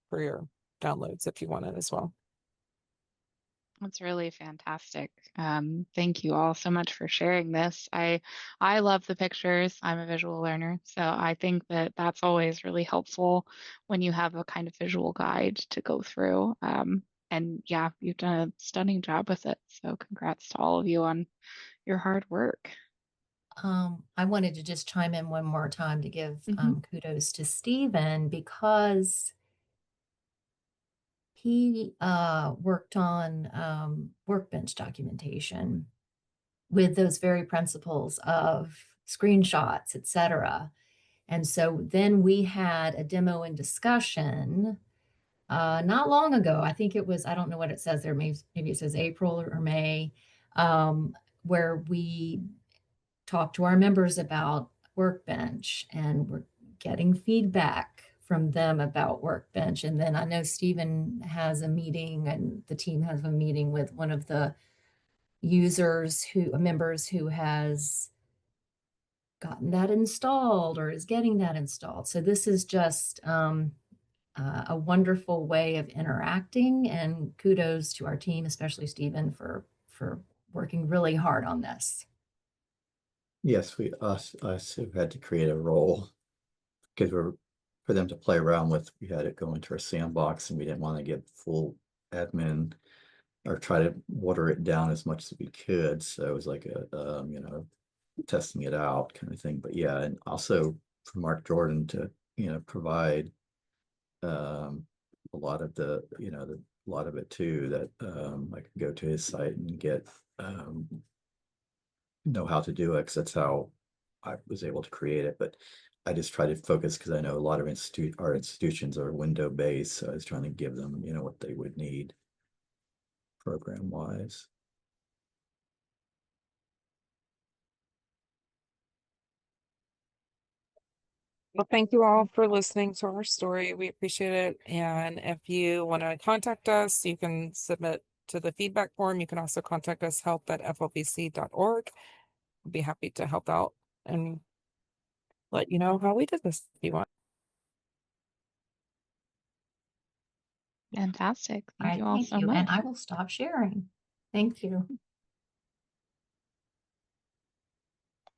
for your downloads if you want it as well. That's really fantastic. Thank you all so much for sharing this. I love the pictures. I'm a visual learner, so I think that that's always really helpful when you have a kind of visual guide to go through. And yeah, you've done a stunning job with it. So congrats to all of you on your hard work. I wanted to just chime in one more time to give Mhm. kudos to Stephen, because he worked on workbench documentation with those very principles of screenshots, etc. And so then we had a demo and discussion not long ago. I think it was, I don't know what it says there, maybe it says April or May, where we talked to our members about Workbench, and we're getting feedback from them about Workbench. And then I know Stephen has a meeting, and the team has a meeting with one of the members who has gotten that installed or is getting that installed. So this is just a wonderful way of interacting, and kudos to our team, especially Stephen, for working really hard on this. Yes, us have had to create a role because for them to play around with. We had it go into our sandbox, and we didn't want to get full admin or try to water it down as much as we could. So it was like testing it out kind of thing. But yeah, and also for Mark Jordan to provide a lot of a lot of it too, that I could go to his site and get know how to do it, because that's how I was able to create it. But I just try to focus because I know a lot of our institutions are window based, so I was trying to give them what they would need program wise. Well, thank you all for listening to our story. We appreciate it. And if you want to contact us, you can submit to the feedback form. You can also contact us, help@flbc.org. We'll be happy to help out and let you know how we did this if you want. Fantastic. Thank you all Thank so you. much. And I will stop sharing. Thank you.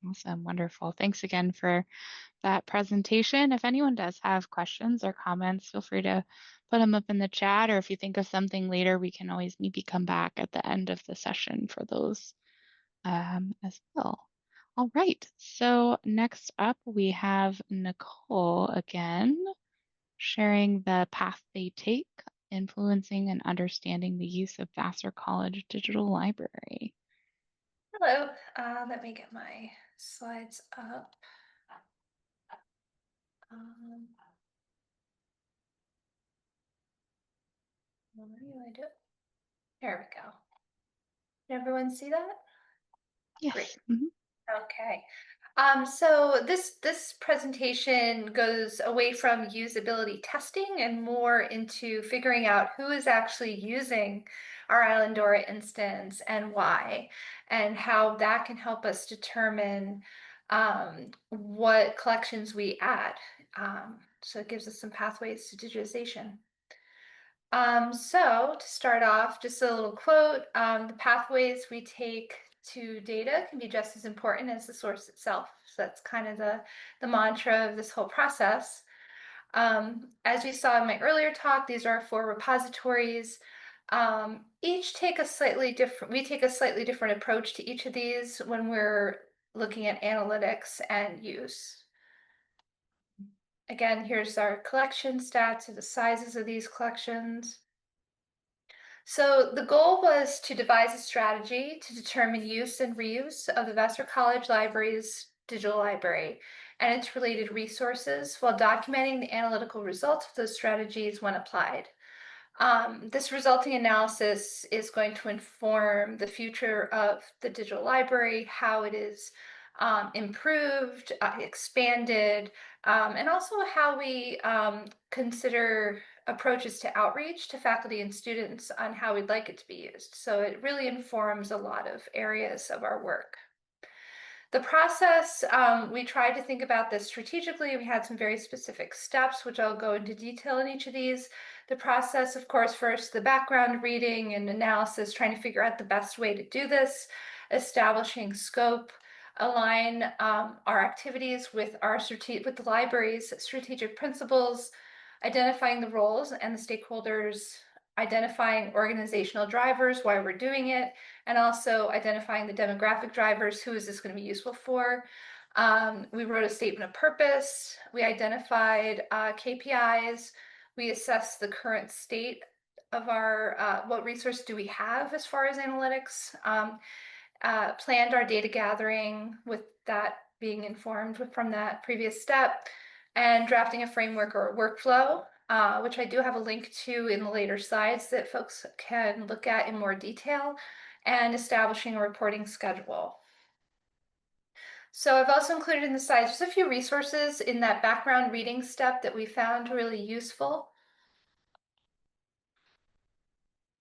Awesome. Wonderful. Thanks again for that presentation. If anyone does have questions or comments, feel free to put them up in the chat, or if you think of something later, we can always maybe come back at the end of the session for those as well. All right. So next up, we have Nicole again, sharing the path they take, influencing and understanding the use of Vassar College Digital Library. Hello, let me get my slides up. What do I do? There we go. Did everyone see that? Yes. Great. Mhm. Okay. So this presentation goes away from usability testing and more into figuring out who is actually using our Islandora instance and why, and how that can help us determine what collections we add. So it gives us some pathways to digitization. So to start off, just a little quote, the pathways we take to data can be just as important as the source itself. So that's kind of the mantra of this whole process. As we saw in my earlier talk, these are our 4 repositories. Each take a slightly different, we take a slightly different approach to each of these when we're looking at analytics and use. Again, here's our collection stats of the sizes of these collections. So the goal was to devise a strategy to determine use and reuse of the Vassar College Library's digital library and its related resources while documenting the analytical results of those strategies when applied. This resulting analysis is going to inform the future of the digital library, how it is improved, expanded, and also how we consider approaches to outreach to faculty and students on how we'd like it to be used. So it really informs a lot of areas of our work. The process, we tried to think about this strategically. We had some very specific steps, which I'll go into detail in each of these. The process, of course, first the background reading and analysis, trying to figure out the best way to do this, establishing scope, align our activities with the library's strategic principles, identifying the roles and the stakeholders, identifying organizational drivers, why we're doing it, and also identifying the demographic drivers, who is this going to be useful for. We wrote a statement of purpose. We identified KPIs. We assessed the current state of our, what resource do we have as far as analytics, planned our data gathering with that being informed from that previous step, and drafting a framework or a workflow, which I do have a link to in the later slides that folks can look at in more detail, and establishing a reporting schedule. So I've also included in the slides just a few resources in that background reading step that we found really useful.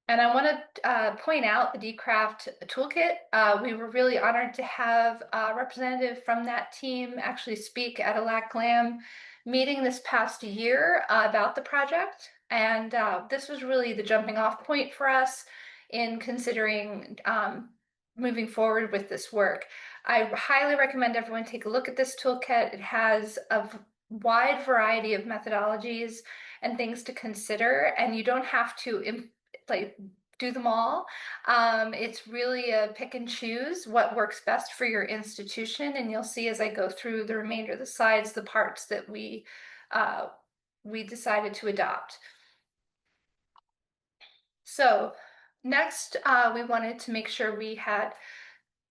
And I want to point out the dCraft toolkit. We were really honored to have a representative from that team actually speak at a LAC-GLAM meeting this past year about the project. And this was really the jumping off point for us in considering moving forward with this work. I highly recommend everyone take a look at this toolkit. It has a wide variety of methodologies and things to consider, and you don't have to do them all. It's really a pick and choose what works best for your institution, and you'll see as I go through the remainder of the slides the parts that we decided to adopt. So next, we wanted to make sure we had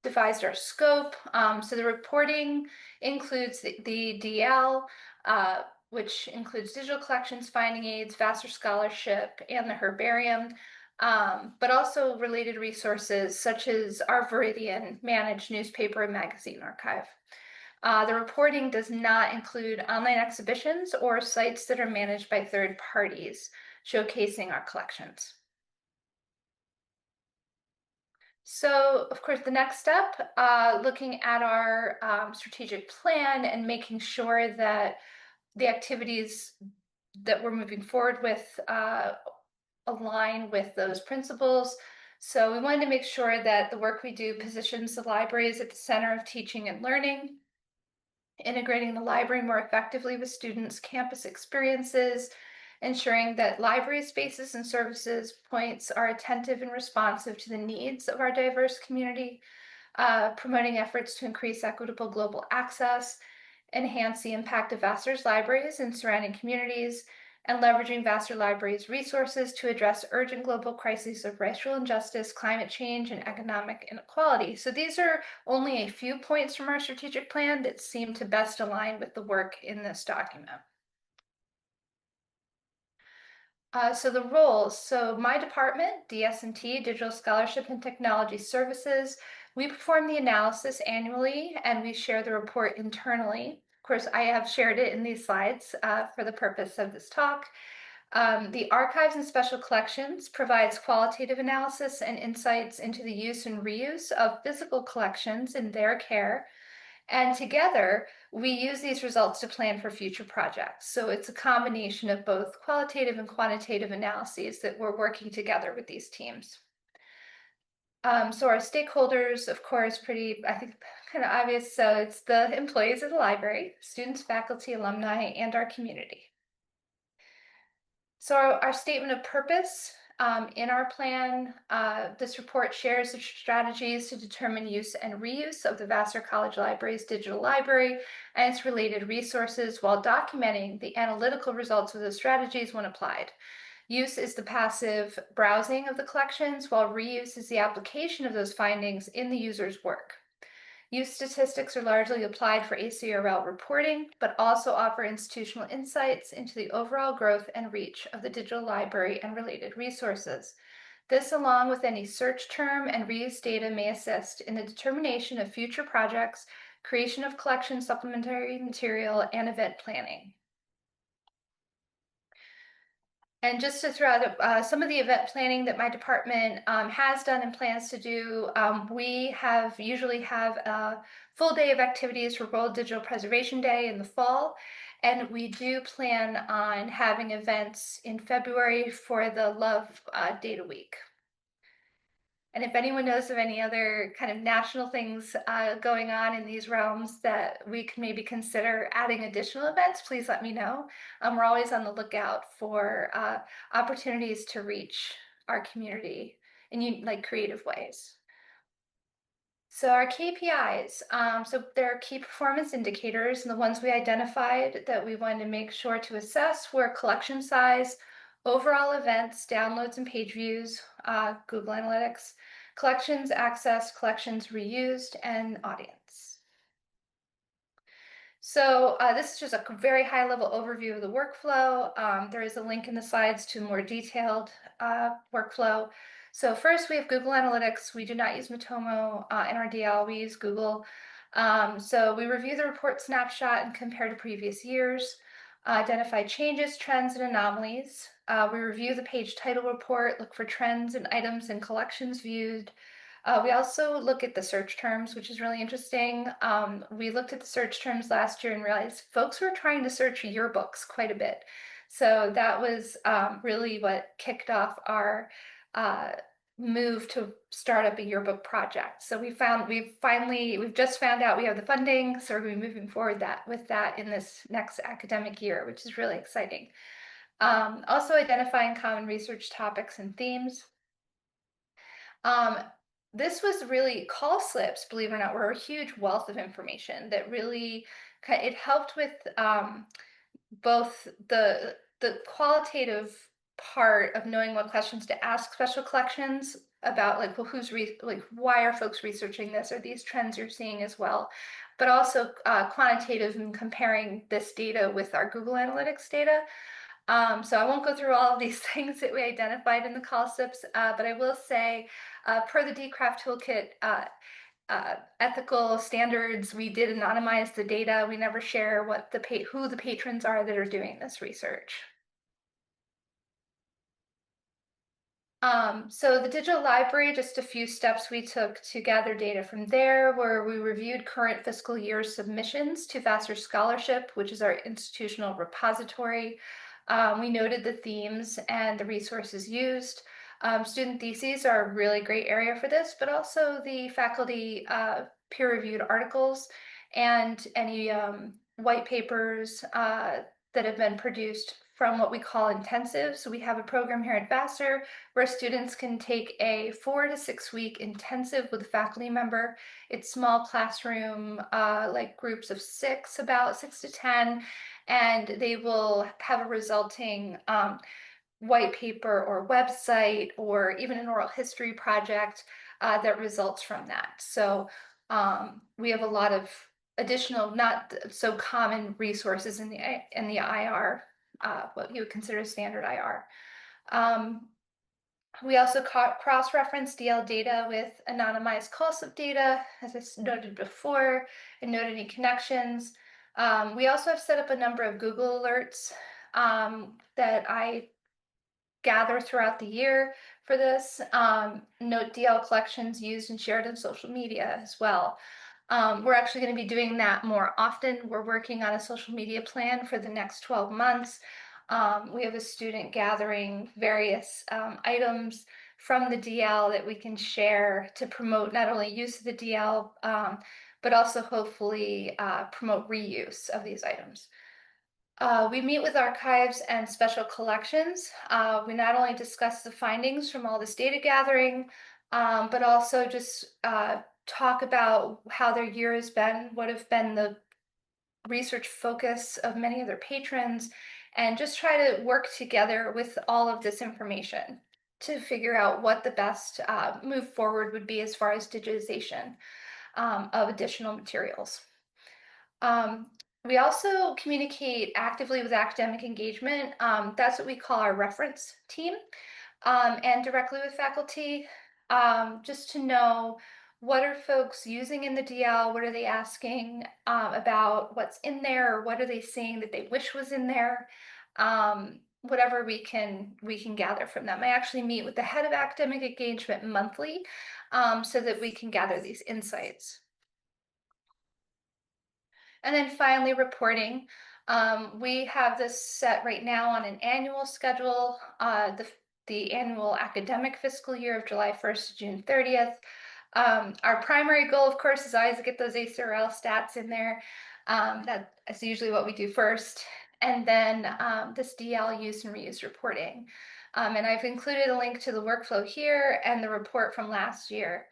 devised our scope. So the reporting includes the DL, which includes digital collections, finding aids, Vassar scholarship, and the herbarium, but also related resources such as our Veridian managed newspaper and magazine archive. The reporting does not include online exhibitions or sites that are managed by third parties, showcasing our collections. So, of course, the next step, looking at our strategic plan and making sure that the activities that we're moving forward with align with those principles. So we wanted to make sure that the work we do positions the libraries at the center of teaching and learning, integrating the library more effectively with students' campus experiences, ensuring that library spaces and services points are attentive and responsive to the needs of our diverse community, promoting efforts to increase equitable global access, enhance the impact of Vassar's libraries in surrounding communities, and leveraging Vassar Library's resources to address urgent global crises of racial injustice, climate change, and economic inequality. So these are only a few points from our strategic plan that seem to best align with the work in this document. So the roles, so my department, DS&T, Digital Scholarship and Technology Services, We perform the analysis annually and we share the report internally. Of course, I have shared it in these slides for the purpose of this talk. The Archives and Special Collections provides qualitative analysis and insights into the use and reuse of physical collections in their care. And together, we use these results to plan for future projects. So it's a combination of both qualitative and quantitative analyses that we're working together with these teams. So our stakeholders, of course, I think, kind of obvious. So it's the employees of the library, students, faculty, alumni, and our community. So our statement of purpose in our plan, this report shares the strategies to determine use and reuse of the Vassar College Library's digital library and its related resources while documenting the analytical results of those strategies when applied. Use is the passive browsing of the collections, while reuse is the application of those findings in the user's work. Use statistics are largely applied for ACRL reporting, but also offer institutional insights into the overall growth and reach of the digital library and related resources. This, along with any search term and reuse data, may assist in the determination of future projects, creation of collection supplementary material, and event planning. And just to throw out some of the event planning that my department has done and plans to do, we usually have a full day of activities for World Digital Preservation Day in the fall. And we do plan on having events in February for the Love Data Week. And if anyone knows of any other kind of national things going on in these realms that we can maybe consider adding additional events, please let me know. We're always on the lookout for opportunities to reach our community in creative ways. So our KPIs, so there are key performance indicators, and the ones we identified that we wanted to make sure to assess were collection size, overall events, downloads and page views, Google Analytics, collections accessed, collections reused, and audience. So this is just a very high-level overview of the workflow. There is a link in the slides to a more detailed workflow. So first, we have Google Analytics. We do not use Matomo in our DL. We use Google. So we review the report snapshot and compare to previous years, identify changes, trends, and anomalies. We review the page title report, look for trends and items and collections viewed. We also look at the search terms, which is really interesting. We looked at the search terms last year and realized folks were trying to search yearbooks quite a bit. So that was really what kicked off our move to start up a yearbook project. So we've just found out we have the funding, so we're going to be moving forward with that in this next academic year, which is really exciting. Also identifying common research topics and themes. This was really call slips, believe it or not, were a huge wealth of information that really, it helped with both the qualitative part of knowing what questions to ask special collections about, like, well, why are folks researching this? Are these trends you're seeing as well? But also quantitative and comparing this data with our Google Analytics data. So I won't go through all of these things that we identified in the call slips, but I will say, per the DCRAFT toolkit ethical standards, we did anonymize the data. We never share who the patrons are that are doing this research. So the digital library, just a few steps we took to gather data from there, where we reviewed current fiscal year submissions to Vassar Scholarship, which is our institutional repository. We noted the themes and the resources used. Student theses are a really great area for this, but also the faculty peer-reviewed articles and any white papers that have been produced from what we call intensive. So we have a program here at Vassar where students can take a 4 to 6 week intensive with a faculty member. It's small classroom, like groups of about 6 to 10, and they will have a resulting white paper or website or even an oral history project that results from that. So we have a lot of additional, not so common resources in the IR, what you would consider standard IR. We also cross-reference DL data with anonymized call-slip data, as I noted before, and note any connections. We also have set up a number of Google alerts that I gather throughout the year for this. Note DL collections used and shared on social media as well. We're actually going to be doing that more often. We're working on a social media plan for the next 12 months. We have a student gathering various items from the DL that we can share to promote not only use of the DL, but also hopefully promote reuse of these items. We meet with archives and special collections. We not only discuss the findings from all this data gathering, but also just talk about how their year has been, what have been the research focus of many of their patrons, and just try to work together with all of this information to figure out what the best move forward would be as far as digitization of additional materials. We also communicate actively with academic engagement. That's what we call our reference team, and directly with faculty, just to know what are folks using in the DL, what are they asking about what's in there, or what are they seeing that they wish was in there, whatever we can gather from them. I actually meet with the head of academic engagement monthly so that we can gather these insights. And then finally, reporting. We have this set right now on an annual schedule, the annual academic fiscal year of July 1st to June 30th. Our primary goal, of course, is always to get those ACRL stats in there. That's usually what we do first. And then this DL use and reuse reporting. And I've included a link to the workflow here and the report from last year.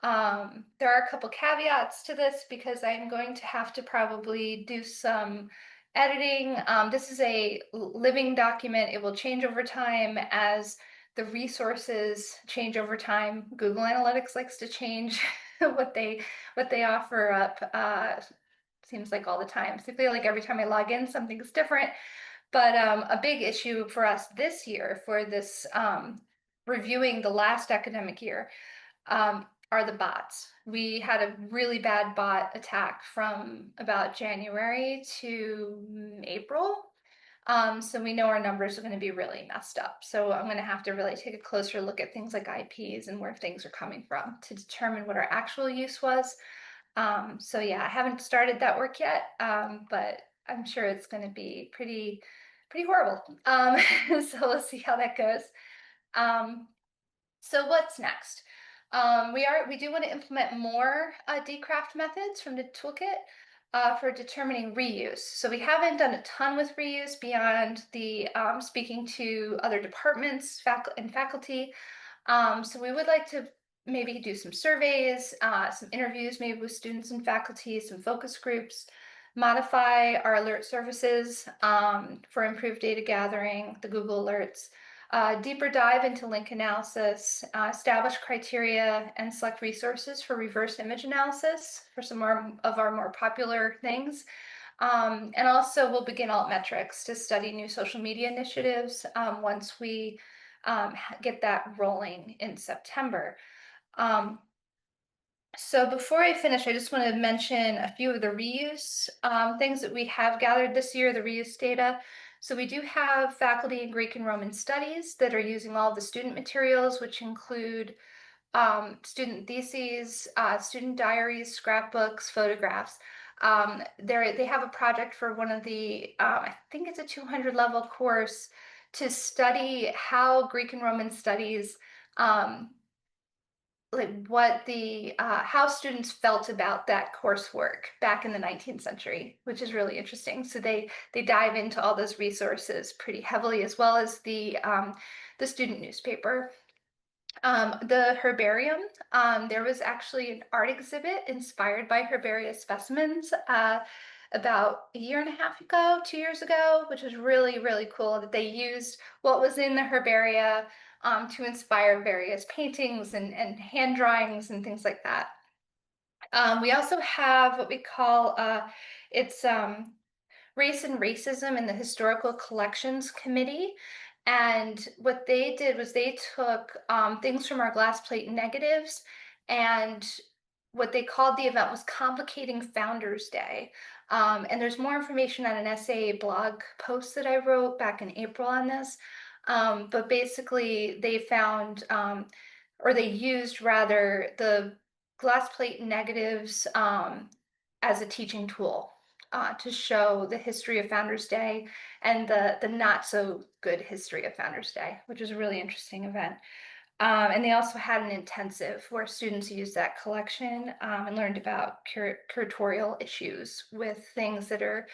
There are a couple caveats to this because I'm going to have to probably do some editing. This is a living document. It will change over time as the resources change over time. Google Analytics likes to change what they offer up. Seems like all the time. So I feel like every time I log in, something's different. But a big issue for us this year for this reviewing the last academic year are the bots. We had a really bad bot attack from about January to April. So we know our numbers are going to be really messed up. So I'm going to have to really take a closer look at things like IPs and where things are coming from to determine what our actual use was. So yeah, I haven't started that work yet, but I'm sure it's going to be pretty horrible. So we'll see how that goes. So what's next? We do want to implement more decraft methods from the toolkit for determining reuse. So we haven't done a ton with reuse beyond the speaking to other departments and faculty. So we would like to maybe do some surveys, some interviews maybe with students and faculty, some focus groups, modify our alert services for improved data gathering, the Google alerts, deeper dive into link analysis, establish criteria and select resources for reverse image analysis for some more of our more popular things. And also we'll begin altmetrics to study new social media initiatives once we get that rolling in September. So before I finish, I just want to mention a few of the reuse things that we have gathered this year, the reuse data. So we do have faculty in Greek and Roman studies that are using all of the student materials, which include student theses, student diaries, scrapbooks, photographs. They have a project for one of the, I think it's a 200 level course to study how Greek and Roman studies like what the how students felt about that coursework back in the 19th century, which is really interesting. So they dive into all those resources pretty heavily, as well as the student newspaper. The herbarium, there was actually an art exhibit inspired by herbaria specimens about a year and a half ago, 2 years ago, which was really, really cool that they used what was in the herbaria to inspire various paintings and hand drawings and things like that. We also have what we call, it's Race and Racism in the Historical Collections Committee. And what they did was they took things from our glass plate negatives, and what they called the event was Complicating Founders Day. And there's more information on an essay blog post that I wrote back in April on this. But basically, they found, or they used rather, the glass plate negatives as a teaching tool to show the history of Founders Day and the not so good history of Founders Day, which was a really interesting event. And they also had an intensive where students used that collection and learned about curatorial issues with things that are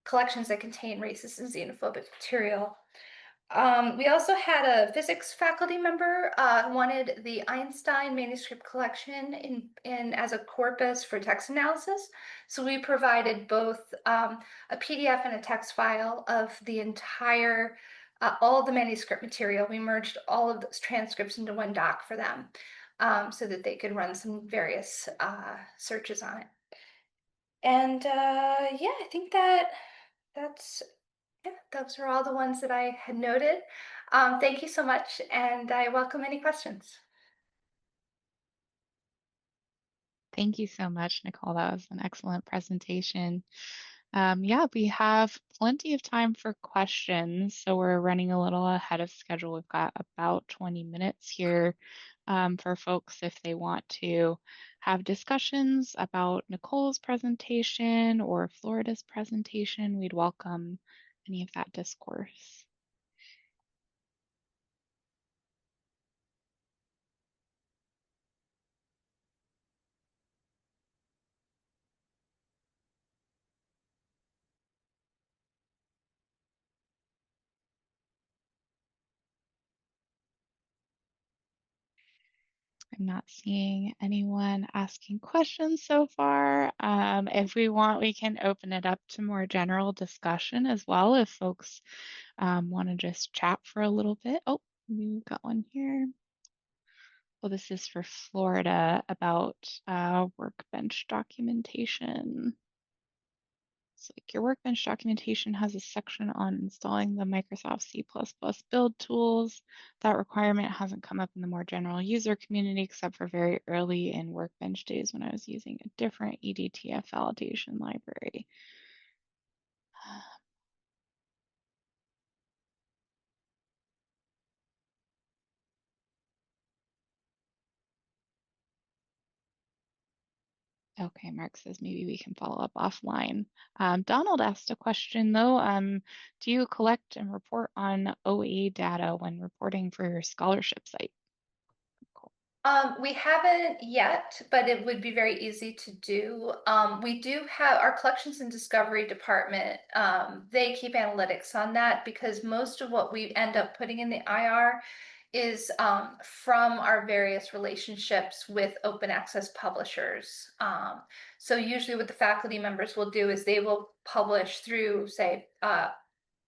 collections that contain racist and xenophobic material. We also had a physics faculty member who wanted the Einstein manuscript collection in as a corpus for text analysis. So we provided both a PDF and a text file of the entire, all of the manuscript material. We merged all of those transcripts into one doc for them so that they could run some various searches on it. And yeah, I think that's yeah, those are all the ones that I had noted. Thank you so much, and I welcome any questions. Thank you so much, Nicole. That was an excellent presentation. Yeah, we have plenty of time for questions, so we're running a little ahead of schedule. We've got about 20 minutes here for folks if they want to have discussions about Nicole's presentation or Florida's presentation. We'd welcome any of that discourse. I'm not seeing anyone asking questions so far. If we want, we can open it up to more general discussion as well if folks want to just chat for a little bit. Oh, we've got one here. Well, this is for Florida about workbench documentation. So like your workbench documentation has a section on installing the Microsoft C++ build tools. That requirement hasn't come up in the more general user community except for very early in workbench days when I was using a different EDTF validation library. Okay, Mark says maybe we can follow up offline. Donald asked a question though. Do you collect and report on OA data when reporting for your scholarship site? Cool. We haven't yet, but it would be very easy to do. We do have our collections and discovery department. They keep analytics on that because most of what we end up putting in the IR is from our various relationships with open access publishers. So usually what the faculty members will do is they will publish through, say,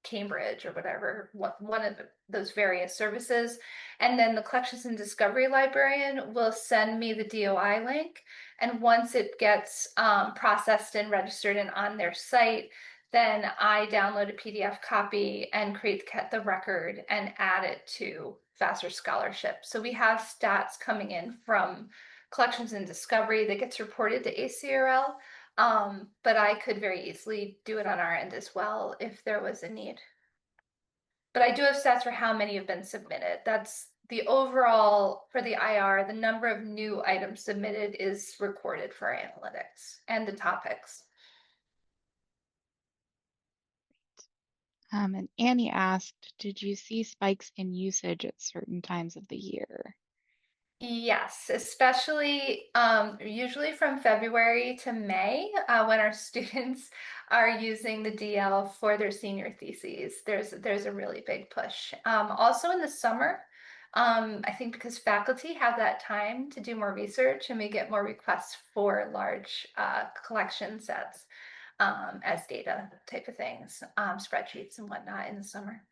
Cambridge or whatever, one of those various services. And then the collections and discovery librarian will send me the DOI link. And once it gets processed and registered and on their site, then I download a PDF copy and create the record and add it to Vassar Scholarship. So we have stats coming in from collections and discovery that gets reported to ACRL. But I could very easily do it on our end as well if there was a need. But I do have stats for how many have been submitted. That's the overall, for the IR, the number of new items submitted is recorded for our analytics and the topics. And Annie asked, did you see spikes in usage at certain times of the year? Yes, especially usually from February to May when our students are using the DL for their senior theses. There's a really big push. Also in the summer, I think because faculty have that time to do more research and we get more requests for large collection sets as data type of things, spreadsheets and whatnot in the summer.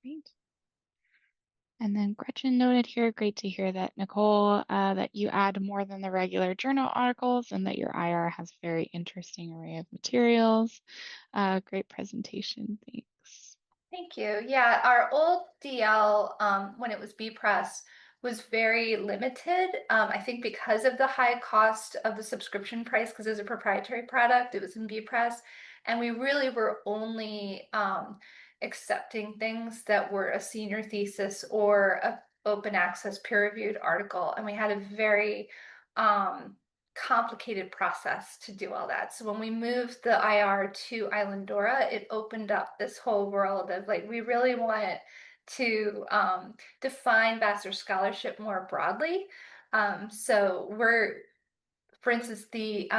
Great. And then Gretchen noted here, great to hear that, Nicole, that you add more than the regular journal articles and that your IR has very interesting array of materials. Great presentation, thanks. Thank you. Yeah, our old DL, when it was B press, was very limited. I think because of the high cost of the subscription price, because it was a proprietary product, it was in B press, and we really were only accepting things that were a senior thesis or a open access peer-reviewed article, and we had a very complicated process to do all that. So when we moved the IR to Islandora, it opened up this whole world of like, we really want to define Vassar scholarship more broadly. So we're, for instance, the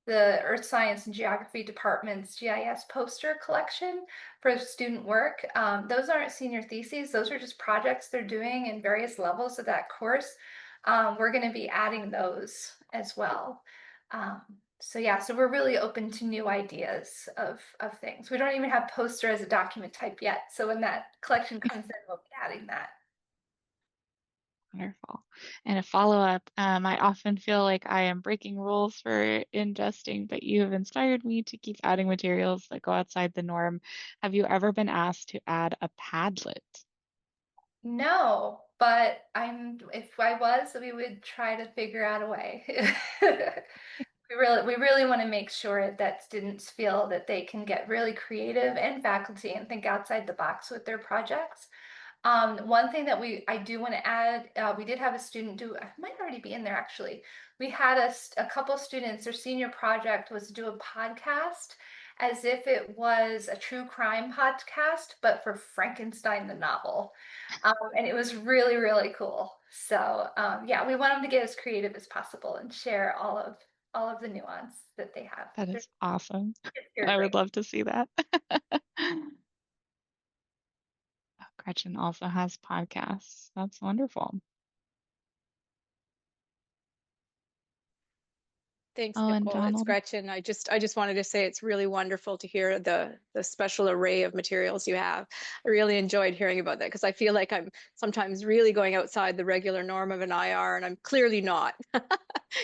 Earth Science and Geography Department's GIS poster collection for student work. Those aren't senior theses, those are just projects they're doing in various levels of that course. We're going to be adding those as well. So yeah, so we're really open to new ideas of things. We don't even have poster as a document type yet. So when that collection comes in, we'll be adding that. Wonderful. And a follow-up, I often feel like I am breaking rules for ingesting, but you have inspired me to keep adding materials that go outside the norm. Have you ever been asked to add a Padlet? No, but if I was, we would try to figure out a way. We really want to make sure that students feel that they can get really creative, and faculty, and think outside the box with their projects. One thing that I do want to add, we did have a student do, I might already be in there actually. We had a couple students, their senior project was to do a podcast as if it was a true crime podcast, but for Frankenstein the novel. And it was really, really cool. So yeah, we want them to get as creative as possible and share all of the nuance that they have. That is awesome. They're I great. would love to see that. Gretchen also has podcasts. That's wonderful. Thanks, Oh, and Nicole. It's Donald. Gretchen. I just wanted to say it's really wonderful to hear the special array of materials you have. I really enjoyed hearing about that because I feel like I'm sometimes really going outside the regular norm of an IR, and I'm clearly not.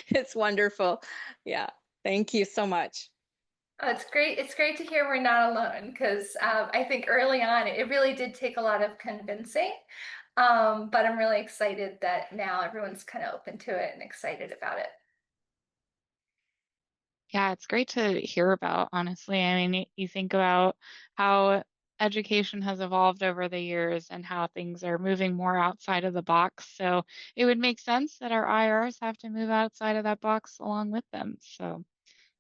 It's wonderful. Yeah. Thank you so much. Oh, it's great. It's great to hear we're not alone, because I think early on it really did take a lot of convincing. But I'm really excited that now everyone's kind of open to it and excited about it. Yeah, it's great to hear about, honestly. I mean, you think about how education has evolved over the years and how things are moving more outside of the box. So it would make sense that our IRs have to move outside of that box along with them. So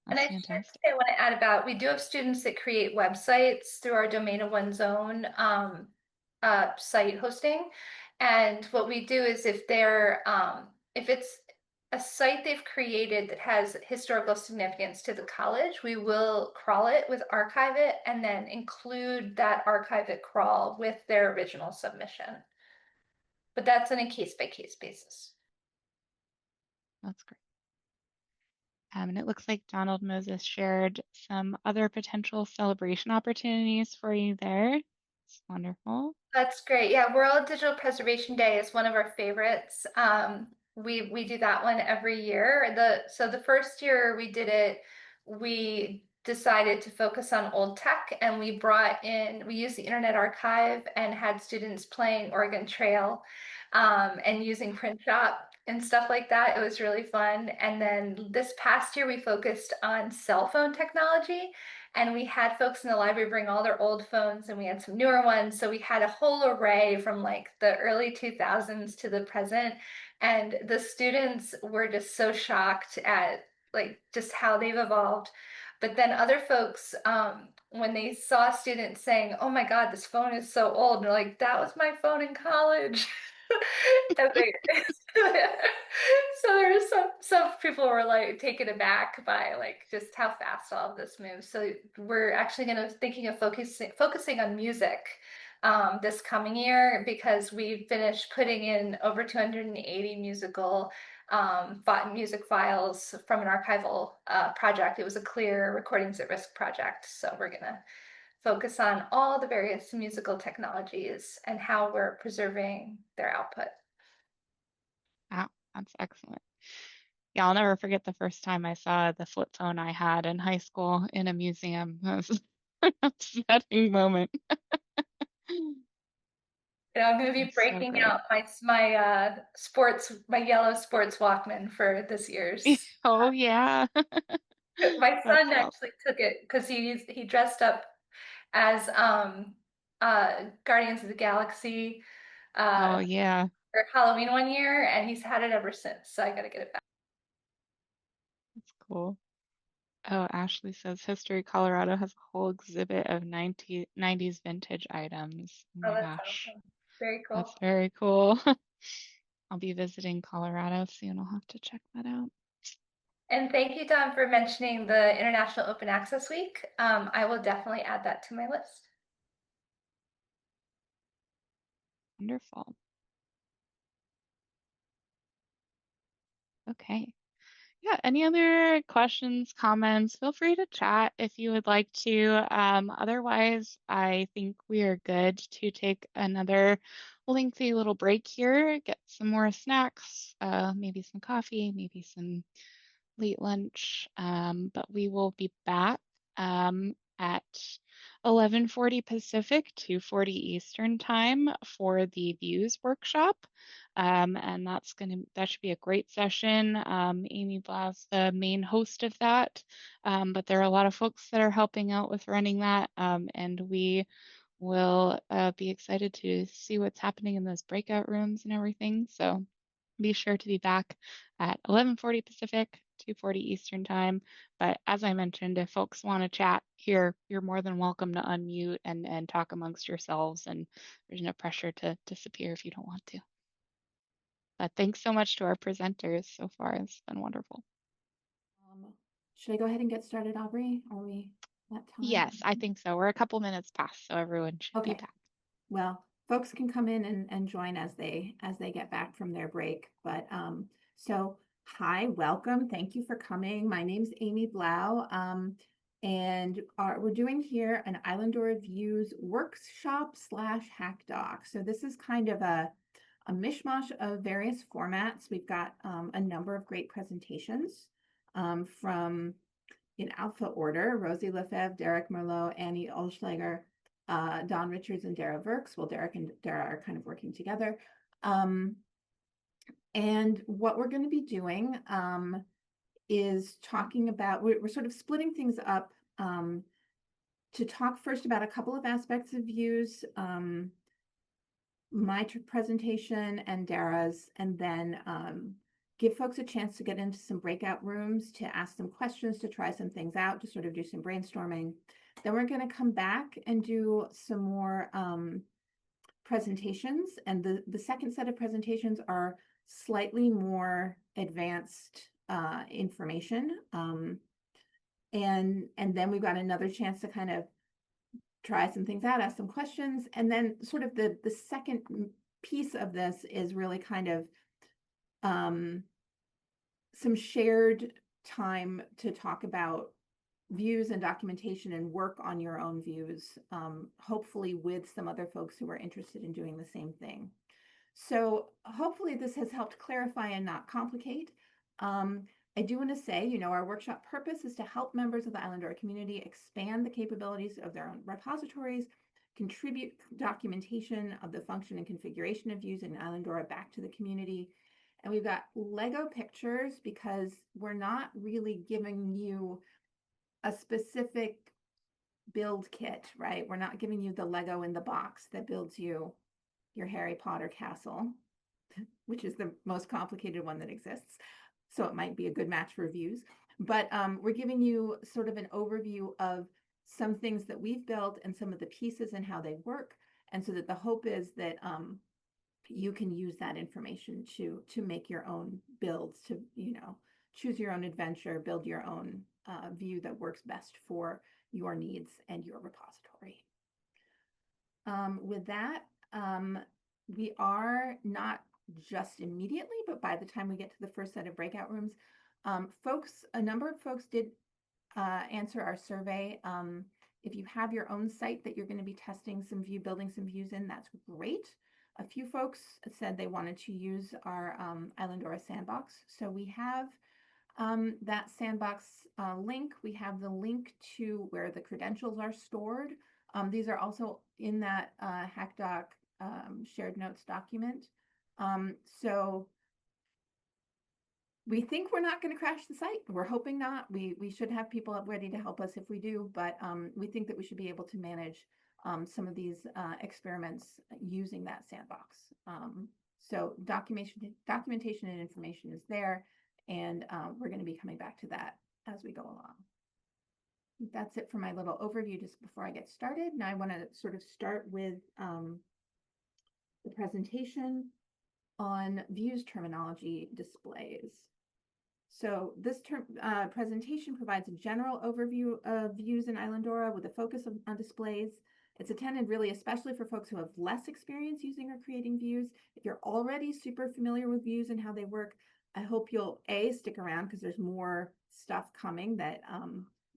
And that's I should fantastic. say, I want to add about, we do have students that create websites through our Domain of One's Own site hosting. And what we do is if it's a site they've created that has historical significance to the college, we will crawl it with Archive It and then include that Archive It crawl with their original submission. But that's on a case-by-case basis. That's great. And it looks like Donald Moses shared some other potential celebration opportunities for you there. It's wonderful. That's great. Yeah, World Digital Preservation Day is one of our favorites. We do that one every year. So the first year we did it, we decided to focus on old tech, and we used the Internet Archive and had students playing Oregon Trail and using print shop and stuff like that. It was really fun. And then this past year we focused on cell phone technology. And we had folks in the library bring all their old phones, and we had some newer ones. So we had a whole array from like the early 2000s to the present. And the students were just so shocked at like just how they've evolved. But then other folks, when they saw students saying, "Oh my God, this phone is so old," and they're like, "That was my phone in college." And so there were some people were like taken aback by like just how fast all of this moves. So we're actually thinking of focusing on music this coming year, because we finished putting in over 280 music files from an archival project. It was a clear Recordings at Risk project. So we're gonna focus on all the various musical technologies and how we're preserving their output. Wow, that's excellent. Yeah, I'll never forget the first time I saw the flip phone I had in high school in a museum. It was upsetting moment. I'm going to be That's so breaking great. out my yellow sports Walkman for this year's. Oh yeah. My That's son all. actually took it because he dressed up as Guardians of the Galaxy Oh uh yeah. for Halloween one year, and he's had it ever since. So I gotta get it back. That's cool. Oh, Ashley says History Colorado has a whole exhibit of 90s vintage items. Oh Oh, my that's gosh. awesome. Very cool. That's very cool. I'll be visiting Colorado soon. I'll have to check that out. And thank you, Don, for mentioning the International Open Access Week. I will definitely add that to my list. Wonderful. Okay. Yeah, any other questions, comments? Feel free to chat if you would like to. Otherwise, I think we are good to take another lengthy little break here, get some more snacks, maybe some coffee, maybe some late lunch. But we will be back at 11:40 Pacific, 2:40 Eastern time for the Views workshop. And that should be a great session. Amy Blau's the main host of that. But there are a lot of folks that are helping out with running that. And we will be excited to see what's happening in those breakout rooms and everything. So be sure to be back at 11:40 Pacific, 2:40 Eastern time. But as I mentioned, if folks want to chat here, you're more than welcome to unmute and talk amongst yourselves. And there's no pressure to disappear if you don't want to. But thanks so much to our presenters so far. It's been wonderful. Should I go ahead and get started, Aubrey? Are we at time? Yes, I think so. We're a couple minutes past, so everyone should be Okay. back. Well, folks can come in and join as they get back from their break. But so hi, welcome. Thank you for coming. My name's Amy Blau. And we're doing here an Islandora Views workshop / HackDoc. So this is kind of a mishmash of various formats. We've got a number of great presentations from in alpha order: Rosie Lefebvre, Derek Merleaux, Annie Oelschlager, Don Richards, and Dara Virks. Well, Derek and Dara are kind of working together. And what we're going to be doing is talking about, we're sort of splitting things up to talk first about a couple of aspects of views, my presentation and Dara's, and then give folks a chance to get into some breakout rooms, to ask some questions, to try some things out, to sort of do some brainstorming. Then we're going to come back and do some more presentations. And the second set of presentations are slightly more advanced information. And then we've got another chance to kind of try some things out, ask some questions. And then sort of the second piece of this is really kind of some shared time to talk about views and documentation and work on your own views, hopefully with some other folks who are interested in doing the same thing. So hopefully this has helped clarify and not complicate. I do want to say, our workshop purpose is to help members of the Islandora community expand the capabilities of their own repositories, contribute documentation of the function and configuration of views in Islandora back to the community. And we've got Lego pictures because we're not really giving you a specific build kit, right? We're not giving you the Lego in the box that builds you your Harry Potter castle, which is the most complicated one that exists. So it might be a good match for views. But we're giving you sort of an overview of some things that we've built and some of the pieces and how they work. And so that the hope is that you can use that information to make your own builds, to choose your own adventure, build your own view that works best for your needs and your repository. With that, we are not just immediately, but by the time we get to the first set of breakout rooms, a number of folks did answer our survey. If you have your own site that you're going to be testing building some views in, that's great. A few folks said they wanted to use our Islandora sandbox. So we have That sandbox link, we have the link to where the credentials are stored. These are also in that HackDoc shared notes document. So we think we're not going to crash the site. We're hoping not. We should have people up ready to help us if we do, but we think that we should be able to manage some of these experiments using that sandbox. So documentation and information is there, and we're going to be coming back to that as we go along. That's it for my little overview just before I get started. Now I want to sort of start with the presentation on views terminology displays. So this presentation provides a general overview of views in Islandora with a focus on displays. It's intended really especially for folks who have less experience using or creating views. If you're already super familiar with views and how they work, I hope you'll stick around because there's more stuff coming that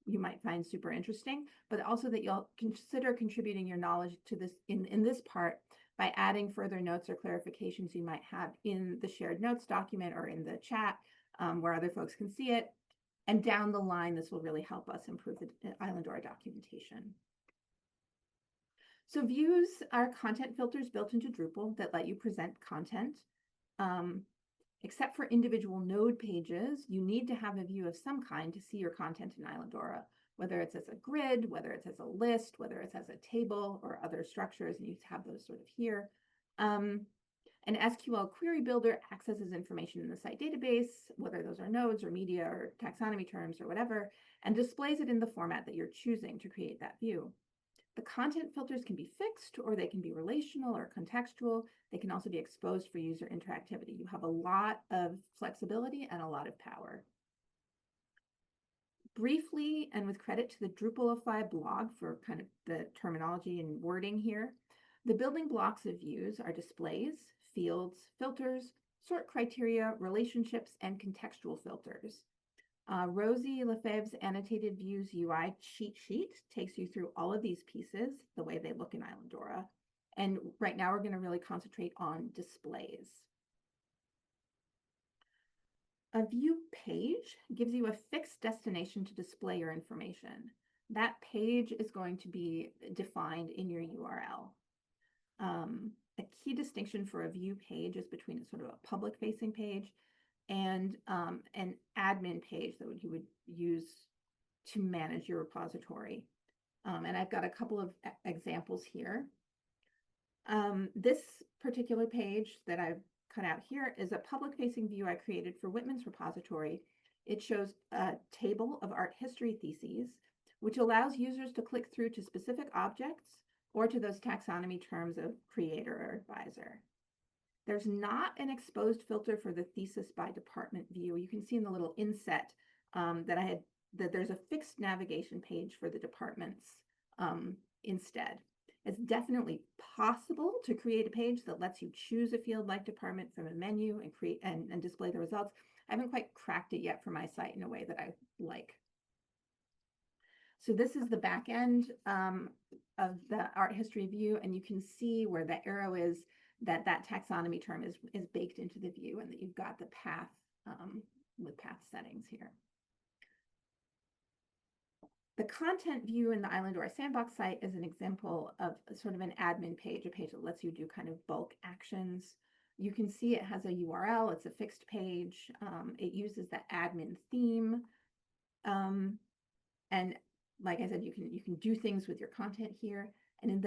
you might find super interesting, but also that you'll consider contributing your knowledge to this in this part by adding further notes or clarifications you might have in the shared notes document or in the chat where other folks can see it. And down the line, this will really help us improve the Islandora documentation. So views are content filters built into Drupal that let you present content. Except for individual node pages, you need to have a view of some kind to see your content in Islandora, whether it's as a grid, whether it's as a list, whether it's as a table or other structures, and you have those sort of here. An SQL query builder accesses information in the site database, whether those are nodes or media or taxonomy terms or whatever, and displays it in the format that you're choosing to create that view. The content filters can be fixed or they can be relational or contextual. They can also be exposed for user interactivity. You have a lot of flexibility and a lot of power. Briefly, and with credit to the Drupalify blog for kind of the terminology and wording here, the building blocks of views are displays, fields, filters, sort criteria, relationships, and contextual filters. Rosie Lefebvre's annotated views UI cheat sheet takes you through all of these pieces, the way they look in Islandora. And right now we're going to really concentrate on displays. A view page gives you a fixed destination to display your information. That page is going to be defined in your URL. A key distinction for a view page is between sort of a public-facing page and an admin page that you would use to manage your repository. And I've got a couple of examples here. This particular page that I've cut out here is a public-facing view I created for Whitman's repository. It shows a table of art history theses, which allows users to click through to specific objects or to those taxonomy terms of creator or advisor. There's not an exposed filter for the thesis by department view. You can see in the little inset that there's a fixed navigation page for the departments instead. It's definitely possible to create a page that lets you choose a field like department from a menu and create and display the results. I haven't quite cracked it yet for my site in a way that I like. So this is the back end of the art history view, and you can see where the arrow is that taxonomy term is baked into the view, and that you've got the path with path settings here. The content view in the Islandora Sandbox site is an example of sort of an admin page, a page that lets you do kind of bulk actions. You can see it has a URL, it's a fixed page. It uses the admin theme. And like I said, you can do things with your content here. And in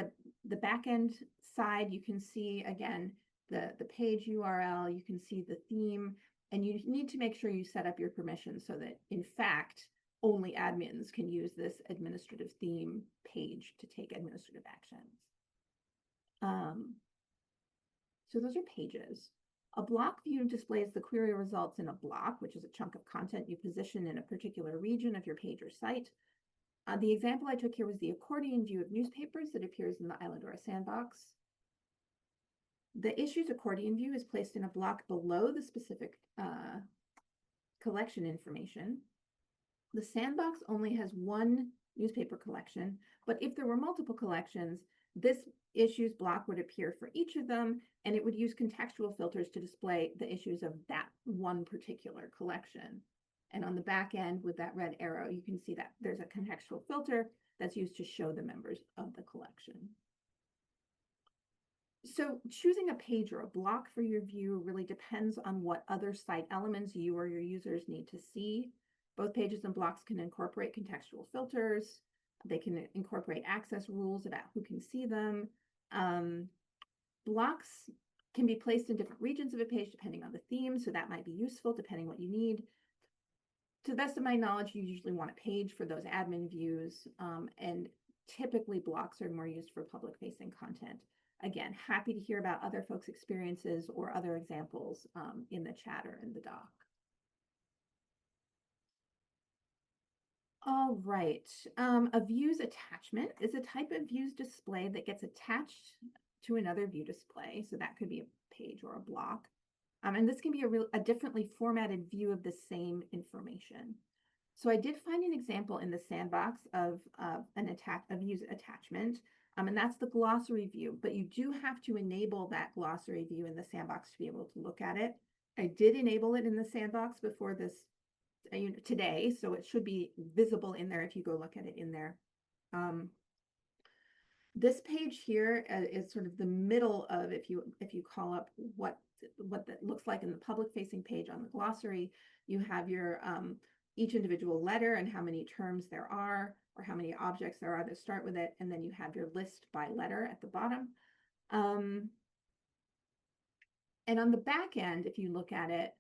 the back end side, you can see, again, the page URL, you can see the theme, and you need to make sure you set up your permissions so that, in fact, only admins can use this administrative theme page to take administrative actions. So those are pages. A block view displays the query results in a block, which is a chunk of content you position in a particular region of your page or site. The example I took here was the accordion view of newspapers that appears in the Islandora Sandbox. The issues accordion view is placed in a block below the specific collection information. The sandbox only has one newspaper collection, but if there were multiple collections, this issues block would appear for each of them, and it would use contextual filters to display the issues of that one particular collection. And on the back end with that red arrow, you can see that there's a contextual filter that's used to show the members of the collection. So choosing a page or a block for your view really depends on what other site elements you or your users need to see. Both pages and blocks can incorporate contextual filters. They can incorporate access rules about who can see them. Blocks can be placed in different regions of a page depending on the theme, so that might be useful depending what you need. To the best of my knowledge, you usually want a page for those admin views, and typically blocks are more used for public-facing content. Again, happy to hear about other folks' experiences or other examples in the chat or in the doc. All right, a views attachment is a type of views display that gets attached to another view display. So that could be a page or a block. And this can be a differently formatted view of the same information. So I did find an example in the sandbox of a views attachment, and that's the glossary view, but you do have to enable that glossary view in the sandbox to be able to look at it. I did enable it in the sandbox before this today, so it should be visible in there if you go look at it in there. This page here is sort of the middle of, if you call up what that looks like in the public facing page on the glossary, you have your each individual letter and how many terms there are or how many objects there are that start with it, and then you have your list by letter at the bottom. And on the back end, if you look at it,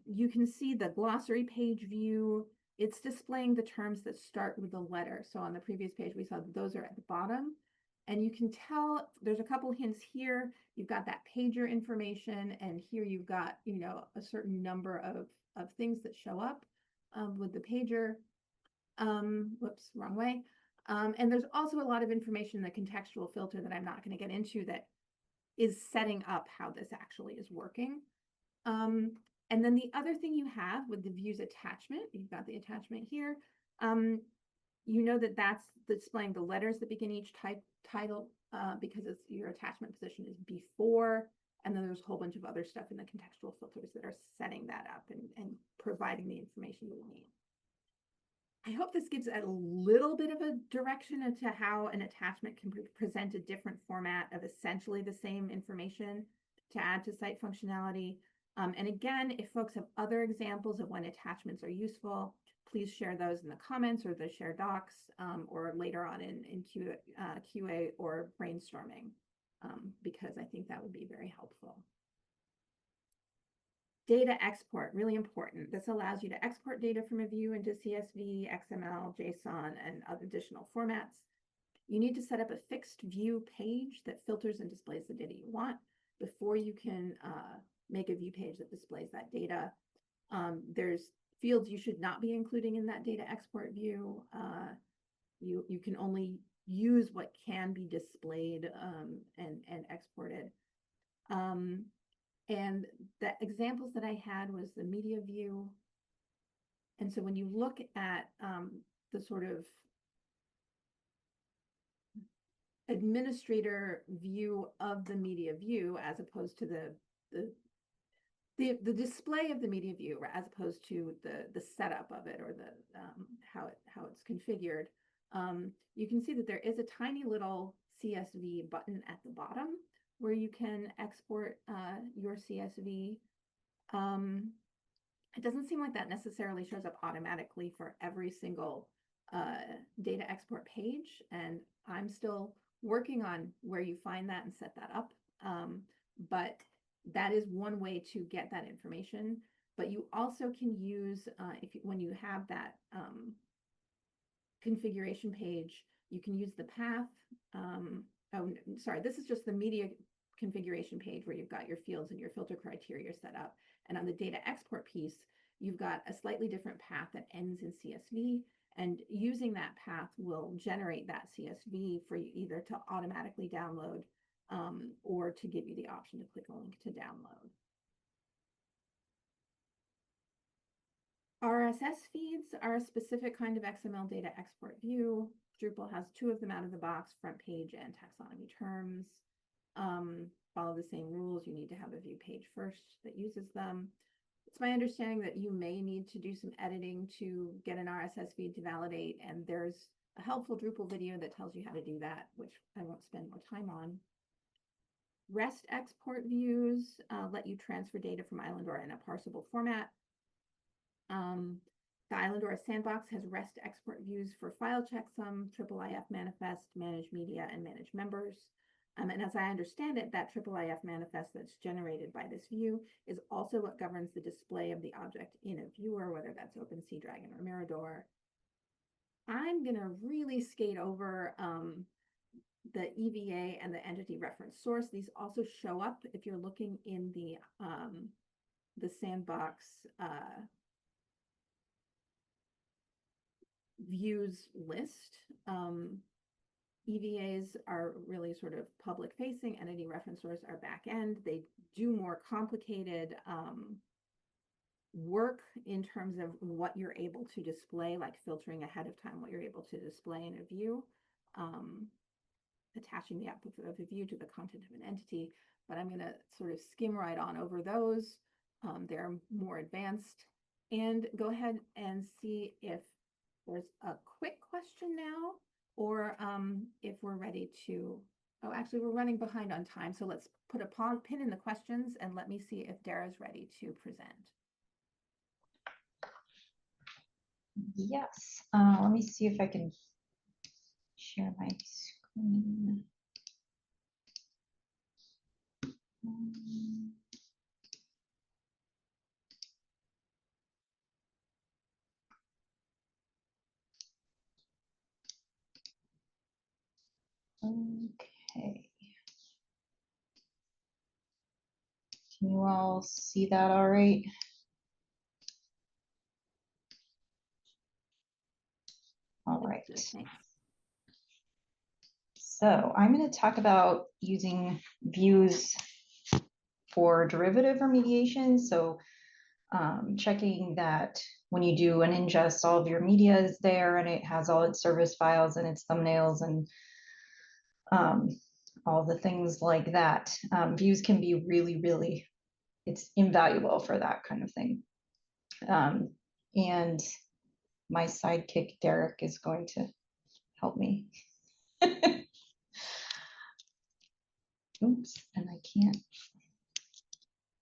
you can see the glossary page view. It's displaying the terms that start with the letter. So on the previous page, we saw that those are at the bottom. And you can tell there's a couple hints here. You've got that pager information, and here you've got, a certain number of things that show up with the pager. Whoops, wrong way. And there's also a lot of information in the contextual filter that I'm not going to get into that is setting up how this actually is working. And then the other thing you have with the views attachment, you've got the attachment here. You know that that's displaying the letters that begin each title because it's your attachment position is before, and then there's a whole bunch of other stuff in the contextual filters that are setting that up and providing the information you need. I hope this gives a little bit of a direction into how an attachment can present a different format of essentially the same information to add to site functionality. And again, if folks have other examples of when attachments are useful, please share those in the comments or the shared docs or later on in QA or brainstorming, because I think that would be very helpful. Data export, really important. This allows you to export data from a view into CSV, XML, JSON, and other additional formats. You need to set up a fixed view page that filters and displays the data you want before you can make a view page that displays that data. There's fields you should not be including in that data export view. You can only use what can be displayed and exported. And the examples that I had was the media view. And so when you look at the sort of administrator view of the media view, as opposed to the display of the media view, as opposed to the setup of it or the how it's configured, you can see that there is a tiny little CSV button at the bottom where you can export your CSV. It doesn't seem like that necessarily shows up automatically for every single data export page, and I'm still working on where you find that and set that up. But that is one way to get that information. But you also can use, when you have that configuration page, you can use the path. Oh, sorry, this is just the media configuration page where you've got your fields and your filter criteria set up. And on the data export piece, you've got a slightly different path that ends in CSV. And using that path will generate that CSV for you either to automatically download or to give you the option to click a link to download. RSS feeds are a specific kind of XML data export view. Drupal has two of them out of the box, front page and taxonomy terms. Follow the same rules. You need to have a view page first that uses them. It's my understanding that you may need to do some editing to get an RSS feed to validate, and there's a helpful Drupal video that tells you how to do that, which I won't spend more time on. REST export views let you transfer data from Islandora in a parsable format. The Islandora sandbox has REST export views for file checksum, IIIF manifest, manage media, and manage members. And as I understand it, that IIIF manifest that's generated by this view is also what governs the display of the object in a viewer, whether that's OpenSeaDragon or Mirador. I'm going to really skate over the EVA and the entity reference source. These also show up if you're looking in the sandbox views list. EVAs are really sort of public facing, entity reference source are back end. They do more complicated work in terms of what you're able to display, like filtering ahead of time what you're able to display in a view, attaching the output of a view to the content of an entity. But I'm going to sort of skim right on over those. They're more advanced. And go ahead and see if there's a quick question now, or if we're ready to, oh, actually we're running behind on time. So let's put a pin in the questions and let me see if Dara's ready to present. Yes, let me see if I can share my screen. Okay. Can you all see that all right? All right. So I'm going to talk about using views for derivative remediation. So checking that when you do an ingest, all of your media is there and it has all its service files and its thumbnails and all the things like that. Views can be really, it's invaluable for that kind of thing. And my sidekick, Derek, is going to help me. Oops, and I can't.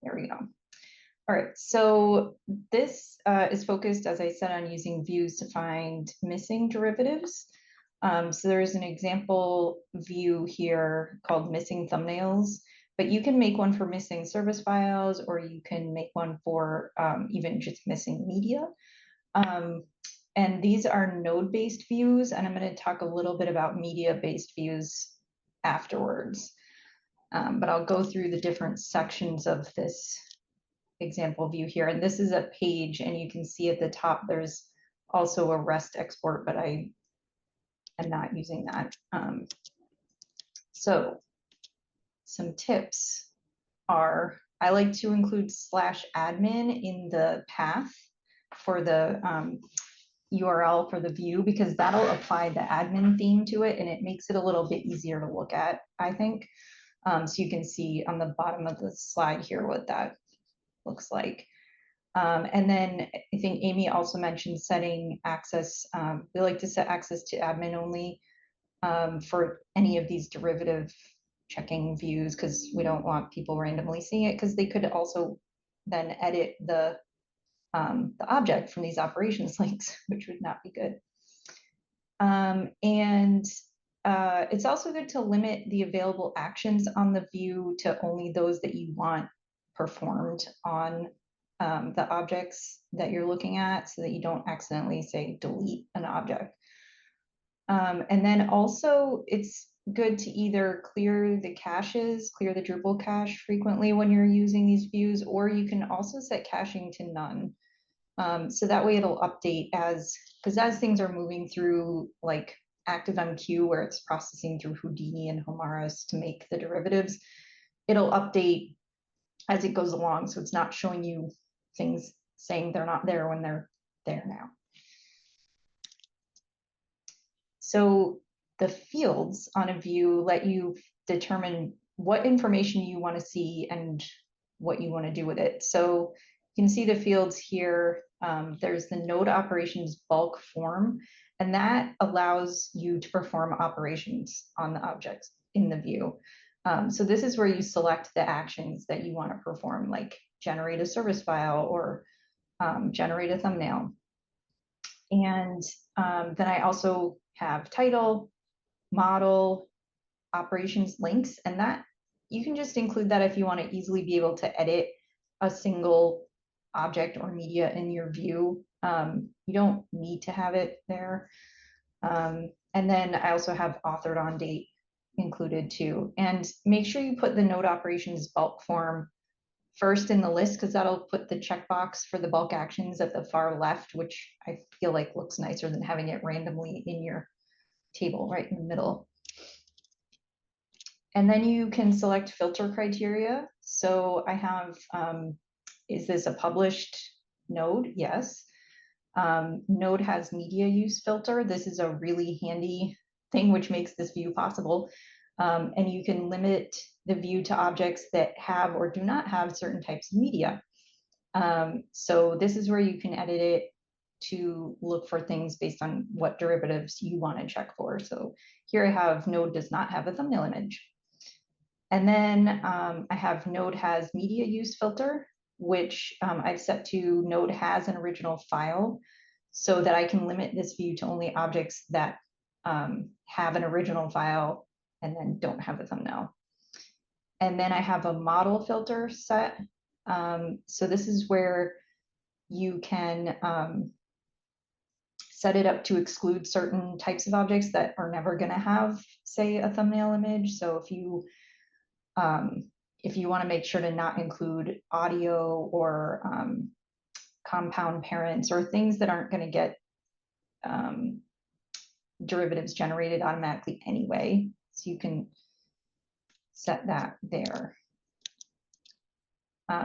There we go. All right, so this is focused, as I said, on using views to find missing derivatives. So there's an example view here called missing thumbnails, but you can make one for missing service files, or you can make one for even just missing media. And these are node-based views, and I'm going to talk a little bit about media-based views afterwards. But I'll go through the different sections of this example view here. And this is a page, and you can see at the top there's also a REST export, but I am not using that. So some tips are, I like to include /admin in the path for the URL for the view, because that'll apply the admin theme to it, and it makes it a little bit easier to look at, I think. So you can see on the bottom of the slide here what that looks like. And then I think Amy also mentioned setting access. We like to set access to admin only for any of these derivative checking views, because we don't want people randomly seeing it, because they could also then edit the object from these operations links, which would not be good. It's also good to limit the available actions on the view to only those that you want performed on the objects that you're looking at, so that you don't accidentally say delete an object. And then also it's good to either clear the caches, clear the Drupal cache frequently when you're using these views, or you can also set caching to none. So that way it'll update because as things are moving through, like ActiveMQ, where it's processing through Houdini and Homaris to make the derivatives, it'll update as it goes along. So it's not showing you things saying they're not there when they're there now. So the fields on a view let you determine what information you want to see and what you want to do with it. So You can see the fields here. There's the node operations bulk form, and that allows you to perform operations on the objects in the view. So this is where you select the actions that you want to perform, like generate a service file or generate a thumbnail. And then I also have title, model, operations links, and that you can just include that if you want to easily be able to edit a single object or media in your view. You don't need to have it there. And then I also have authored on date included too. And make sure you put the node operations bulk form first in the list, because that'll put the checkbox for the bulk actions at the far left, which I feel like looks nicer than having it randomly in your table right in the middle. And then you can select filter criteria. So I have, is this a published node? Yes. Node has media use filter. This is a really handy thing which makes this view possible. And you can limit the view to objects that have or do not have certain types of media. So this is where you can edit it to look for things based on what derivatives you want to check for. So here I have node does not have a thumbnail image. And then I have node has media use filter, which I've set to node has an original file, so that I can limit this view to only objects that have an original file and then don't have a thumbnail. And then I have a model filter set. So this is where you can set it up to exclude certain types of objects that are never going to have, say, a thumbnail image. So if you want to make sure to not include audio or compound parents or things that aren't going to get derivatives generated automatically anyway. So you can set that there.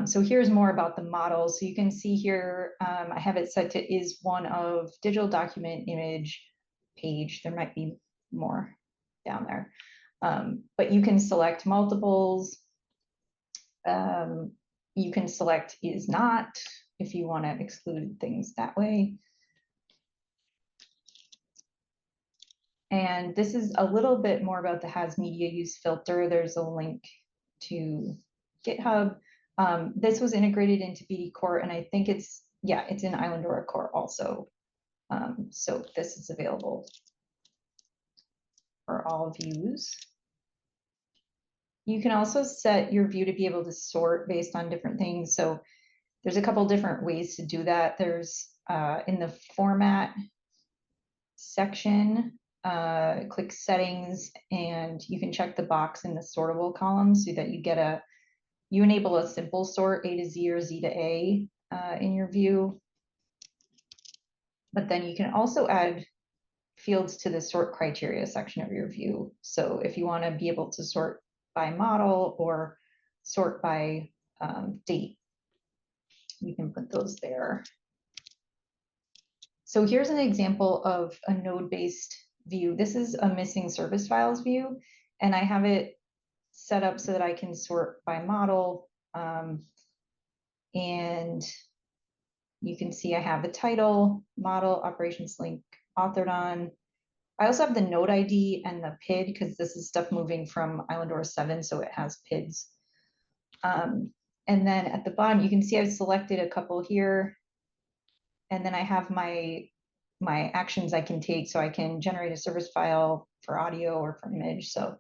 So here's more about the model. So you can see here, I have it set to is one of digital document image page. There might be more down there. But you can select multiples. You can select is not if you want to exclude things that way. And this is a little bit more about the has media use filter. There's a link to GitHub. This was integrated into BD Core, and I think it's in Islandora Core also. So this is available for all views. You can also set your view to be able to sort based on different things. So there's a couple different ways to do that. There's in the format section, click settings, and you can check the box in the sortable column so that you enable a simple sort, A to Z or Z to A in your view. But then you can also add fields to the sort criteria section of your view. So if you want to be able to sort by model or sort by date, you can put those there. So here's an example of a node-based view. This is a missing service files view, and I have it set up so that I can sort by model. And you can see I have the title, model, operations link, authored on. I also have the node ID and the PID because this is stuff moving from Islandora 7, so it has PIDs. And then at the bottom, you can see I've selected a couple here. And then I have my actions I can take, so I can generate a service file for audio or for image. So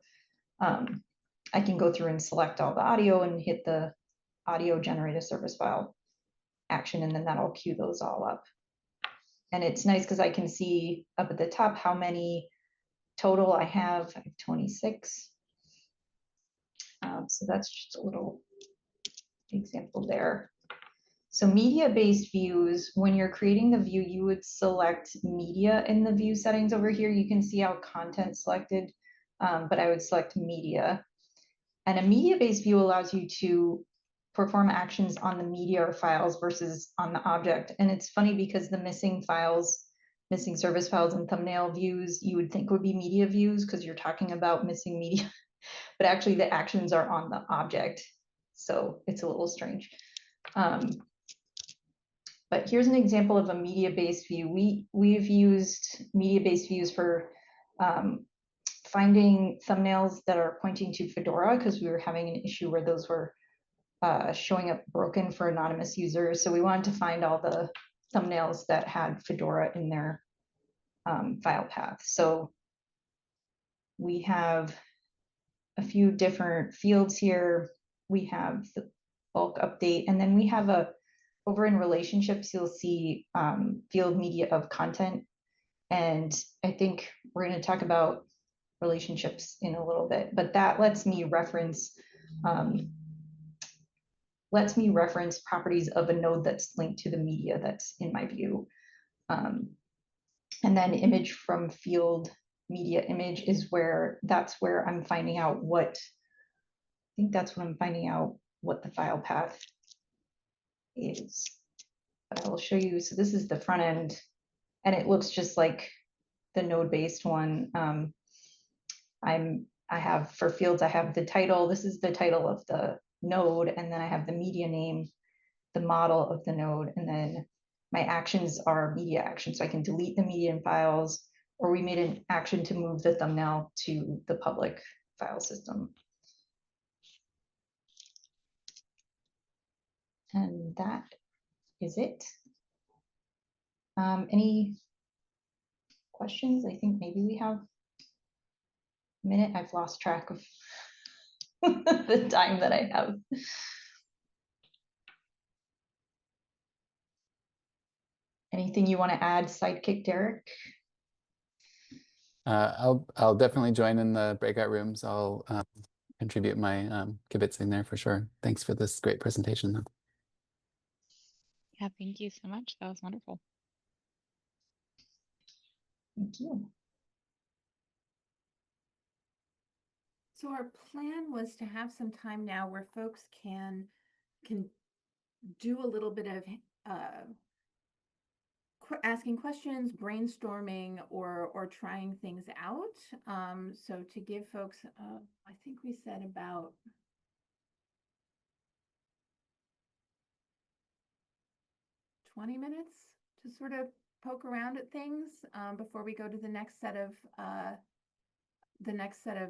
I can go through and select all the audio and hit the audio generate a service file action, and then that'll queue those all up. And it's nice because I can see up at the top how many total I have. I have 26. So that's just a little example there. So media-based views, when you're creating the view, you would select media in the view settings over here. You can see how content selected, but I would select media. And a media-based view allows you to perform actions on the media or files versus on the object. And it's funny because the missing files, missing service files and thumbnail views, you would think would be media views because you're talking about missing media, but actually the actions are on the object. So it's a little strange. but here's an example of a media-based view. We've used media-based views for finding thumbnails that are pointing to Fedora, because we were having an issue where those were showing up broken for anonymous users. So we wanted to find all the thumbnails that had Fedora in their file path. So we have a few different fields here. We have the bulk update, and then we have over in relationships, you'll see field media of content. And I think we're going to talk about relationships in a little bit, but that lets me reference properties of a node that's linked to the media that's in my view. And then image from field media image is that's where I'm finding out what the file path is. But I will show you. So this is the front end, and it looks just like the node-based one. I have for fields, I have the title. This is the title of the node, and then I have the media name, the model of the node, and then my actions are media actions. So I can delete the media files, or we made an action to move the thumbnail to the public file system. And that is it. Any questions? I think maybe we have a minute. I've lost track of the time that I have. Anything you want to add, Sidekick Derek? I'll definitely join in the breakout rooms. I'll contribute my kibitzing there for sure. Thanks for this great presentation, though. Yeah, thank you so much. That was wonderful. Thank you. So our plan was to have some time now where folks can do a little bit of asking questions, brainstorming, or trying things out. So to give folks, I think we said about 20 minutes to sort of poke around at things before we go to the next set of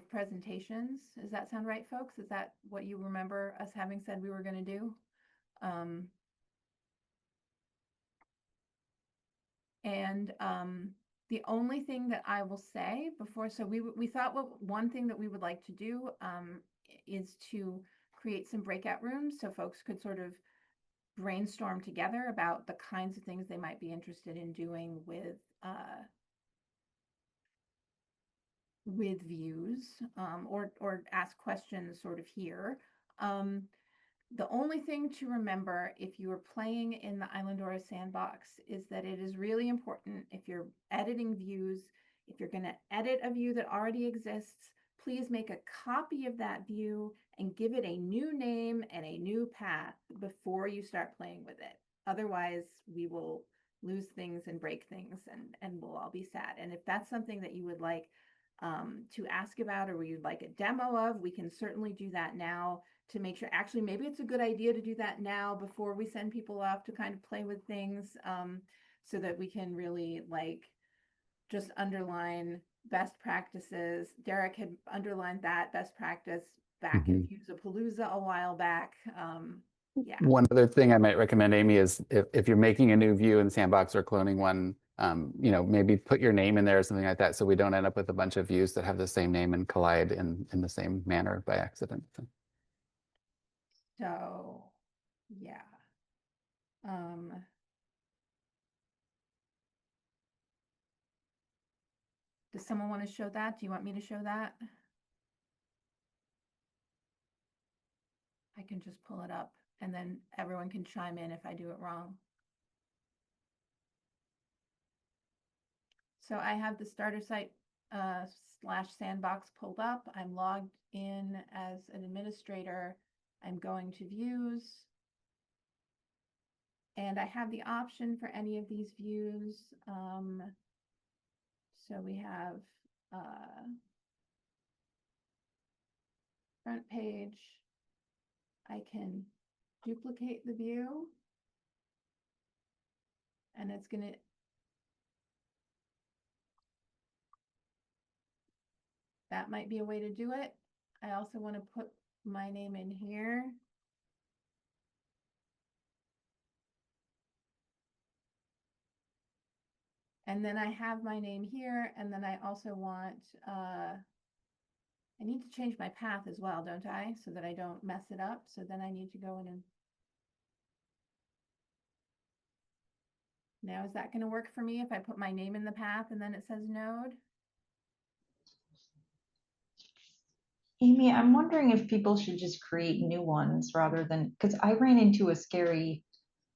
presentations. Does that sound right, folks? Is that what you remember us having said we were going to do? The only thing that I will say before, so we thought one thing that we would like to do is to create some breakout rooms so folks could sort of brainstorm together about the kinds of things they might be interested in doing with views, or ask questions sort of here. The only thing to remember if you are playing in the Islandora sandbox is that it is really important if you're editing views, if you're going to edit a view that already exists, please make a copy of that view and give it a new name and a new path before you start playing with it. Otherwise, we will lose things and break things, and we'll all be sad. And if that's something that you would like to ask about, or you'd like a demo of, we can certainly do that now to make sure. Actually, maybe it's a good idea to do that now before we send people off to kind of play with things, so that we can really just underline best practices. Derek had underlined that best practice back in Fuse-a-Palooza a while back. Yeah. One other thing I might recommend, Amy, is if you're making a new view in Sandbox or cloning one, maybe put your name in there or something like that, so we don't end up with a bunch of views that have the same name and collide in the same manner by accident. So, yeah. Does someone want to show that? Do you want me to show that? I can just pull it up and then everyone can chime in if I do it wrong. So I have the starter site /sandbox pulled up. I'm logged in as an administrator. I'm going to views. And I have the option for any of these views. So we have front page. I can duplicate the view. And it's gonna, that might be a way to do it. I also want to put my name in here. And then I have my name here, and then I also want, I need to change my path as well, don't I? So that I don't mess it up. So then I need to go in and. Now, is that going to work for me if I put my name in the path and then it says node? Amy, I'm wondering if people should just create new ones rather than, because I ran into a scary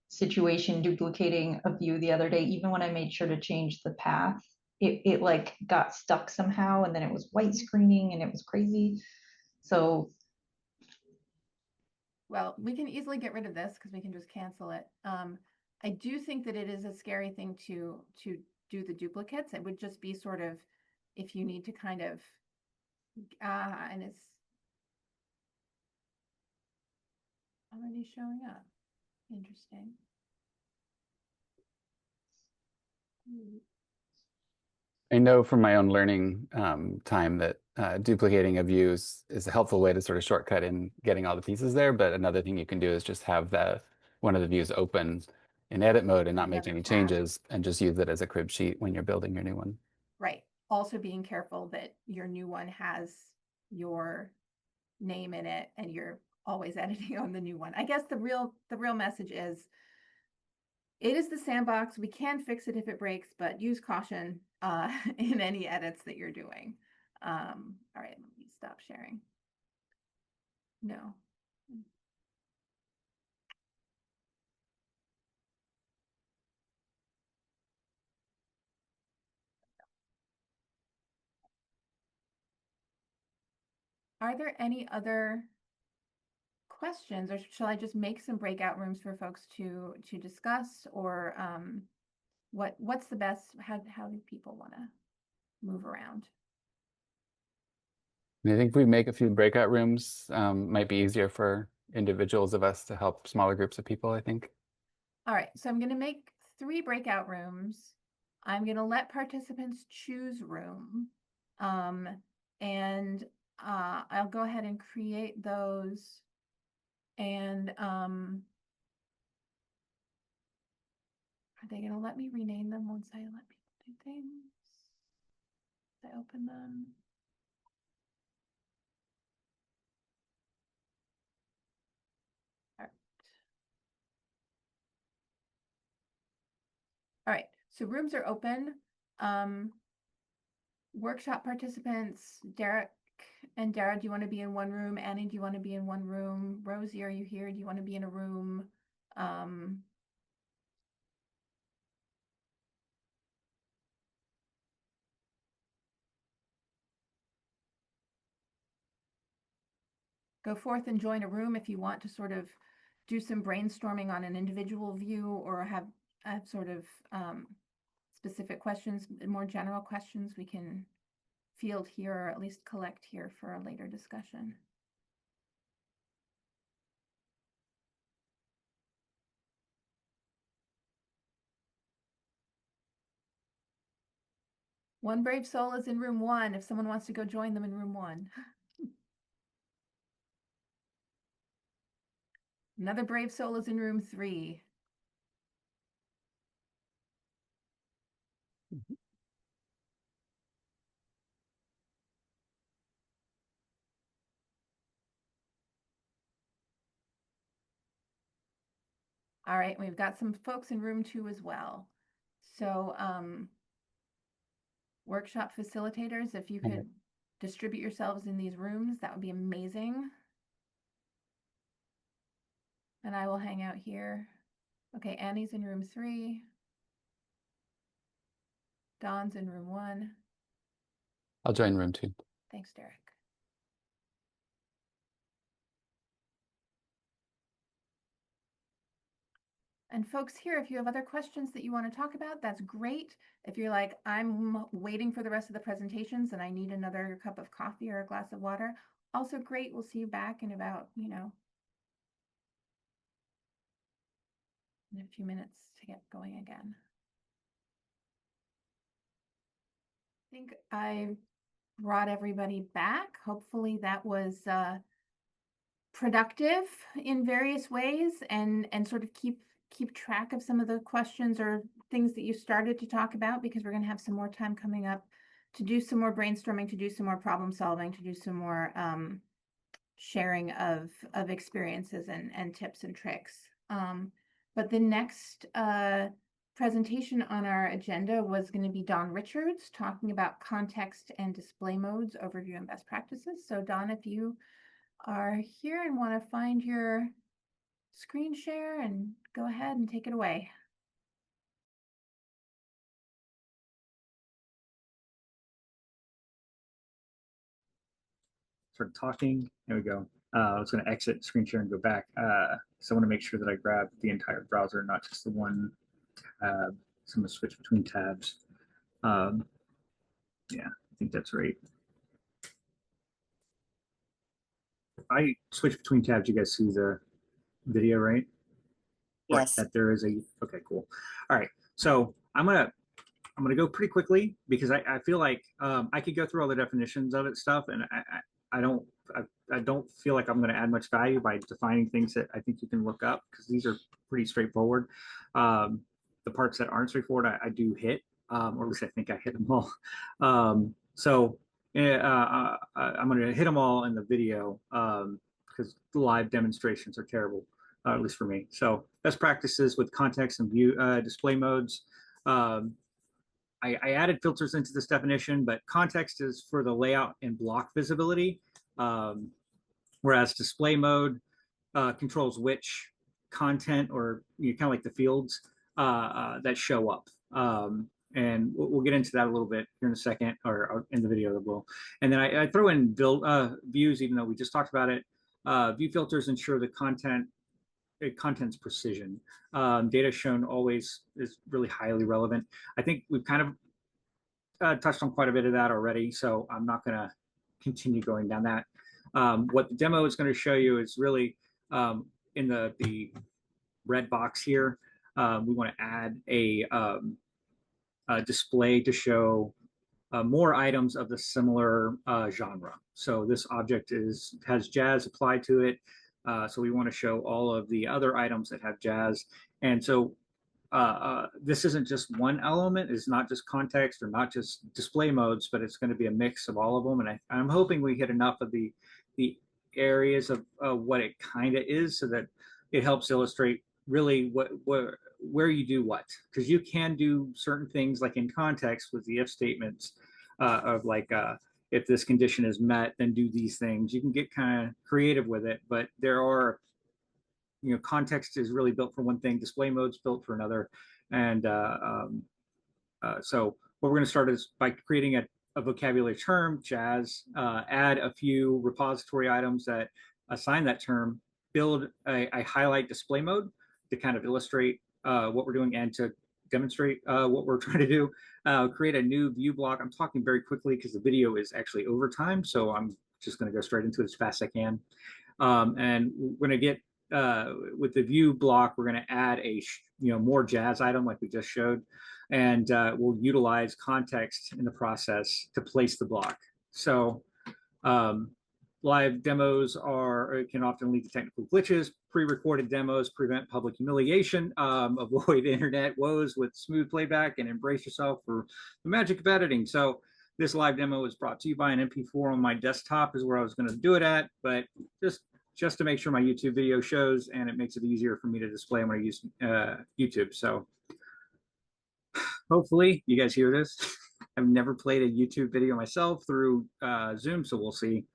situation duplicating a view the other day, even when I made sure to change the path. It like got stuck somehow, and then it was white screening and it was crazy. So well, we can easily get rid of this because we can just cancel it. I do think that it is a scary thing to do the duplicates. It would just be sort of if you need to kind of and it's already showing up. Interesting. I know from my own learning time that duplicating a view is a helpful way to sort of shortcut in getting all the pieces there. But another thing you can do is just have one of the views open in edit mode and not make any changes, and just use it as a crib sheet when you're building your new one. Right. Also being careful that your new one has your name in it and you're always editing on the new one. I guess the real message is it is the sandbox. We can fix it if it breaks, but use caution in any edits that you're doing. All right, let me stop sharing. No. Are there any other questions, or shall I just make some breakout rooms for folks to discuss, or what's the best? How do people want to move around? And I think if we make a few breakout rooms, might be easier for individuals of us to help smaller groups of people, I think. All right, so I'm going to make 3 breakout rooms. I'm going to let participants choose room. And I'll go ahead and create those. And are they going to let me rename them once I let people do things? I open them. All right, so rooms are open. Workshop participants, Derek and Dara, do you want to be in one room? Annie, do you want to be in one room? Rosie, are you here? Do you want to be in a room? Go forth and join a room if you want to sort of do some brainstorming on an individual view, or have sort of specific questions, more general questions we can field here, or at least collect here for a later discussion. One brave soul is in room 1 if someone wants to go join them in room 1. Another brave soul is in room 3. All right, we've got some folks in room 2 as well. So workshop facilitators, if you could distribute yourselves in these rooms, that would be amazing. And I will hang out here. Okay, Annie's in room 3. Dawn's in room 1. I'll join room 2. Thanks, Derek. And folks here, if you have other questions that you want to talk about, that's great. If you're like, I'm waiting for the rest of the presentations and I need another cup of coffee or a glass of water, also great. We'll see you back in about, in a few minutes to get going again. I think I brought everybody back. Hopefully that was productive in various ways, and sort of keep track of some of the questions or things that you started to talk about, because we're going to have some more time coming up to do some more brainstorming, to do some more problem solving, to do some more sharing of experiences and tips and tricks. But the next presentation on our agenda was going to be Don Richards talking about context and display modes, overview and best practices. So Don, if you are here and want to find your screen share, and go ahead and take it away. Start talking. There we go. I was going to exit screen share and go back. So I want to make sure that I grab the entire browser, not just the one tab. So I'm going to switch between tabs. Yeah, I think that's right. If I switch between tabs, you guys see the video, right? Yes. That there is a, okay, cool. All right. So I'm gonna go pretty quickly, because I feel like I could go through all the definitions of it stuff, and I don't feel like I'm going to add much value by defining things that I think you can look up, because these are pretty straightforward. The parts that aren't straightforward, I do hit, or at least I think I hit them all. So I'm going to hit them all in the video, because live demonstrations are terrible, at least for me. So best practices with context and view display modes. I added filters into this definition, but context is for the layout and block visibility, whereas display mode controls which content, or kind of like the fields that show up. And we'll get into that a little bit here in a second, or in the video as well. And then I throw in build views, even though we just talked about it. View filters ensure the content's precision. Data shown always is really highly relevant. I think we've kind of touched on quite a bit of that already, so I'm not going to continue going down that. What the demo is going to show you is really in the red box here. We want to add a display to show more items of the similar genre. So this object has jazz applied to it. So we want to show all of the other items that have jazz. And so this isn't just one element. It's not just context or not just display modes, but it's going to be a mix of all of them. And I'm hoping we hit enough of the areas of what it kind of is, so that it helps illustrate really where you do what. Because you can do certain things, like in context with the if statements, of like, if this condition is met, then do these things. You can get kind of creative with it, but there are, context is really built for one thing, display mode's built for another. And so what we're going to start is by creating a vocabulary term, jazz, add a few repository items that assign that term, build a highlight display mode to kind of illustrate what we're doing and to demonstrate what we're trying to do. Create a new view block. I'm talking very quickly because the video is actually over time, so I'm just going to go straight into it as fast as I can. And we're going to get with the view block, we're going to add a more jazz item like we just showed, and we'll utilize context in the process to place the block. So live demos can often lead to technical glitches. Pre-recorded demos prevent public humiliation. Avoid internet woes with smooth playback, and embrace yourself for the magic of editing. So this live demo is brought to you by an MP4 on my desktop, is where I was going to do it at, but just to make sure my YouTube video shows, and it makes it easier for me to display when I use YouTube. So hopefully you guys hear this. I've never played a YouTube video myself through Zoom, so we'll see.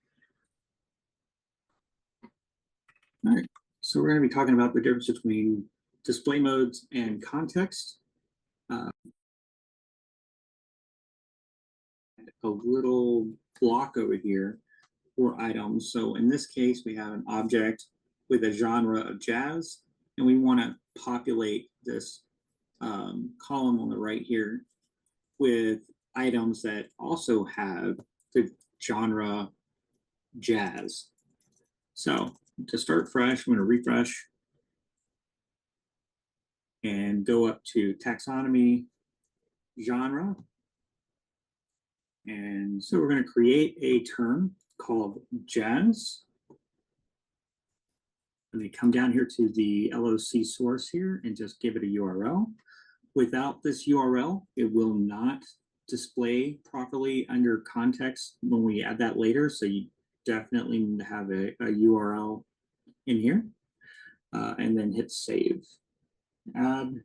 All right, so we're going to be talking about the difference between display modes and context. A little block over here for items. So in this case, we have an object with a genre of jazz, and we want to populate this column on the right here with items that also have the genre jazz. So to start fresh, I'm going to refresh. and go up to taxonomy, genre. And so we're going to create a term called jazz. And they come down here to the LOC source here and just give it a URL. Without this URL, it will not display properly under context when we add that later. So you definitely need to have a URL in here, and then hit save. Add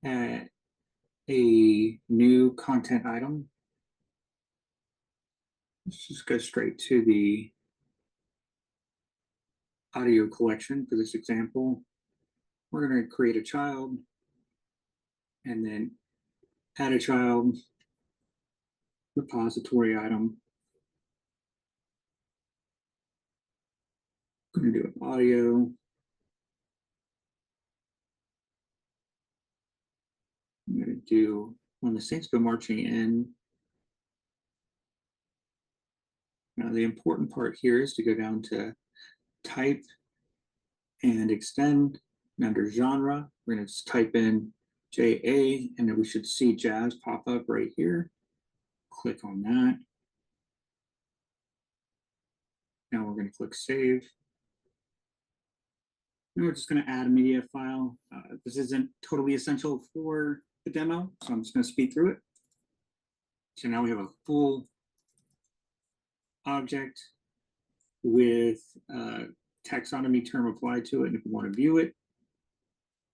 a new content item. Let's just go straight to the audio collection for this example. We're going to create a child and then add a child repository item. I'm going to do an audio. I'm going to do When the Saints Go Marching In. Now the important part here is to go down to type and extend, and under genre, we're going to just type in JA, and then we should see jazz pop up right here. Click on that. Now we're going to click save. And we're just going to add a media file. This isn't totally essential for the demo, so I'm just going to speed through it. So now we have a full object with taxonomy term applied to it. And if we want to view it,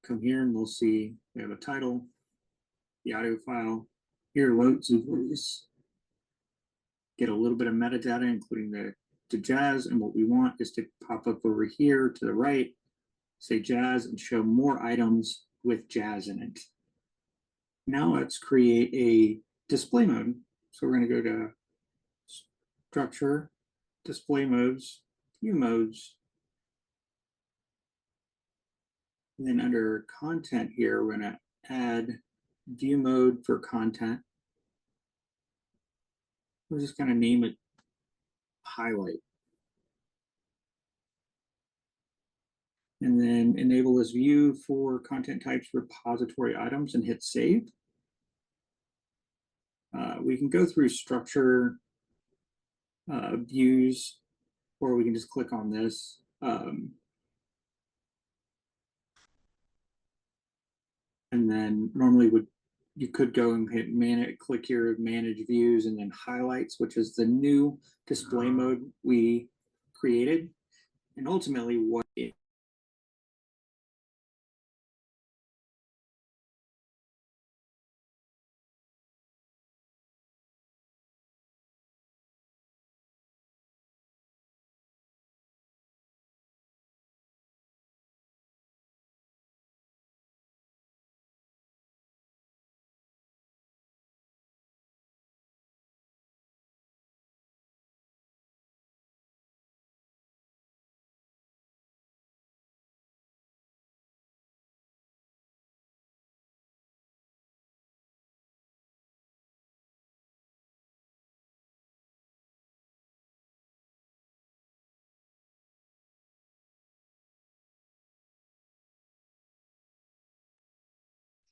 come here and we'll see we have a title, the audio file, here loads of voice. Get a little bit of metadata, including the jazz, and what we want is to pop up over here to the right, say jazz, and show more items with jazz in it. Now let's create a display mode. So we're going to go to structure, display modes, view modes. And then under content here, we're going to add view mode for content. We're just going to name it highlight. And then enable this view for content types repository items and hit save. We can go through structure views, or we can just click on this. And then normally you could go and hit click here, manage views, and then highlights, which is the new display mode we created. And ultimately what it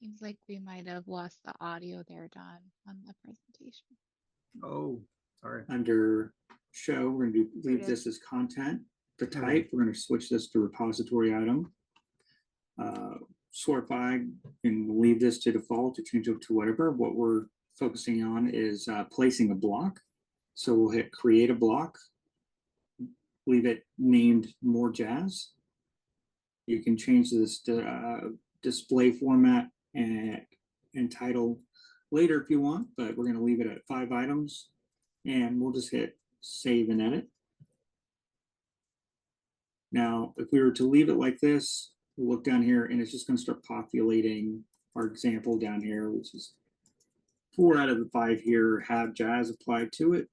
Seems like we might have lost the audio there, Don, on the presentation. Oh, sorry. Under show, we're going to leave this as content. The type, we're going to switch this to repository item. Sort by, and leave this to default to change it to whatever. What we're focusing on is placing a block. So we'll hit create a block, leave it named more jazz. You can change this to display format and title later if you want, but we're going to leave it at 5 items, and we'll just hit save and edit. Now, if we were to leave it like this, we'll look down here and it's just going to start populating our example down here, which is 4 out of the 5 here have jazz applied to it.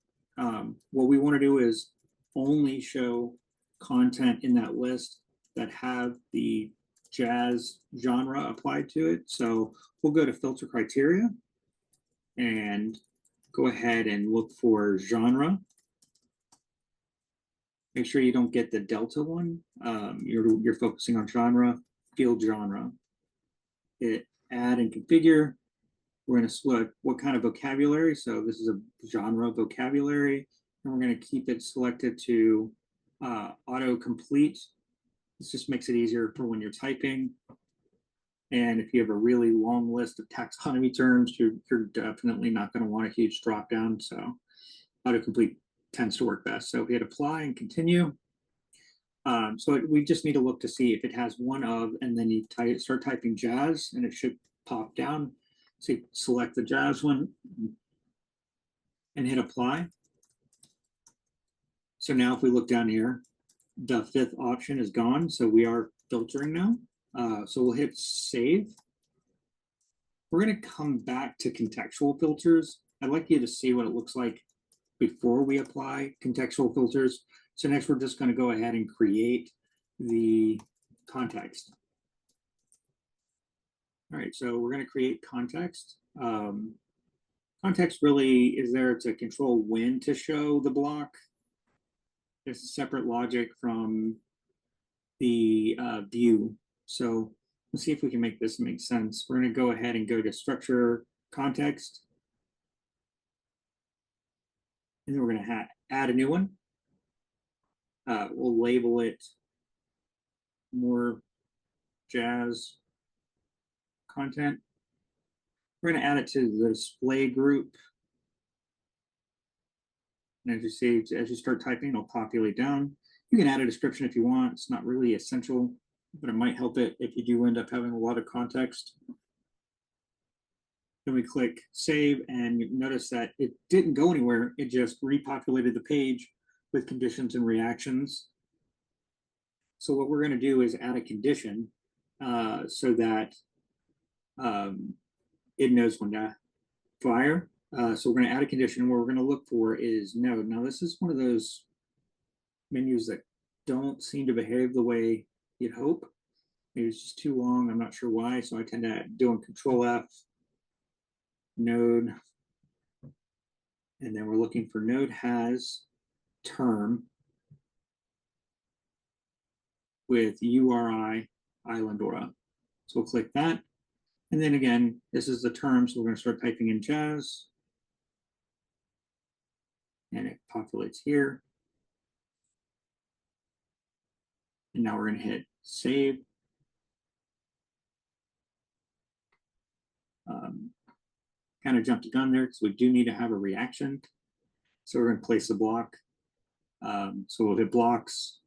What we want to do is only show content in that list that have the jazz genre applied to it. So we'll go to filter criteria and go ahead and look for genre. Make sure you don't get the Delta one. You're focusing on genre, field genre. hit add and configure. We're going to select what kind of vocabulary. So this is a genre vocabulary, and we're going to keep it selected to autocomplete. This just makes it easier for when you're typing. And if you have a really long list of taxonomy terms, you're definitely not going to want a huge drop down. So autocomplete tends to work best. So we hit apply and continue. We just need to look to see if it has one of, and then you start typing jazz, and it should pop down. So you select the jazz one and hit apply. So now if we look down here, the 5th option is gone. So we are filtering now. So we'll hit save. We're going to come back to contextual filters. I'd like you to see what it looks like before we apply contextual filters. So next we're just going to go ahead and create the context. All right, so we're going to create context. Context really is there to control when to show the block. It's a separate logic from the view. So let's see if we can make this make sense. We're going to go ahead and go to structure context. And then we're going to add a new one. We'll label it more jazz content. We're going to add it to the display group. And as you see, as you start typing, it'll populate down. You can add a description if you want. It's not really essential, but it might help it if you do end up having a lot of context. Then we click save, and you notice that it didn't go anywhere. It just repopulated the page with conditions and reactions. So what we're going to do is add a condition so that it knows when to fire. So we're going to add a condition, and what we're going to look for is node. Now this is one of those menus that don't seem to behave the way you'd hope. Maybe it's just too long. I'm not sure why. So I tend to do Control F, node, and then we're looking for node has term with URI Islandora. So we'll click that. And then again, this is the term. So we're going to start typing in jazz. And it populates here. And now we're going to hit save. Kind of jumped the gun there because we do need to have a reaction. So we're going to place the block. So we'll hit blocks.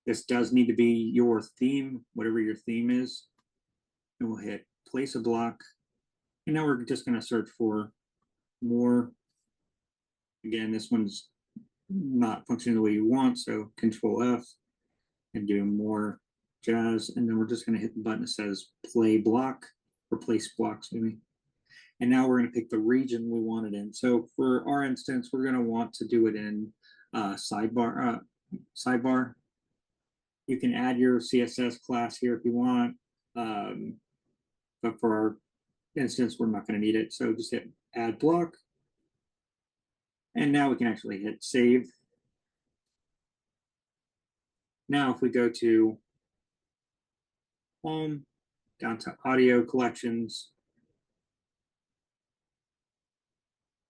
This does need to be your theme, whatever your theme is. And we'll hit place a block. And now we're just going to search for more. Again, this one's not functioning the way you want. So Control F and do more jazz. And then we're just going to hit the button that says play block or place blocks, maybe. And now we're going to pick the region we want it in. So for our instance, we're going to want to do it in sidebar. You can add your CSS class here if you want. But for our instance, we're not going to need it. So just hit add block. And now we can actually hit save. Now, if we go to home, down to audio collections,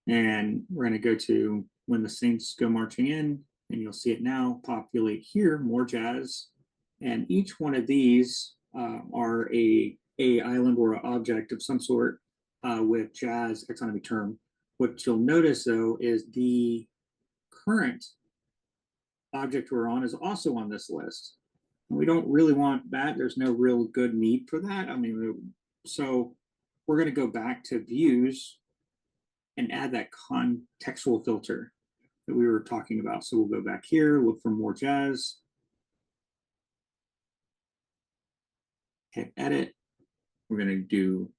and we're going to go to when the Saints go marching in, and you'll see it now populate here, more jazz. And each one of these are a Islandora object of some sort with jazz taxonomy term. What you'll notice though is the current object we're on is also on this list. And we don't really want that. There's no real good need for that. I mean, so we're going to go back to views and add that contextual filter that we were talking about. So we'll go back here, look for more jazz, hit edit. We're going to do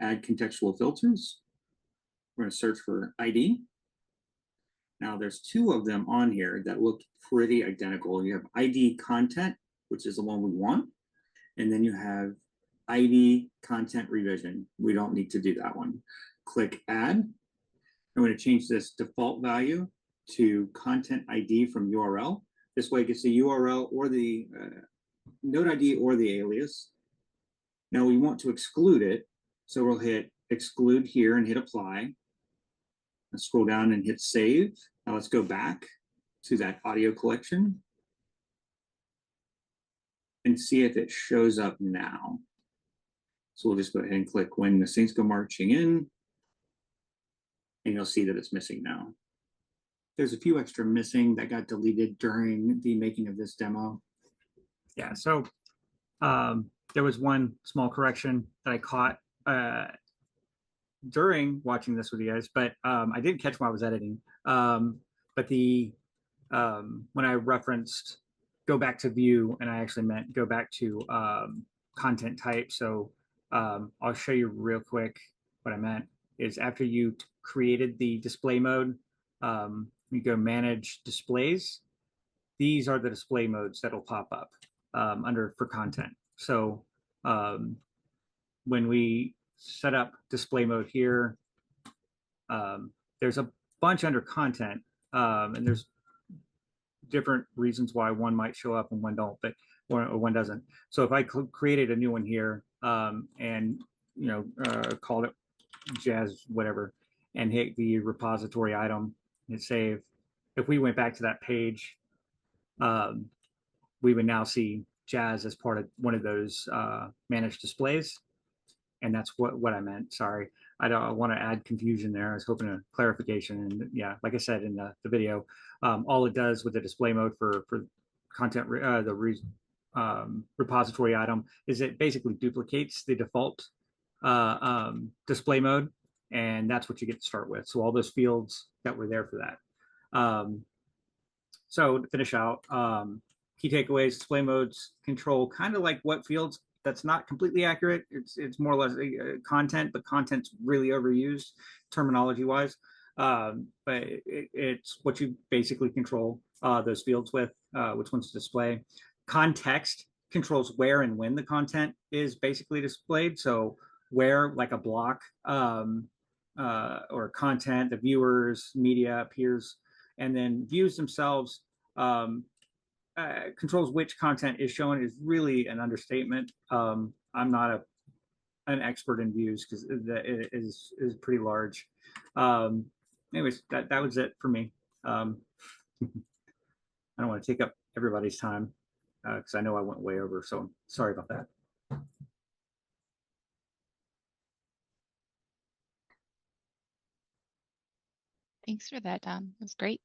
add contextual filters. We're going to search for ID. Now there's two of them on here that look pretty identical. You have ID content, which is the one we want. And then you have ID content revision. We don't need to do that one. Click add. I'm going to change this default value to content ID from URL. This way it gets the URL or the node ID or the alias. Now we want to exclude it. So we'll hit exclude here and hit apply. Let's scroll down and hit save. Now let's go back to that audio collection and see if it shows up now. So we'll just go ahead and click when the Saints go marching in, and you'll see that it's missing now. There's a few extra missing that got deleted during the making of this demo. Yeah, so there was one small correction that I caught during watching this with you guys, but I didn't catch while I was editing. But the when I referenced go back to view, and I actually meant go back to content type. So I'll show you real quick what I meant is after you created the display mode, you go manage displays. These are the display modes that'll pop up under for content. So when we set up display mode here, there's a bunch under content, and there's different reasons why one might show up and one don't, but one doesn't. So if I created a new one here and called it jazz whatever and hit the repository item and save, if we went back to that page, we would now see jazz as part of one of those managed displays. And that's what I meant. Sorry, I don't want to add confusion there. I was hoping a clarification. And yeah, like I said in the video, all it does with the display mode for content, repository item, is it basically duplicates the default display mode, and that's what you get to start with. So all those fields that were there for that. So to finish out, key takeaways: display modes control kind of like what fields. That's not completely accurate. It's more or less content, but content's really overused terminology wise. But it's what you basically control those fields with, which ones to display. Context controls where and when the content is basically displayed. So where, like a block or content, the viewers, media appears, and then views themselves. Controls which content is shown is really an understatement. I'm not an expert in views because it is pretty large. Anyways, that was it for me. I don't want to take up everybody's time because I know I went way over, so sorry about that. Thanks for that, Don. That was great.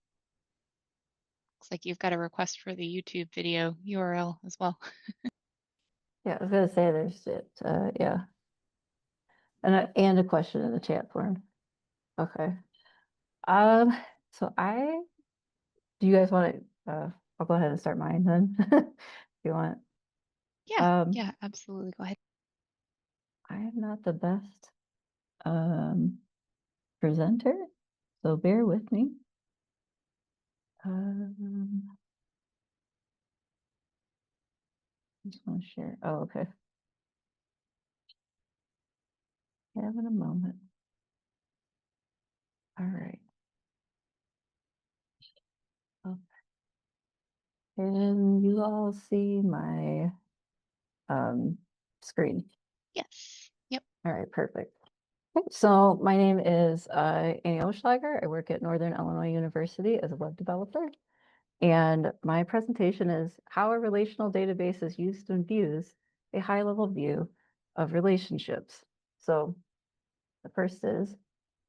Looks like you've got a request for the YouTube video URL as well. Yeah, I was gonna say there's it. Yeah, and a question in the chat forum. Okay. So do you guys want to? I'll go ahead and start mine then. If you want. Yeah. Yeah. Absolutely. Go ahead. I am not the best presenter, so bear with me. I just want to share. Oh, okay. Having a moment. All right. Oh. Can you all see my screen? Yes. Yep. All right, perfect. Okay, so my name is Annie Oelschlager. I work at Northern Illinois University as a web developer. And my presentation is how a relational database is used and views a high-level view of relationships. So the first is,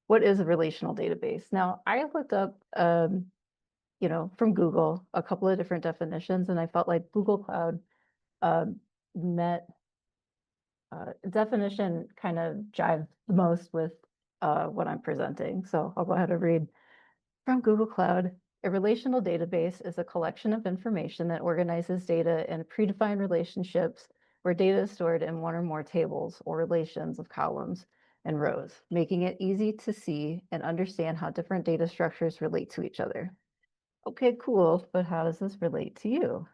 what is a relational database? Now, I looked up, from Google, a couple of different definitions, and I felt like Google Cloud met definition kind of jive the most with what I'm presenting. So I'll go ahead and read from Google Cloud. A relational database is a collection of information that organizes data in predefined relationships where data is stored in one or more tables or relations of columns and rows, making it easy to see and understand how different data structures relate to each other. Okay, cool, but how does this relate to you?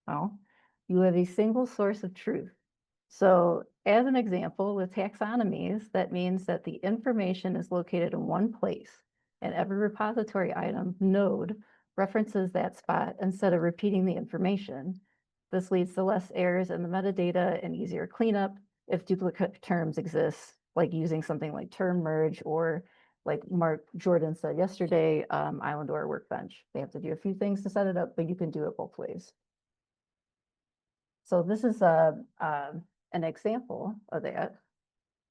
Well, you have a single source of truth. So as an example, with taxonomies, that means that the information is located in one place, and every repository item node references that spot instead of repeating the information. This leads to less errors in the metadata and easier cleanup. if duplicate terms exist, like using something like term merge, or like Mark Jordan said yesterday, Islandora Workbench. They have to do a few things to set it up, but you can do it both ways. So this is an example of that.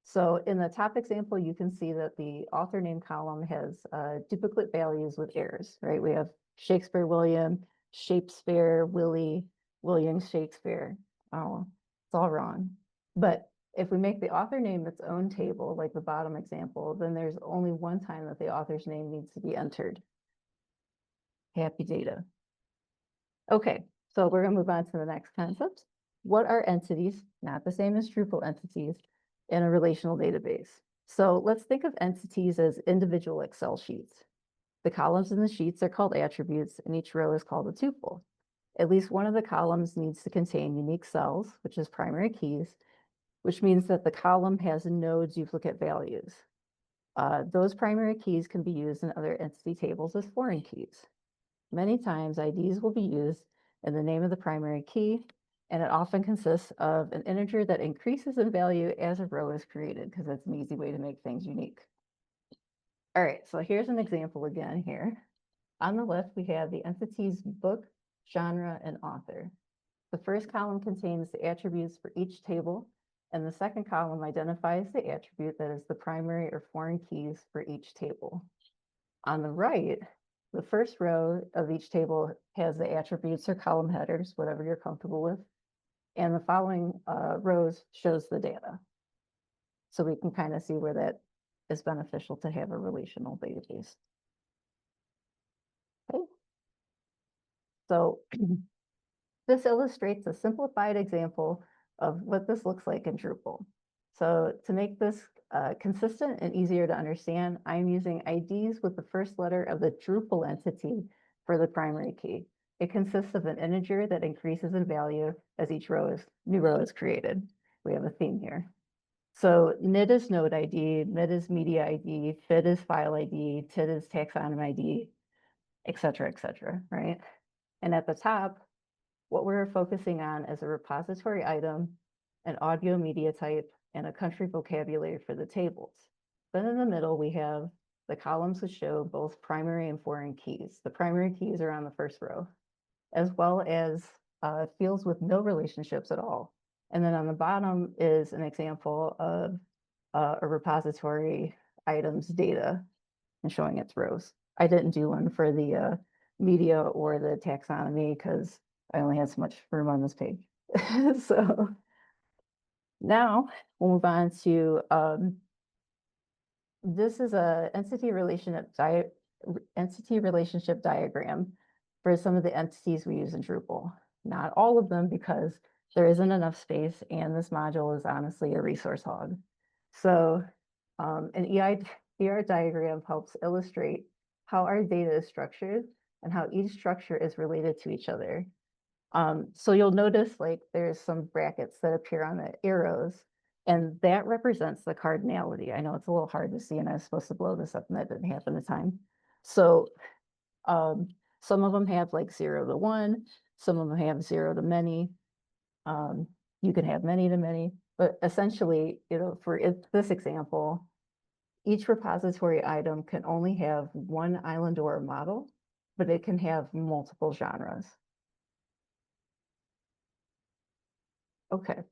So in the top example, you can see that the author name column has duplicate values with errors, right? We have Shakespeare William, Shakespeare Willie, William Shakespeare. Oh, it's all wrong. But if we make the author name its own table, like the bottom example, then there's only one time that the author's name needs to be entered. Happy data. Okay, so we're gonna move on to the next concept. What are entities, not the same as Drupal entities, in a relational database? So let's think of entities as individual Excel sheets. The columns in the sheets are called attributes, and each row is called a tuple. At least one of the columns needs to contain unique cells, which is primary keys, which means that the column has no duplicate values. Those primary keys can be used in other entity tables as foreign keys. Many times IDs will be used in the name of the primary key, and it often consists of an integer that increases in value as a row is created, because that's an easy way to make things unique. All right, so here's an example again here. On the left, we have the entities book, genre, and author. The first column contains the attributes for each table, and the second column identifies the attribute that is the primary or foreign keys for each table. On the right, the first row of each table has the attributes or column headers, whatever you're comfortable with, and the following rows shows the data. So we can kind of see where that is beneficial to have a relational database. Okay. So this illustrates a simplified example of what this looks like in Drupal. So to make this consistent and easier to understand, I'm using IDs with the first letter of the Drupal entity for the primary key. It consists of an integer that increases in value as each new row is created. We have a theme here. So NID is node ID, MID is media ID, FID is file ID, TID is taxonomy ID, et cetera, right? And at the top, what we're focusing on is a repository item, an audio media type, and a country vocabulary for the tables. Then in the middle, we have the columns which show both primary and foreign keys. The primary keys are on the first row, as well as fields with no relationships at all. And then on the bottom is an example of a repository items data and showing its rows. I didn't do one for the media or the taxonomy because I only had so much room on this page. So now we'll move on to this is a entity relationship diagram for some of the entities we use in Drupal. Not all of them, because there isn't enough space, and this module is honestly a resource hog. So an ER diagram helps illustrate how our data is structured and how each structure is related to each other. So you'll notice like there's some brackets that appear on the arrows, and that represents the cardinality. I know it's a little hard to see, and I was supposed to blow this up, and that didn't happen in time. So some of them have like 0 to 1, some of them have 0 to many. You can have many to many, but essentially, for this example, each repository item can only have one Islandora model, but it can have multiple genres. Okay.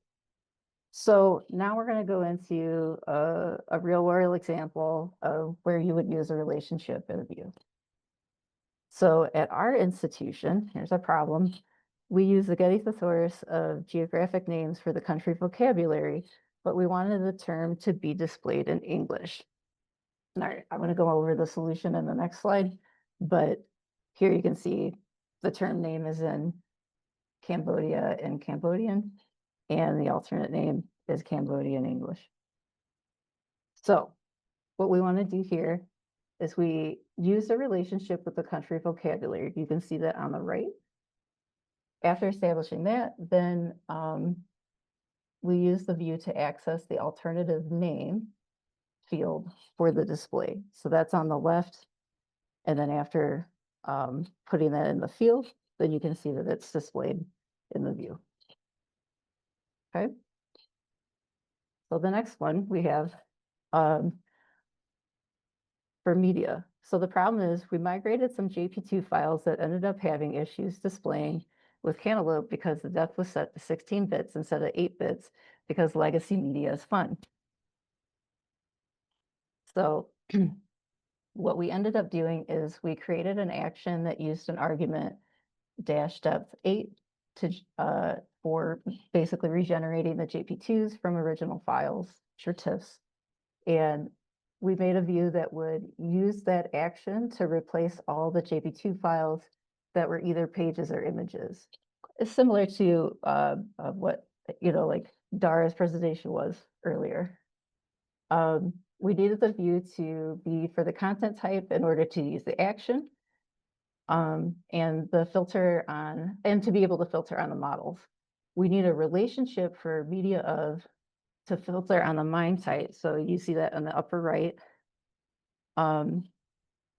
So now we're going to go into a real world example of where you would use a relationship in a view. So at our institution, here's a problem. We use the Getty thesaurus of geographic names for the country vocabulary, but we wanted the term to be displayed in English. All right, I'm going to go over the solution in the next slide, but here you can see the term name is in Cambodia in Cambodian, and the alternate name is Cambodian English. So what we want to do here is we use the relationship with the country vocabulary. You can see that on the right. After establishing that, then we use the view to access the alternative name field for the display. So that's on the left. And then after putting that in the field, then you can see that it's displayed in the view. Okay. So the next one we have for media. So the problem is we migrated some JP2 files that ended up having issues displaying with Cantaloupe because the depth was set to 16 bits instead of 8 bits because legacy media is fun. So what we ended up doing is we created an action that used an argument dash depth 8 to for basically regenerating the JP2s from original files, which are TIFFs. And we made a view that would use that action to replace all the JP2 files that were either pages or images. It's similar to what, like Dara's presentation was earlier. We needed the view to be for the content type in order to use the action, and the filter on, and to be able to filter on the models. We need a relationship for media of to filter on the MIME type. So you see that on the upper right. And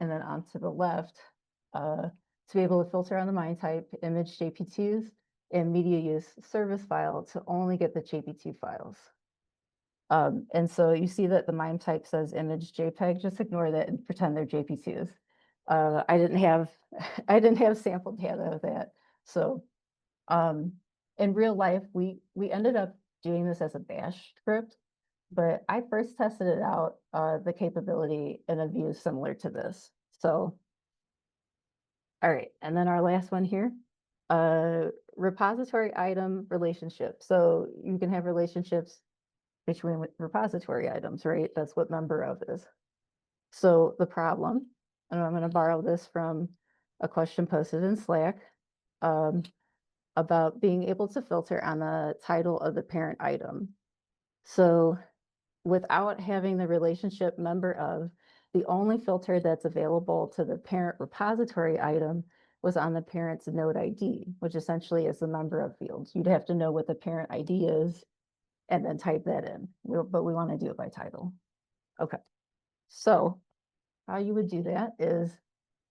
then onto the left, to be able to filter on the MIME type, image JP2s, and media use service file to only get the JP2 files. And so you see that the MIME type says image JPEG, just ignore that and pretend they're JP2s. I didn't have sample data of that. So in real life, we ended up doing this as a bash script, but I first tested it out, the capability in a view similar to this. So, all right, and then our last one here, repository item relationship. So you can have relationships between repository items, right? That's what member of is. So the problem, and I'm going to borrow this from a question posted in Slack, about being able to filter on the title of the parent item. So without having the relationship member of, the only filter that's available to the parent repository item was on the parent's node ID, which essentially is the member of fields. You'd have to know what the parent ID is and then type that in, but we want to do it by title. Okay, so how you would do that is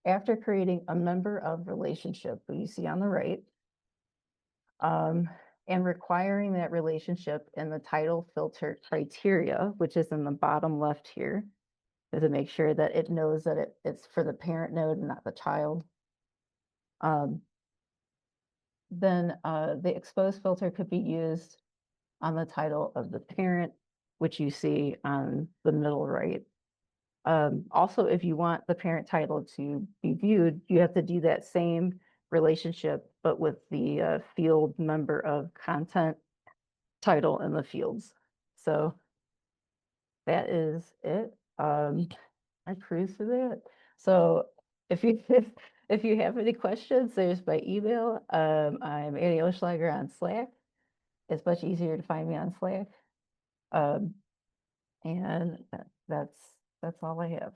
after creating a member of relationship, that you see on the right, and requiring that relationship in the title filter criteria, which is in the bottom left here, is to make sure that it knows that it's for the parent node and not the child. Then the expose filter could be used on the title of the parent, which you see on the middle right. Also, if you want the parent title to be viewed, you have to do that same relationship, but with the field member of content title in the fields. So that is it. I cruised through that. So if you have any questions, there's my email. I'm Annie Oelschlager on Slack. It's much easier to find me on Slack. And that's all I have.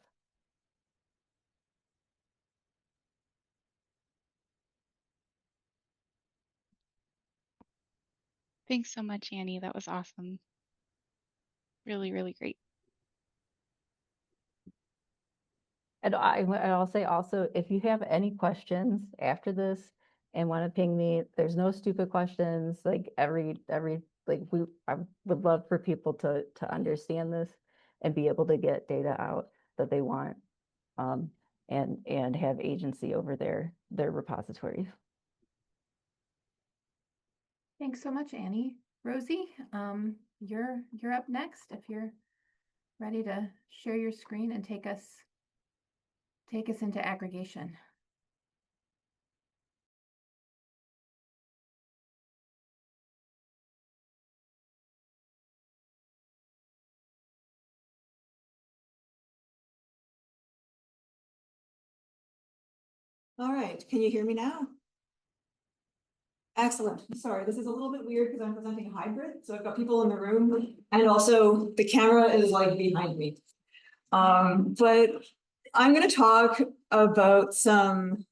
Thanks so much, Annie. That was awesome. Really, really great. And I'll say also, if you have any questions after this and want to ping me, there's no stupid questions. Like I would love for people to understand this and be able to get data out that they want, and have agency over their repositories. Thanks so much, Annie. Rosie, you're up next if you're ready to share your screen and take us into aggregation. All right, can you hear me now? Excellent. Sorry, this is a little bit weird because I'm presenting a hybrid. So I've got people in the room and also the camera is like behind me. But I'm going to talk about some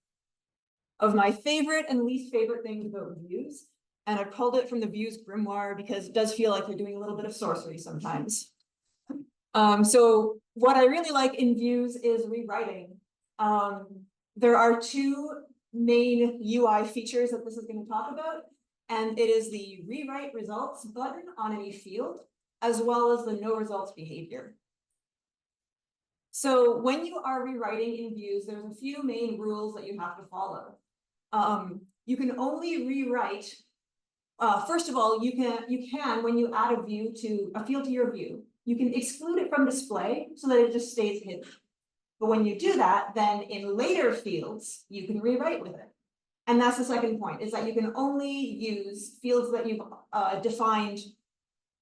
of my favorite and least favorite things about views. And I've called it from the views grimoire because it does feel like you're doing a little bit of sorcery sometimes. So what I really like in views is rewriting. There are two main UI features that this is going to talk about, and it is the rewrite results button on any field, as well as the no results behavior. So when you are rewriting in views, there's a few main rules that you have to follow. You can only rewrite, first of all, you can, when you add a view to a field to your view, you can exclude it from display so that it just stays hidden. But when you do that, then in later fields, you can rewrite with it. And that's the second point, is that you can only use fields that you've defined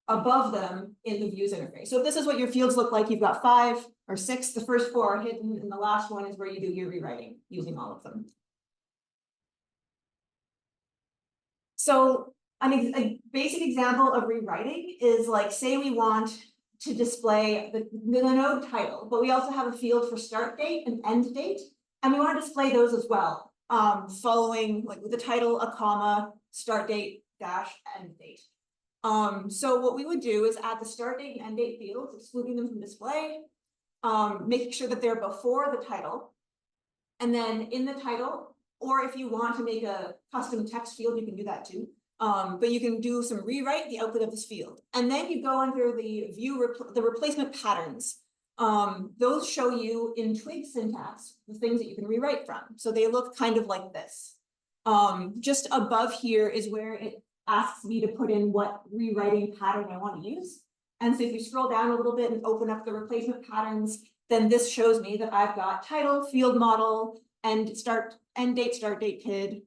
above them in the views interface. So if this is what your fields look like, you've got 5 or 6, the first 4 are hidden, and the last one is where you do your rewriting using all of them. So a basic example of rewriting is like, say we want to display the node title, but we also have a field for start date and end date, and we want to display those as well, following like with the title, a comma, start date, dash, end date. So what we would do is add the start date and end date fields, excluding them from display, making sure that they're before the title, and then in the title, or if you want to make a custom text field, you can do that too. But you can do some rewrite the output of this field. And then you go under the view, the replacement patterns. Those show you in twig syntax the things that you can rewrite from. So they look kind of like this. Just above here is where it asks me to put in what rewriting pattern I want to use. And so if you scroll down a little bit and open up the replacement patterns, then this shows me that I've got title, field model, and end date, start date, PID,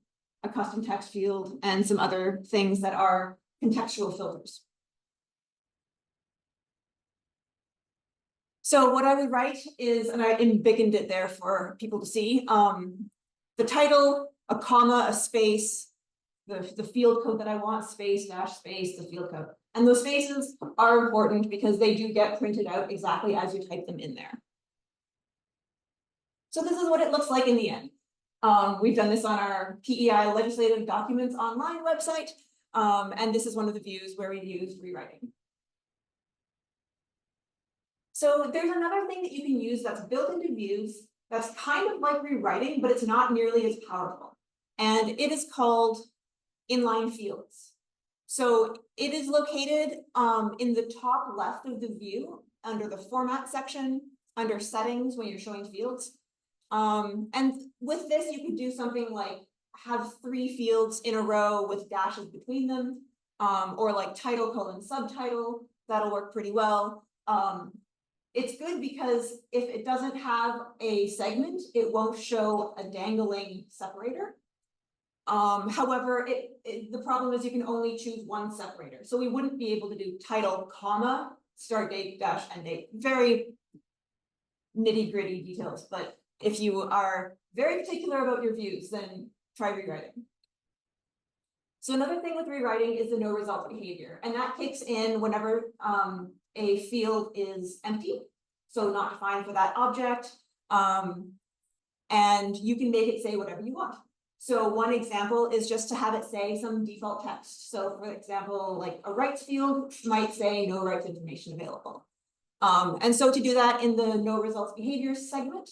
a custom text field, and some other things that are contextual filters. So what I would write is, and I embiggened it there for people to see, the title, a comma, a space, the field code that I want, space, dash, space, the field code. And those spaces are important because they do get printed out exactly as you type them in there. So this is what it looks like in the end. We've done this on our PEI legislative documents online website. And this is one of the views where we use rewriting. So there's another thing that you can use that's built into views that's kind of like rewriting, but it's not nearly as powerful. And it is called inline fields. So it is located in the top left of the view under the format section, under settings when you're showing fields. And with this, you could do something like have 3 fields in a row with dashes between them, or like title, colon, subtitle. That'll work pretty well. It's good because if it doesn't have a segment, it won't show a dangling separator. However, the problem is you can only choose one separator. So we wouldn't be able to do title, comma, start date, dash, end date. Very nitty gritty details, but if you are very particular about your views, then try rewriting. So another thing with rewriting is the no result behavior, and that kicks in whenever a field is empty, so not defined for that object, and you can make it say whatever you want. So one example is just to have it say some default text. So for example, like a rights field might say no rights information available. And so to do that in the no results behaviors segment,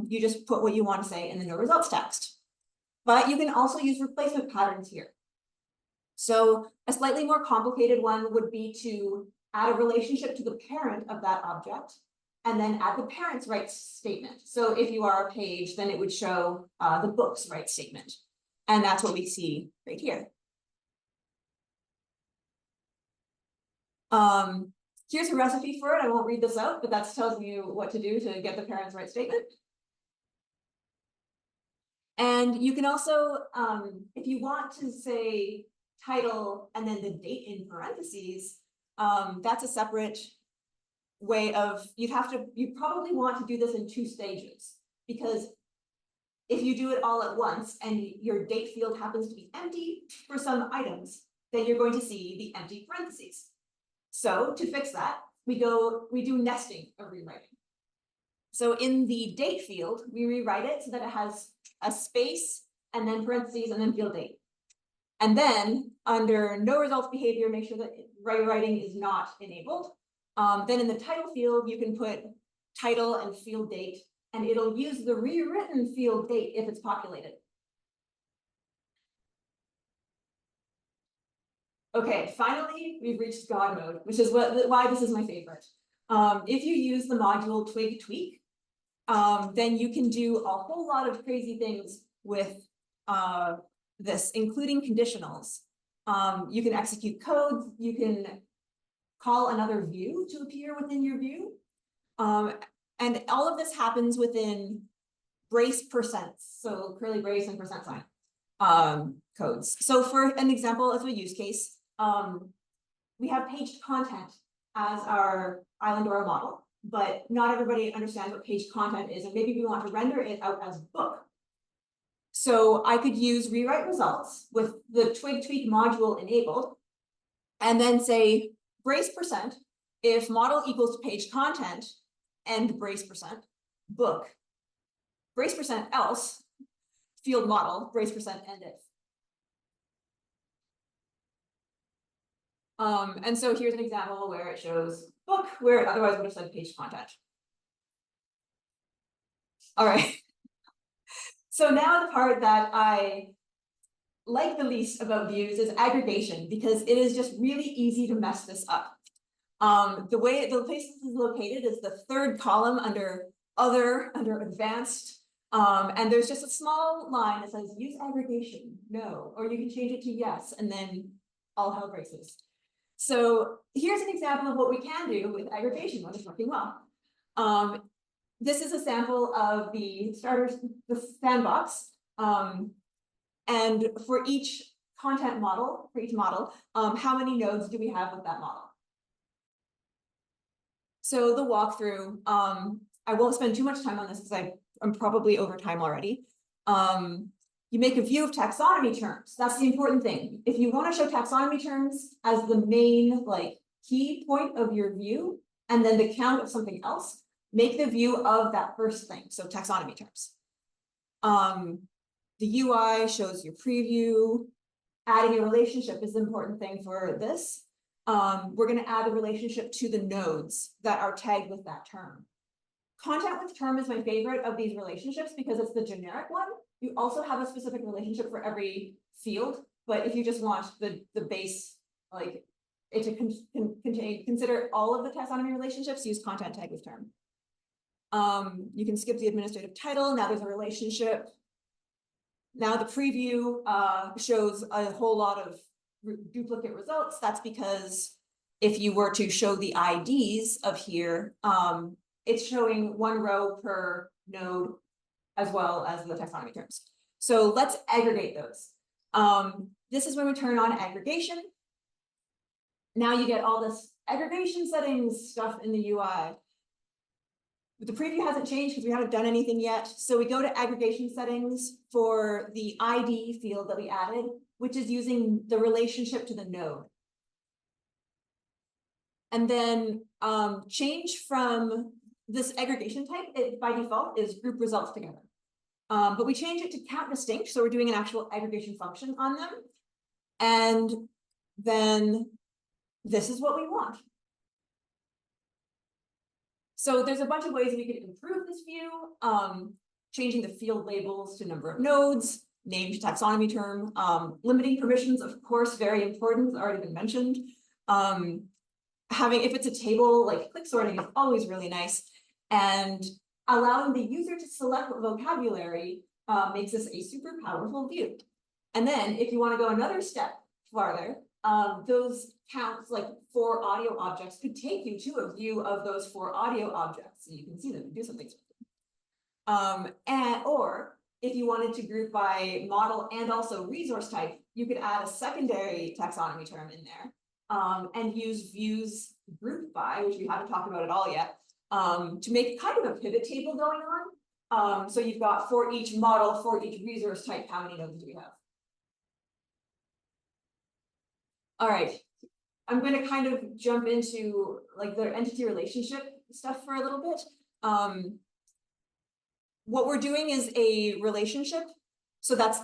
you just put what you want to say in the no results text. But you can also use replacement patterns here. So a slightly more complicated one would be to add a relationship to the parent of that object, and then add the parent's rights statement. So if you are a page, then it would show the book's rights statement. And that's what we see right here. Here's a recipe for it. I won't read this out, but that tells you what to do to get the parent's rights statement. And you can also, if you want to say title and then the date in parentheses, that's a separate way of, you probably want to do this in 2 stages, because if you do it all at once and your date field happens to be empty for some items, then you're going to see the empty parentheses. So to fix that, we do nesting of rewriting. So in the date field, we rewrite it so that it has a space and then parentheses and then field date. And then under no results behavior, make sure that rewriting is not enabled. Then in the title field, you can put title and field date, and it'll use the rewritten field date if it's populated. Okay, finally, we've reached God mode, which is why this is my favorite. If you use the module twig tweak, then you can do a whole lot of crazy things with this, including conditionals. You can execute code, you can call another view to appear within your view. And all of this happens within brace percents, so curly brace and percent sign codes. So for an example of a use case, we have paged content as our Islandora model, but not everybody understands what paged content is, and maybe we want to render it out as book. So I could use rewrite results with the twig tweak module enabled, and then say brace percent if model equals to page content and brace percent book, brace percent else field model, brace percent end if. And so here's an example where it shows book where it otherwise would have said page content. All right. So now the part that I like the least about views is aggregation, because it is just really easy to mess this up. The place this is located is the third column under other, under advanced. And there's just a small line that says use aggregation, no, or you can change it to yes, and then all hell breaks. So here's an example of what we can do with aggregation when it's working well. This is a sample of the sandbox. And for each content model, how many nodes do we have with that model? So the walkthrough, I won't spend too much time on this because I'm probably over time already. You make a view of taxonomy terms. That's the important thing. If you want to show taxonomy terms as the main key point of your view, and then the count of something else, make the view of that first thing. So taxonomy terms. The UI shows your preview. Adding a relationship is the important thing for this. We're going to add a relationship to the nodes that are tagged with that term. Content with term is my favorite of these relationships because it's the generic one. You also have a specific relationship for every field, but if you just want the base, it to consider all of the taxonomy relationships, use content tag with term. You can skip the administrative title. Now there's a relationship. Now the preview shows a whole lot of duplicate results. That's because if you were to show the IDs of here, it's showing one row per node as well as the taxonomy terms. So let's aggregate those. This is when we turn on aggregation. Now you get all this aggregation settings stuff in the UI. But the preview hasn't changed because we haven't done anything yet. So we go to aggregation settings for the ID field that we added, which is using the relationship to the node. And then change from this aggregation type, it by default is group results together. But we change it to count distinct, so we're doing an actual aggregation function on them. And then this is what we want. So there's a bunch of ways we could improve this view, changing the field labels to number of nodes, named taxonomy term, limiting permissions, of course, very important, it's already been mentioned. If it's a table, click sorting is always really nice. And allowing the user to select vocabulary makes this a super powerful view. And then if you want to go another step farther, those counts, like 4 audio objects, could take you to a view of those 4 audio objects, so you can see them and do something with them. Or if you wanted to group by model and also resource type, you could add a secondary taxonomy term in there and use views group by, which we haven't talked about at all yet, to make kind of a pivot table going on. So you've got for each model, for each resource type, how many nodes do we have? All right, I'm going to kind of jump into the entity relationship stuff for a little bit. What we're doing is a relationship. So that's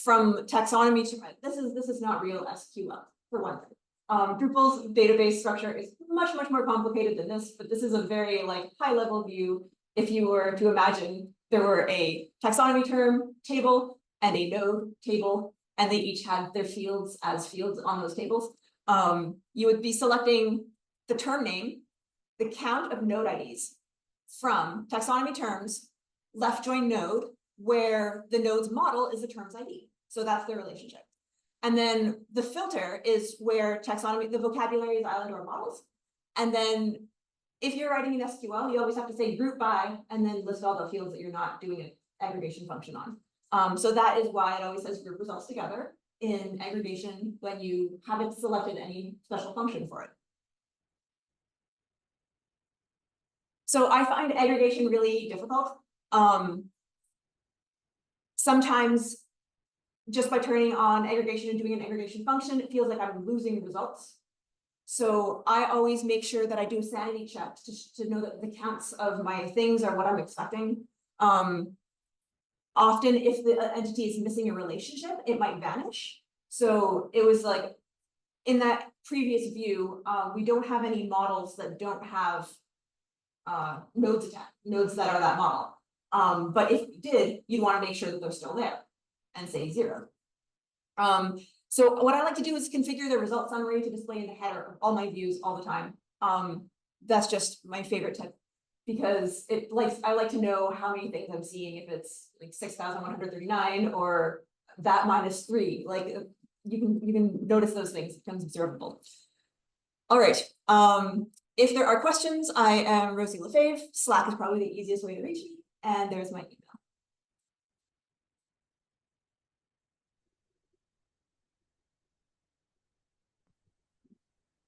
from taxonomy to, this is not real SQL for one thing. Drupal's database structure is much, much more complicated than this, but this is a very high level view. If you were to imagine there were a taxonomy term table and a node table, and they each had their fields as fields on those tables. You would be selecting the term name, the count of node IDs from taxonomy terms, left join node, where the node's model is the term's ID. So that's the relationship. And then the filter is where taxonomy, the vocabulary is Islandora models. And then if you're writing in SQL, you always have to say group by, and then list all the fields that you're not doing an aggregation function on. So that is why it always says group results together in aggregation when you haven't selected any special function for it. So I find aggregation really difficult. Sometimes just by turning on aggregation and doing an aggregation function, it feels like I'm losing results. So I always make sure that I do sanity checks to know that the counts of my things are what I'm expecting. Often if the entity is missing a relationship, it might vanish. So it was like, in that previous view, we don't have any models that don't have nodes that are that model. But if you did, you'd want to make sure that they're still there and say 0. So what I like to do is configure the result summary to display in the header of all my views all the time. That's just my favorite tip, because I like to know how many things I'm seeing, if it's like 6,139 or that -3. Like you can notice those things, it becomes observable. All right. If there are questions, I am Rosie Faive. Slack is probably the easiest way to reach me, and there's my email.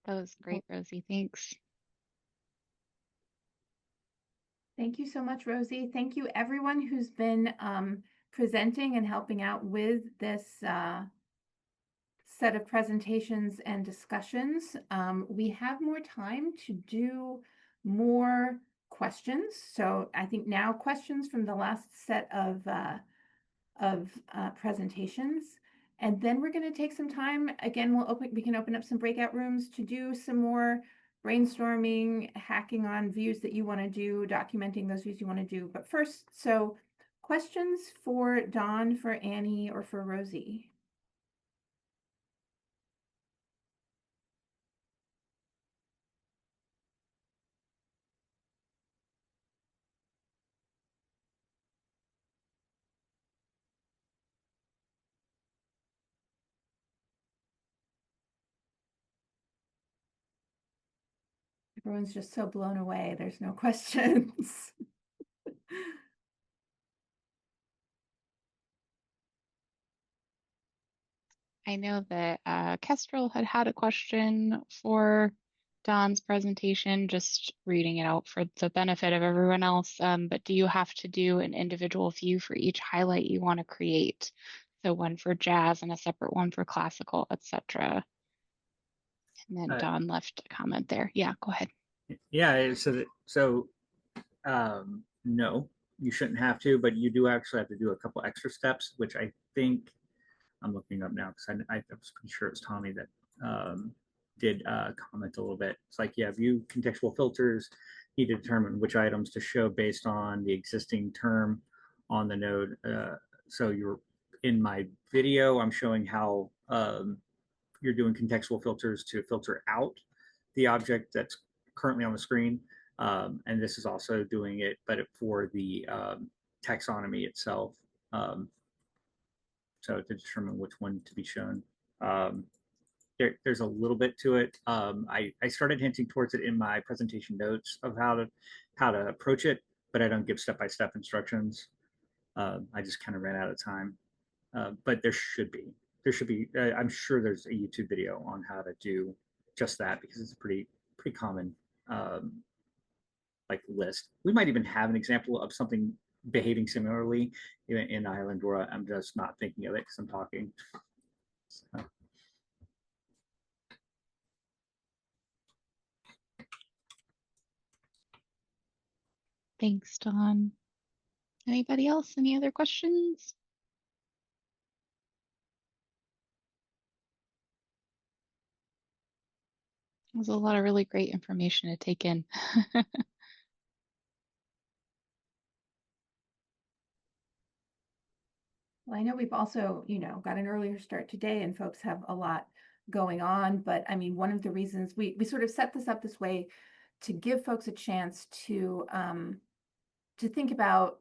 That was great, Rosie. Thanks. Thank you so much, Rosie. Thank you everyone who's been presenting and helping out with this set of presentations and discussions. We have more time to do more questions. So I think now questions from the last set of presentations. And then we're going to take some time. Again, we can open up some breakout rooms to do some more brainstorming, hacking on views that you want to do, documenting those views you want to do. But first, so questions for Dawn, for Annie, or for Rosie? Everyone's just so blown away. There's no questions. I know that Kestrel had a question for Don's presentation, just reading it out for the benefit of everyone else. But do you have to do an individual view for each highlight you want to create? So one for jazz and a separate one for classical, etc. And then Don left a comment there. Yeah, go ahead. Yeah, no, you shouldn't have to, but you do actually have to do a couple extra steps, which I think I'm looking up now because I was pretty sure it was Tommy that did comment a little bit. It's like, yeah, view contextual filters, you need to determine which items to show based on the existing term on the node. So you're in my video, I'm showing how you're doing contextual filters to filter out the object that's currently on the screen. And this is also doing it, but for the taxonomy itself. So to determine which one to be shown. There's a little bit to it. I started hinting towards it in my presentation notes of how to approach it, but I don't give step-by-step instructions. I just kind of ran out of time. But there should be, I'm sure there's a YouTube video on how to do just that, because it's a pretty common like list. We might even have an example of something behaving similarly in Islandora. I'm just not thinking of it because I'm talking. So. Thanks, Don. Anybody else? Any other questions? There's a lot of really great information to take in. Well, I know we've also, got an earlier start today and folks have a lot going on, but I mean, one of the reasons we sort of set this up this way to give folks a chance to think about,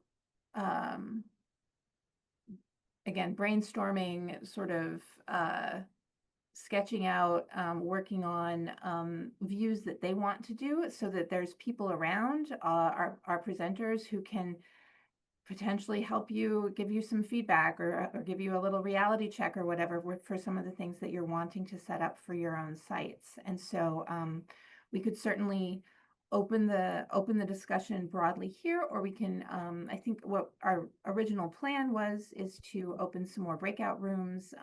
again, brainstorming, sort of sketching out, working on views that they want to do so that there's people around, our presenters who can potentially help you, give you some feedback or give you a little reality check or whatever for some of the things that you're wanting to set up for your own sites. And so we could certainly open the discussion broadly here, or we can, I think what our original plan is to open some more breakout rooms.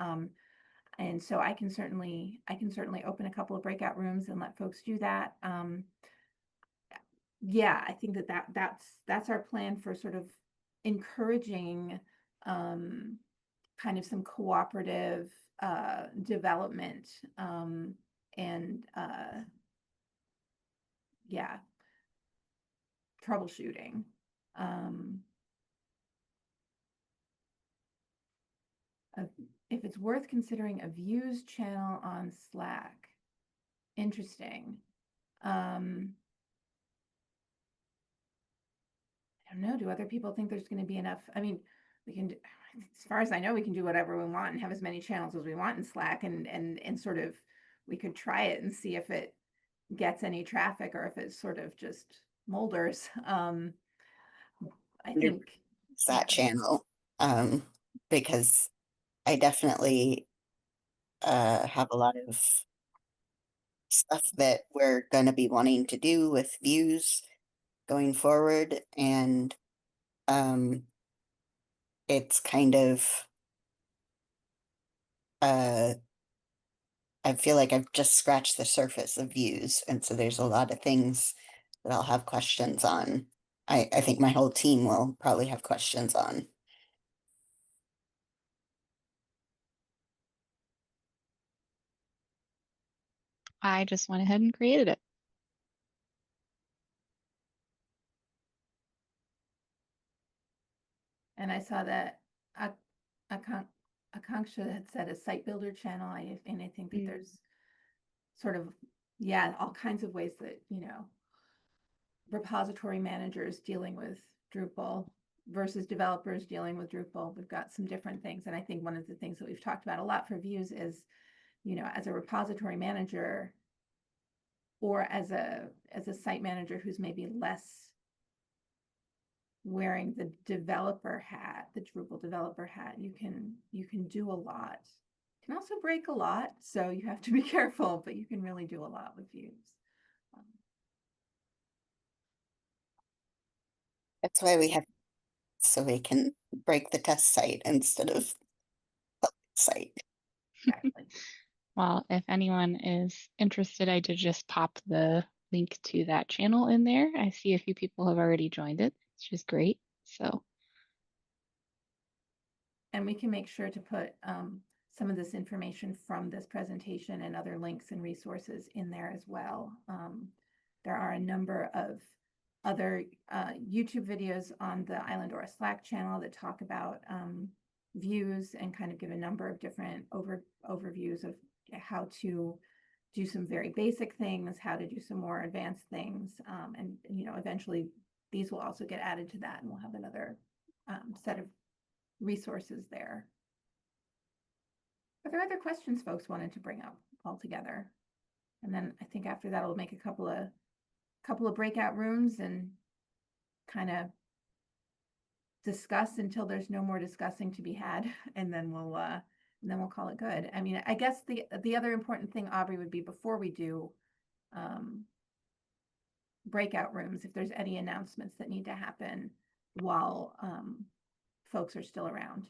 And so I can certainly open a couple of breakout rooms and let folks do that. Yeah, I think that's our plan for sort of encouraging kind of some cooperative development and yeah, troubleshooting. If it's worth considering a views channel on Slack. Interesting. I don't know. Do other people think there's going to be enough? I mean, we can, as far as I know, we can do whatever we want and have as many channels as we want in Slack, and sort of, we could try it and see if it gets any traffic or if it sort of just molders. I think that channel, because I definitely have a lot of stuff that we're going to be wanting to do with views going forward, and it's kind of I feel like I've just scratched the surface of views, and so there's a lot of things that I'll have questions on. I think my whole team will probably have questions on. I just went ahead and created it. And I saw that Akanksha had said a site builder channel, and I think that there's sort of, yeah, all kinds of ways that, repository managers dealing with Drupal versus developers dealing with Drupal. We've got some different things. And I think one of the things that we've talked about a lot for views is, as a repository manager or as a site manager who's maybe less wearing the developer hat, the Drupal developer hat, you can do a lot. You can also break a lot, so you have to be careful, but you can really do a lot with views. That's why we have, so we can break the test site instead of public site. Exactly. Well, if anyone is interested, I did just pop the link to that channel in there. I see a few people have already joined it, which is great. So, and we can make sure to put some of this information from this presentation and other links and resources in there as well. There are a number of other YouTube videos on the Islandora Slack channel that talk about views and kind of give a number of different overviews of how to do some very basic things, how to do some more advanced things. And eventually these will also get added to that, and we'll have another set of resources there. Are there other questions folks wanted to bring up altogether? And then I think after that, we'll make a couple of breakout rooms and kind of discuss until there's no more discussing to be had, and then we'll call it good. I mean, I guess the other important thing, Aubrey, would be before we do breakout rooms, if there's any announcements that need to happen while folks are still around.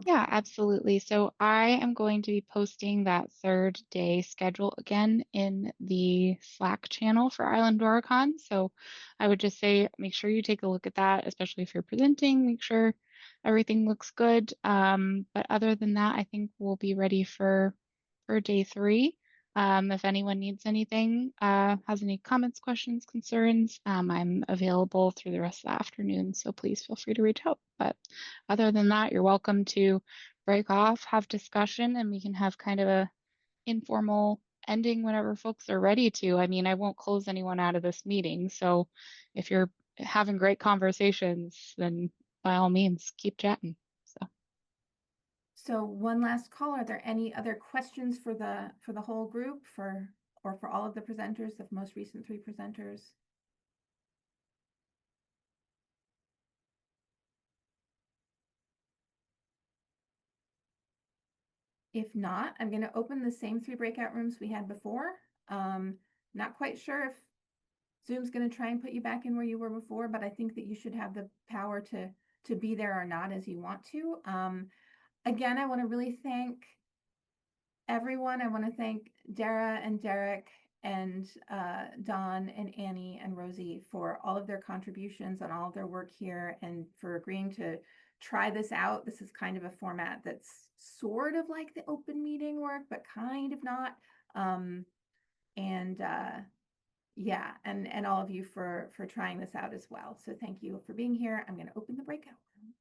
yeah, absolutely. So I am going to be posting that third day schedule again in the Slack channel for IslandoraCon. So I would just say, make sure you take a look at that, especially if you're presenting, make sure everything looks good. But other than that, I think we'll be ready for day 3. If anyone needs anything, has any comments, questions, concerns, I'm available through the rest of the afternoon, so please feel free to reach out. But other than that, you're welcome to break off, have discussion, and we can have kind of a informal ending whenever folks are ready to. I mean, I won't close anyone out of this meeting, so if you're having great conversations, then by all means, keep chatting. So one last call. Are there any other questions for the whole group or for all of the presenters, the most recent 3 presenters? If not, I'm going to open the same 3 breakout rooms we had before. Not quite sure if Zoom's going to try and put you back in where you were before, but I think that you should have the power to be there or not as you want to. Again, I want to really thank everyone. I want to thank Dara and Derek and Don and Annie and Rosie for all of their contributions and all of their work here and for agreeing to try this out. This is kind of a format that's sort of like the open meeting work, but kind of not. Yeah, and all of you for trying this out as well. So thank you for being here. I'm going to open the breakout room.